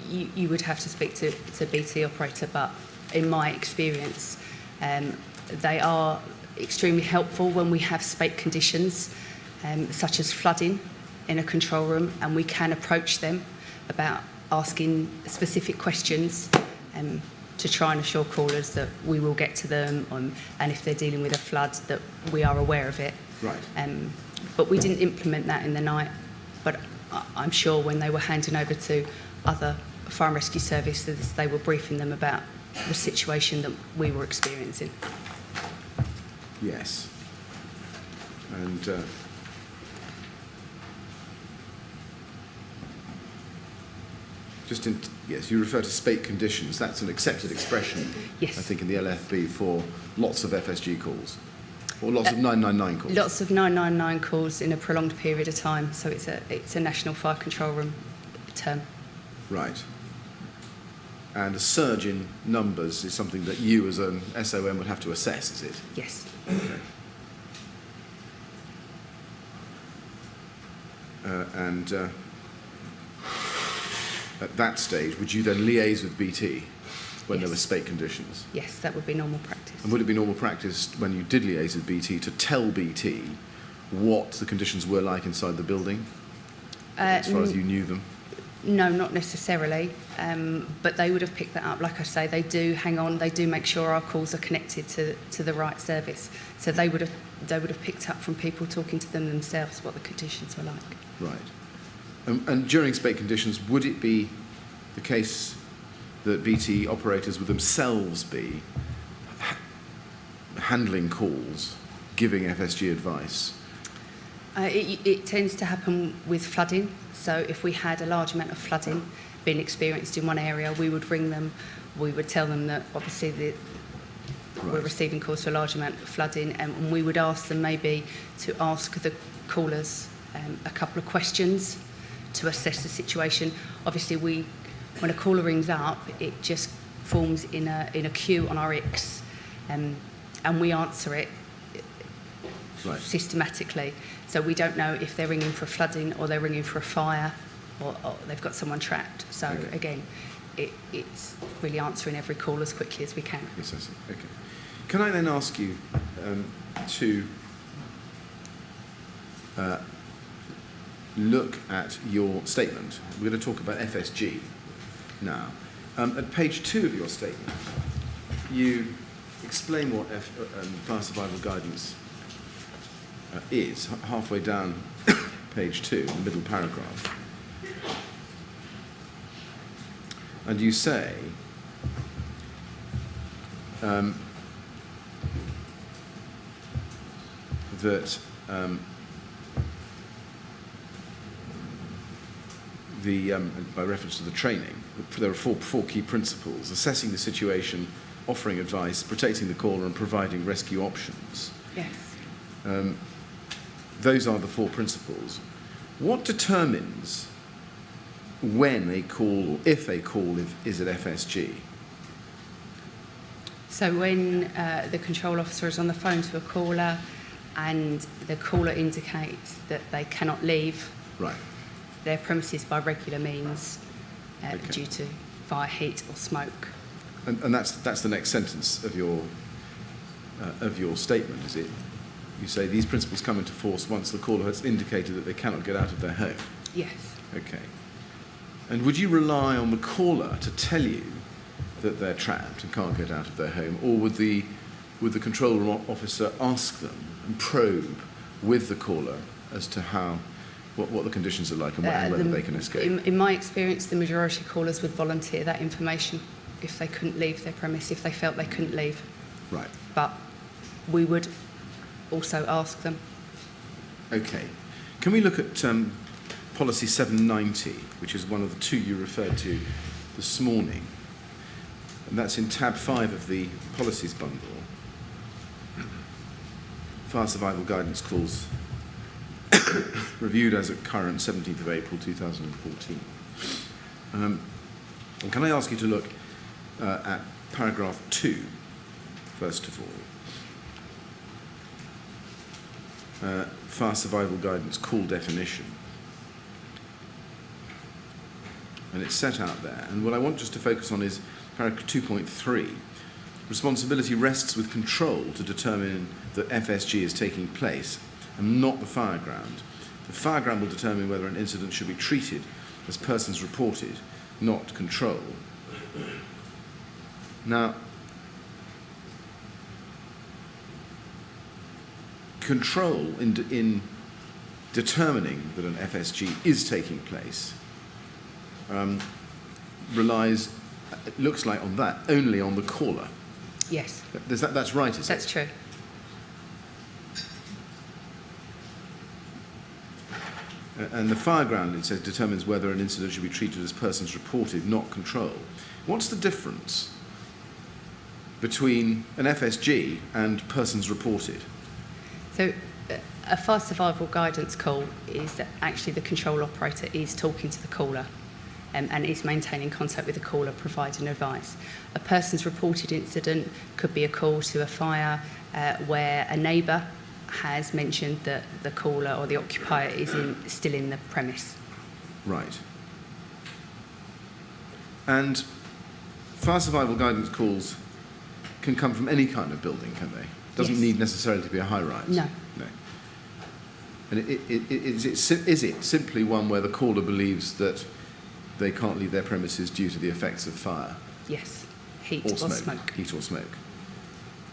you would have to speak to BT operator, but in my experience, they are extremely helpful when we have spate conditions, such as flooding in a control room, and we can approach them about asking specific questions to try and assure callers that we will get to them, and if they're dealing with a flood, that we are aware of it. Right. But we didn't implement that in the night, but I'm sure when they were handing over to other fire and rescue services, they were briefing them about the situation that we were experiencing. Yes. And yes, you refer to spate conditions. That's an accepted expression, Yes. I think, in the LFB for lots of FSG calls, or lots of 999 calls. Lots of 999 calls in a prolonged period of time, so it's a National Fire Control Room term. Right. And a surge in numbers is something that you as an SOM would have to assess, is it? Yes. Okay. At that stage, would you then liaise with BT when there Yes. were spate conditions? Yes, that would be normal practice. And would it be normal practice when you did liaise with BT to tell BT what the conditions were like inside the building, as far as you knew them? No, not necessarily, but they would have picked that up. Like I say, they do hang on. They do make sure our calls are connected to the right service. So they would have picked up from people talking to them themselves what the conditions were like. Right. And during spate conditions, would it be the case that BT operators would themselves be handling calls, giving FSG advice? It tends to happen with flooding. So if we had a large amount of flooding being experienced in one area, we would ring them. We would tell them that obviously we're receiving calls for a large amount of flooding, and we would ask them maybe to ask the callers a couple of questions to assess the situation. Obviously, when a caller rings up, it just forms in a queue on our X, and we answer it systematically. So we don't know if they're ringing for flooding or they're ringing for a fire or they've got someone trapped. So again, it's really answering every call as quickly as we can. Yes, I see. Okay. Can I then ask you to look at your statement? We're going to talk about FSG now. At page 2 of your statement, you explain what fire survival guidance is, halfway down page 2, the middle paragraph. And you say that by reference to the training, there are four key principles: assessing the situation, offering advice, protecting the caller, and providing rescue options. Yes. Those are the 4 principles. What determines when a call, or if a call is at FSG? So when the control officer is on the phone to a caller and the caller indicates that they cannot leave Right. their premises by regular means Okay. due to fire, heat or smoke. And that's the next sentence of your statement, is it? You say these principles come into force once the caller has indicated that they cannot get out of their home. Yes. Okay. And would you rely on the caller to tell you that they're trapped and can't get out of their home, or would the control room officer ask them and probe with the caller as to what the conditions are like and whether they can escape? In my experience, the majority of callers would volunteer that information if they couldn't leave their premise, if they felt they couldn't leave. Right. But we would also ask them. Okay. Can we look at policy 790, which is one of the 2 you referred to this morning? And that's in tab 5 of the policies bundle. Fire survival guidance calls reviewed as at current 17th of April 2014. And can I ask you to look at paragraph 2, first of all? Fire survival guidance call definition. And it's set out there. And what I want just to focus on is paragraph 2.3. Responsibility rests with control to determine that FSG is taking place and not the fireground. The fireground will determine whether an incident should be treated as persons reported, not control. Now, control in determining that an FSG is taking place relies, it looks like, on that, only on the caller. Yes. That's right, is it? That's true. And the fireground, it says, determines whether an incident should be treated as persons reported, not control. What's the difference between an FSG and persons reported? So a fire survival guidance call is that actually the control operator is talking to the caller and is maintaining contact with the caller, providing advice. A person's reported incident could be a call to a fire where a neighbour has mentioned that the caller or the occupier is still in the premise. Right. And fire survival guidance calls can come from any kind of building, can they? Doesn't Yes. need necessarily to be a high-rise. No. No. And is it simply one where the caller believes that they can't leave their premises due to the effects of fire? Yes. Heat Or or smoke. smoke. Heat or smoke.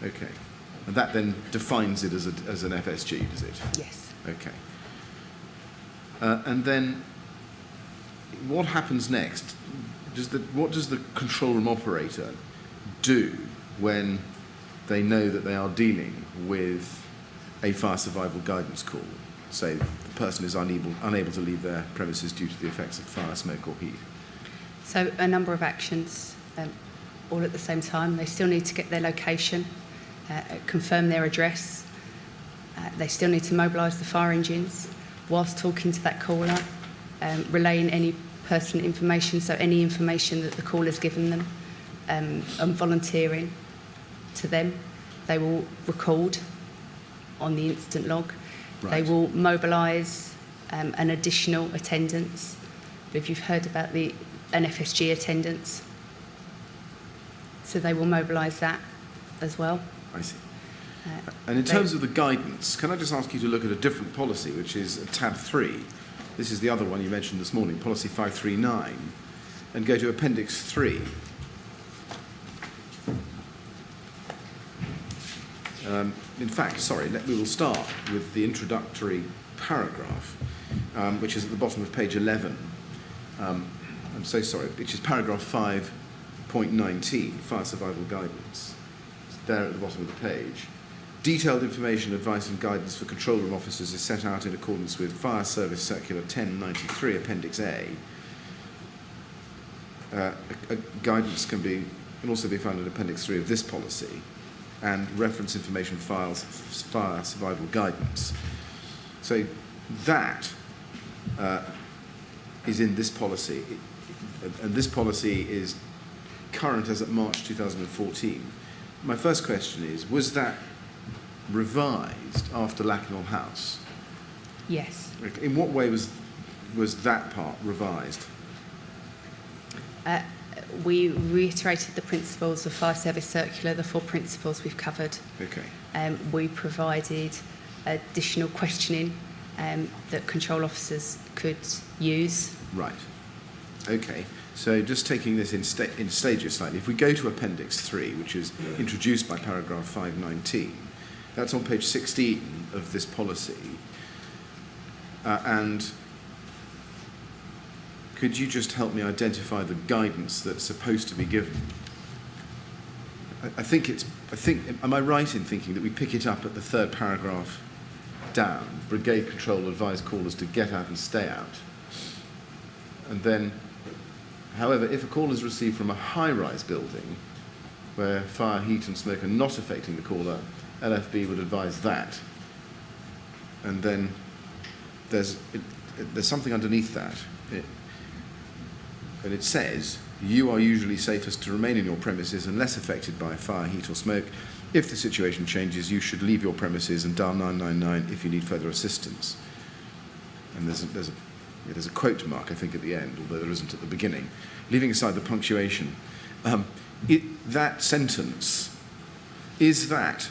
Okay. And that then defines it as an FSG, does it? Yes. Okay. And then what happens next? What does the control room operator do when they know that they are dealing with a fire survival guidance call? Say the person is unable to leave their premises due to the effects of fire, smoke or heat. So a number of actions, all at the same time. They still need to get their location, confirm their address. They still need to mobilise the fire engines whilst talking to that caller, relaying any personal information, so any information that the caller's given them, and volunteering to them. They will record on the incident log. Right. They will mobilise an additional attendance. If you've heard about an FSG attendance, So they will mobilise that as well. I see. Uh, And in they- terms of the guidance, can I just ask you to look at a different policy, which is tab 3. This is the other one you mentioned this morning, policy 539, and go to appendix 3. In fact, sorry, we will start with the introductory paragraph, which is at the bottom of page 11. I'm so sorry, which is paragraph 5.19, fire survival guidance. It's there at the bottom of the page. Detailed information, advice and guidance for control room officers is set out in accordance with Fire Service Circular 1093, Appendix A. Guidance can also be found in Appendix 3 of this policy, and reference information files, fire survival guidance. So that is in this policy, and this policy is current as of March 2014. My first question is, was that revised after Lakanal House? Yes. In what way was that part revised? We reiterated the principles of Fire Service Circular, the 4 principles we've covered. Okay. We provided additional questioning that control officers could use. Right. Okay. So just taking this in stages slightly, if we go to Appendix 3, which is introduced by paragraph 519, that's on page 16 of this policy. And could you just help me identify the guidance that's supposed to be given? I think, am I right in thinking that we pick it up at the 3rd paragraph down? Brigade control advise callers to get out and stay out. And then, however, if a call is received from a high-rise building where fire, heat and smoke are not affecting the caller, LFB would advise that. And then there's something underneath that. And it says, you are usually safest to remain in your premises unless affected by fire, heat or smoke. If the situation changes, you should leave your premises and dial 999 if you need further assistance. And there's a quote mark, I think, at the end, although there isn't at the beginning. Leaving aside the punctuation, that sentence, is that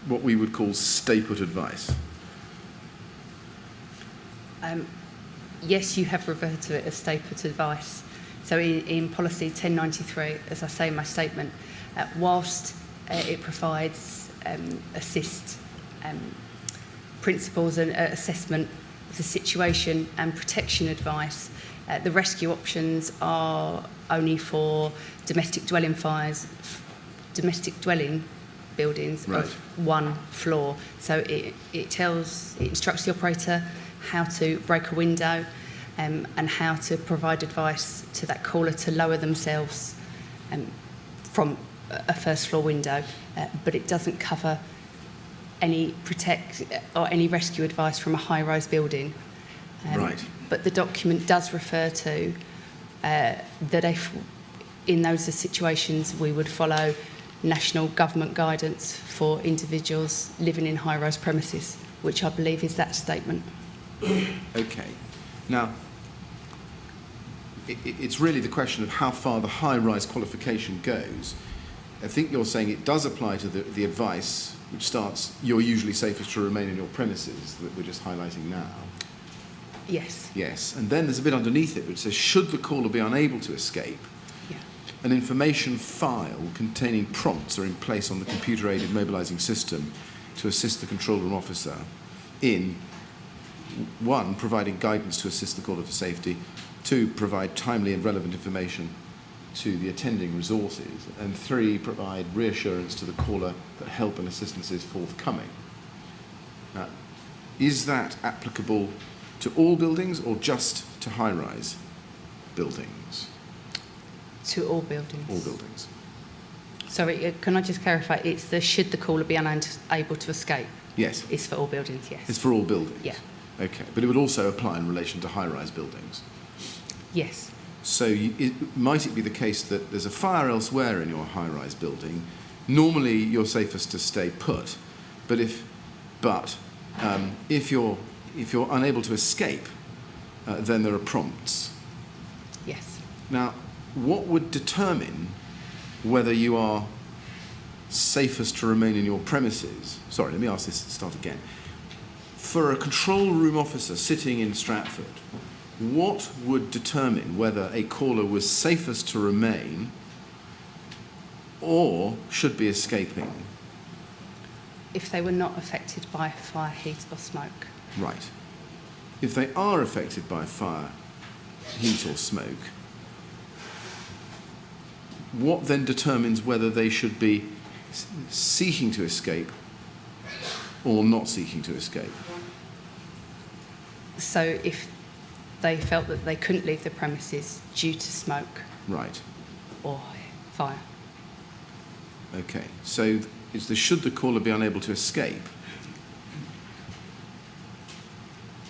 what we would call stay-put advice? Yes, you have referred to it as stay-put advice. So in policy 1093, as I say in my statement, whilst it provides assist principles and assessment of the situation and protection advice, the rescue options are only for domestic dwelling domestic dwelling buildings right. of 1 floor. So it instructs the operator how to break a window and how to provide advice to that caller to lower themselves from a 1st floor window, but it doesn't cover any any rescue advice from a high-rise building. Right. But the document does refer to that if in those situations we would follow national government guidance for individuals living in high-rise premises, which I believe is that statement. Okay. Now, it's really the question of how far the high-rise qualification goes. I think you're saying it does apply to the advice, which starts, you're usually safest to remain in your premises, that we're just highlighting now. Yes. Yes. And then there's a bit underneath it which says, should the caller be unable to escape, Yeah. an information file containing prompts are in place on the computer-aided mobilising system to assist the control room officer in 1, providing guidance to assist the caller to safety, 2, provide timely and relevant information to the attending resources, and 3, provide reassurance to the caller that help and assistance is forthcoming. Now, is that applicable to all buildings or just to high-rise buildings? To all buildings. All buildings. Sorry, can I just clarify? It's the should the caller be unable to escape? Yes. It's for all buildings, yes. It's for all buildings? Yeah. Okay, but it would also apply in relation to high-rise buildings? Yes. So might it be the case that there's a fire elsewhere in your high-rise building? Normally you're safest to stay put, but if you're unable to escape, then there are prompts. Yes. Now, what would determine whether you are safest to remain in your premises. Sorry, let me ask this, start again. For a control room officer sitting in Stratford, what would determine whether a caller was safest to remain or should be escaping? If they were not affected by fire, heat or smoke. Right. If they are affected by fire, heat or smoke, what then determines whether they should be seeking to escape or not seeking to escape? So if they felt that they couldn't leave the premises due to smoke Right. or fire. Okay. So should the caller be unable to escape?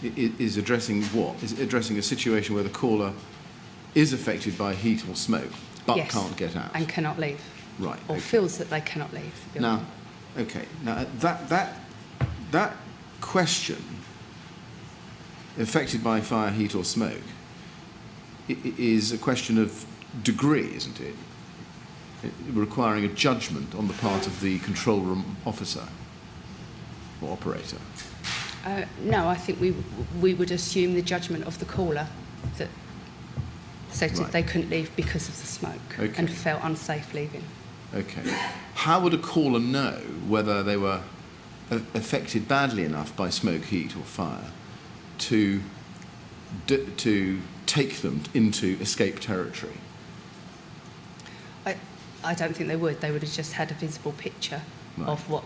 Is addressing what? Is it addressing a situation where the caller is affected by heat or smoke but Yes, can't get out? and cannot leave. Right. Or Okay. feels that they cannot leave the building. Now, okay. Now that question, affected by fire, heat, or smoke, is a question of degree, isn't it? Requiring a judgment on the part of the control room officer or operator. No, I think we would assume the judgment of the caller that stated Right. they couldn't leave because of the smoke Okay. and felt unsafe leaving. Okay. How would a caller know whether they were affected badly enough by smoke, heat, or fire to take them into escape territory? I don't think they would. They would have just had a visible picture Right. of what,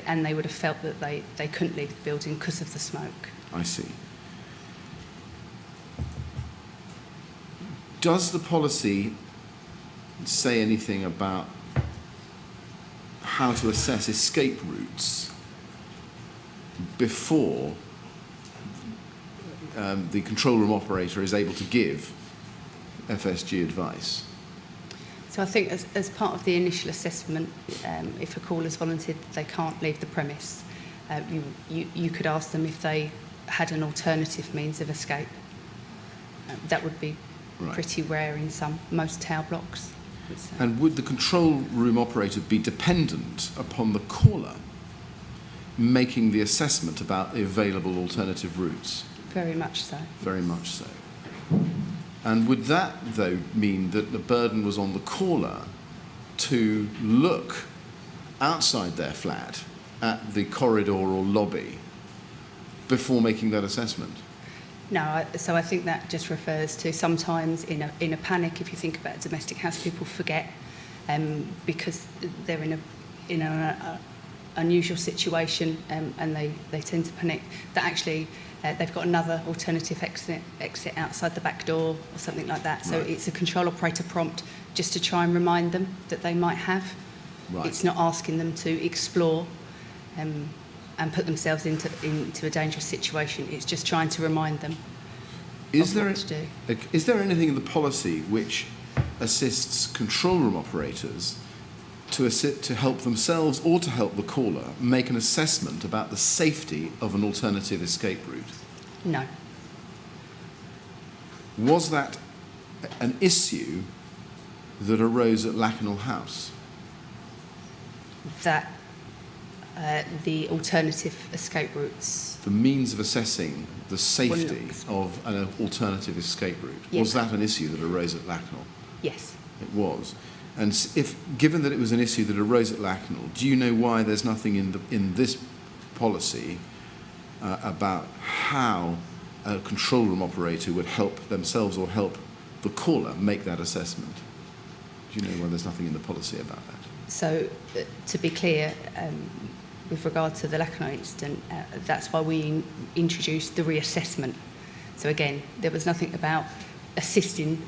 and they would have felt that they couldn't leave the building because of the smoke. I see. Does the policy say anything about how to assess escape routes before the control room operator is able to give FSG advice? So I think as part of the initial assessment, if a caller's volunteered that they can't leave the premise, you could ask them if they had an alternative means of escape. That would be Right. pretty rare in most tower blocks. And would the control room operator be dependent upon the caller making the assessment about the available alternative routes? Very much so. Very much so. And would that, though, mean that the burden was on the caller to look outside their flat at the corridor or lobby before making that assessment? No, so I think that just refers to sometimes in a panic, if you think about domestic house, people forget because they're in an unusual situation and they tend to panic that actually they've got another alternative exit outside the back door or something like that. So Right. it's a control operator prompt just to try and remind them that they might have. Right. It's not asking them to explore and put themselves into a dangerous situation. It's just trying to remind them Is of there what to do. is there anything in the policy which assists control room operators to help themselves or to help the caller make an assessment about the safety of an alternative escape route? No. Was that an issue that arose at Lakanal House? That the alternative escape routes. The means of assessing the safety Well, of an alternative escape route. Yes. Was that an issue that arose at Lakanal? Yes. It was. And if, given that it was an issue that arose at Lakanal, do you know why there's nothing in this policy about how a control room operator would help themselves or help the caller make that assessment? Do you know why there's nothing in the policy about that? So, to be clear, with regard to the Lakanal incident, that's why we introduced the reassessment. So again, there was nothing about assisting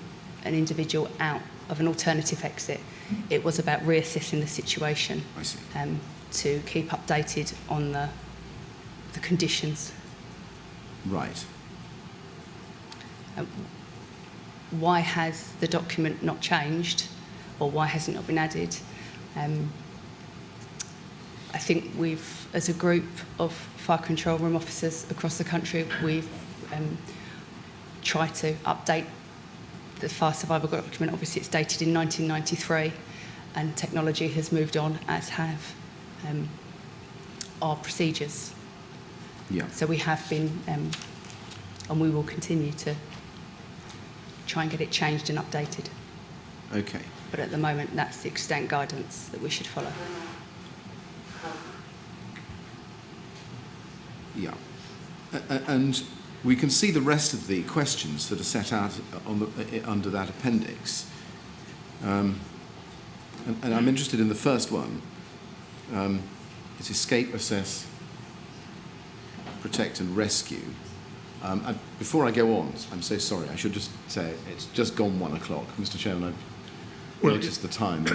an individual out of an alternative exit. It was about reassessing the situation. I see. To keep updated on the conditions. Right. Why has the document not changed, or why has it not been added? I think we've, as a group of fire control room officers across the country, we've tried to update the fire survival document. Obviously, it's dated in 1993, and technology has moved on, as have our procedures. Yeah. So we have been, and we will continue to try and get it changed and updated. Okay. But at the moment, that's the extant guidance that we should follow. Yeah. And we can see the rest of the questions that are set out under that appendix. And I'm interested in the first one. It's escape, assess, protect and rescue. Before I go on, I'm so sorry, I should just say it's just gone 1 o'clock. Mr. Chairman, I've noticed the time.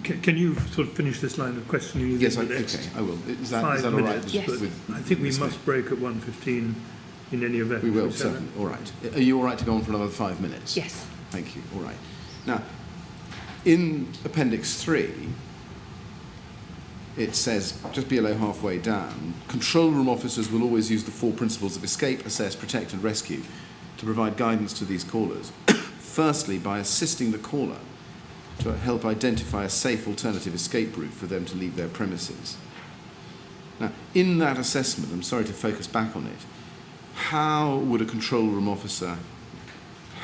Can you sort of finish this line of questioning? Yes, the okay, next I will. Is that 5 all right? minutes? Yes. But I think we with must break at 1:15 in any event. We will, Is that certainly. All right. Are you all right to go on for another 5 minutes? Yes. Thank you. All right. Now, in Appendix 3, it says, just below halfway down, control room officers will always use the 4 principles of escape, assess, protect and rescue to provide guidance to these callers. Firstly, by assisting the caller to help identify a safe alternative escape route for them to leave their premises. Now, in that assessment, I'm sorry to focus back on it, how would a control room officer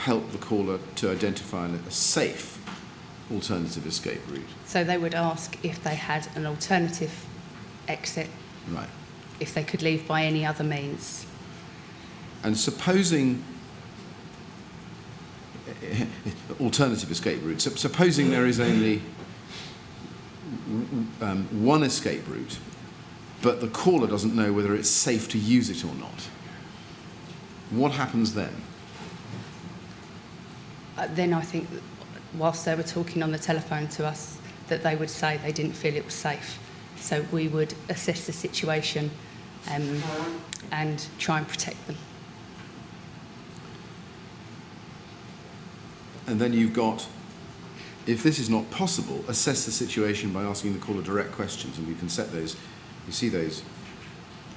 help the caller to identify a safe alternative escape route? So they would ask if they had an alternative exit, Right. if they could leave by any other means. And supposing alternative escape route, supposing there is only one escape route, but the caller doesn't know whether it's safe to use it or not, what happens then? Then I think, that whilst they were talking on the telephone to us, that they would say they didn't feel it was safe. So we would assess the situation and try and protect them. And then you've got, if this is not possible, assess the situation by asking the caller direct questions, and we can set those, you see those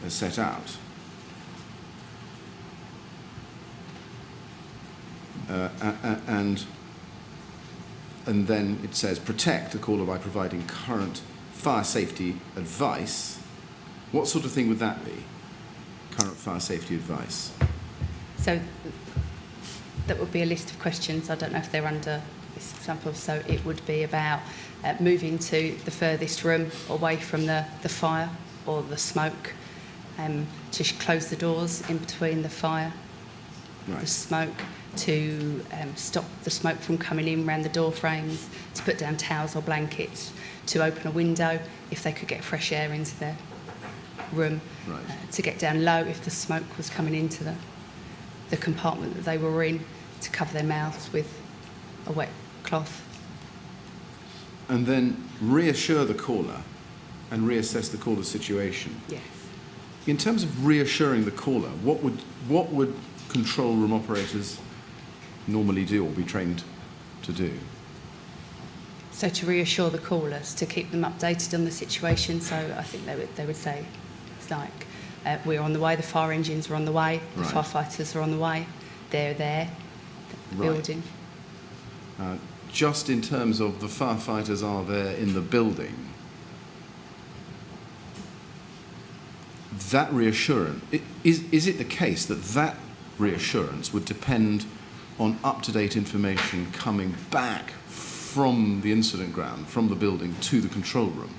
are set out. And then it says, protect the caller by providing current fire safety advice. What sort of thing would that be? Current fire safety advice? So that would be a list of questions. I don't know if they're under this example. So it would be about moving to the furthest room away from the fire or the smoke, to close the doors in between the fire, Right. the smoke, to stop the smoke from coming in around the door frames, to put down towels or blankets, to open a window if they could get fresh air into their room, Right. to get down low if the smoke was coming into the compartment that they were in, to cover their mouths with a wet cloth. And then reassure the caller and reassess the caller's situation. Yes. In terms of reassuring the caller, what would control room operators normally do or be trained to do? So to reassure the callers, to keep them updated on the situation. So I think they would say, it's like, we're on the way, the fire engines are on the way, the Right. firefighters are on the way, they're there, the Right. building. Just in terms of the firefighters are there in the building, that reassurance, is it the case that that reassurance would depend on up-to-date information coming back from the incident ground, from the building to the control room?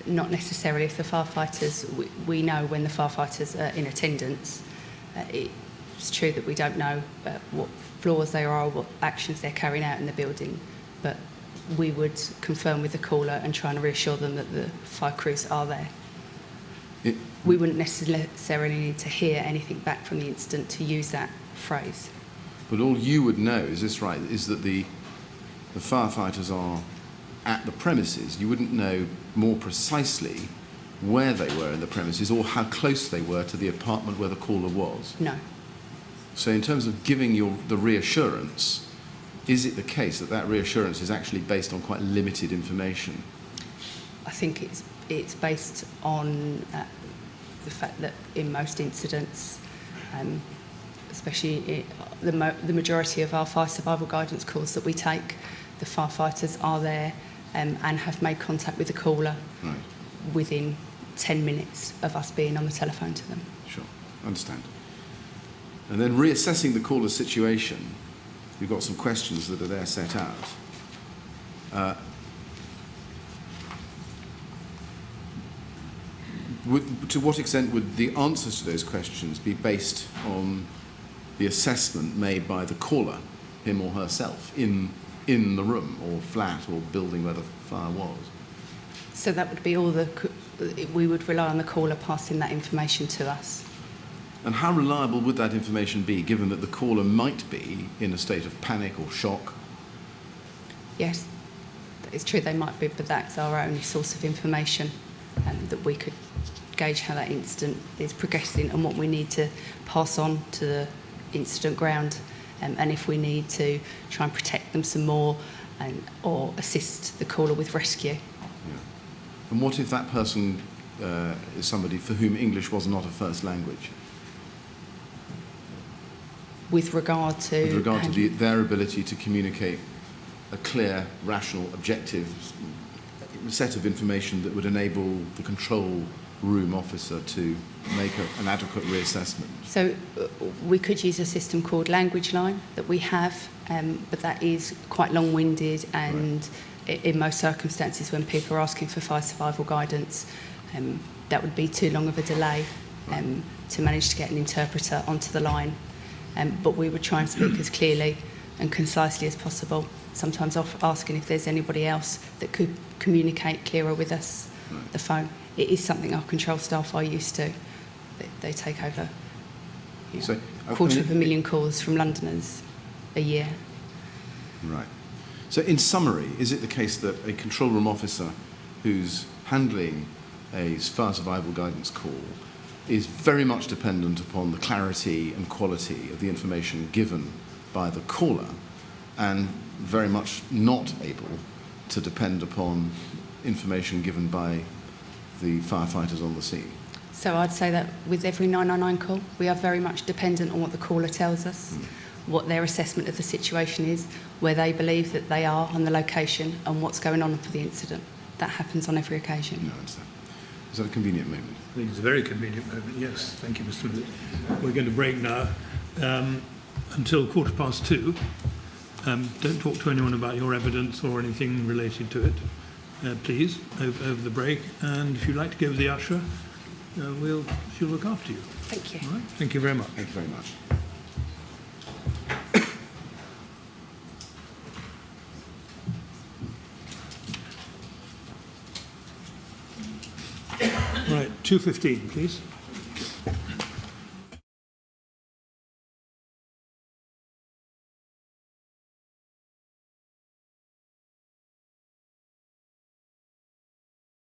Not necessarily. If the firefighters, we know when the firefighters are in attendance. It's true that we don't know what floors they are or what actions they're carrying out in the building, but we would confirm with the caller and try and reassure them that the fire crews are there. We wouldn't necessarily need to hear anything back from the incident to use that phrase. But all you would know, is this right, is that the firefighters are at the premises. You wouldn't know more precisely where they were in the premises or how close they were to the apartment where the caller was. No. So in terms of giving the reassurance, is it the case that that reassurance is actually based on quite limited information? I think it's based on the fact that in most incidents, especially the majority of our fire survival guidance calls that we take, the firefighters are there and have made contact with the caller Right. within 10 minutes of us being on the telephone to them. Sure. Understand. And then reassessing the caller's situation, you've got some questions that are there set out. To what extent would the answers to those questions be based on the assessment made by the caller, him or herself, in the room or flat or building where the fire was? So that would be we would rely on the caller passing that information to us. And how reliable would that information be, given that the caller might be in a state of panic or shock? Yes, it's true they might be, but that's our only source of information that we could gauge how that incident is progressing and what we need to pass on to the incident ground, and if we need to try and protect them some more or assist the caller with rescue. Yeah. And what if that person is somebody for whom English was not a first language? With regard to their ability to communicate a clear, rational, objective set of information that would enable the control room officer to make an adequate reassessment. So we could use a system called Language Line that we have, but that is quite long-winded, and in most circumstances when people are asking for fire survival guidance, that would be too long of a delay to manage to get an interpreter onto the line. But we would try and speak as clearly and concisely as possible, sometimes asking if there's anybody else that could communicate clearer with us, the phone. It is something our control staff are used to. They take over a quarter of a million calls from Londoners a year. Right. So in summary, is it the case that a control room officer who's handling a fire survival guidance call is very much dependent upon the clarity and quality of the information given by the caller, and very much not able to depend upon information given by the firefighters on the scene? So I'd say that with every 999 call, we are very much dependent on what the caller tells us, what their assessment of the situation is, where they believe that they are on the location, and what's going on for the incident. That happens on every occasion. No, I understand. Is that a convenient moment? I think it's a very convenient moment, yes. Thank you, Mr. Millett. We're going to break now until 2:15. Don't talk to anyone about your evidence or anything related to it, please, over the break. And if you'd like to go with the usher, she'll look after you. Thank you. All right? Thank you very much. Thank you very much. Right, 2:15, please.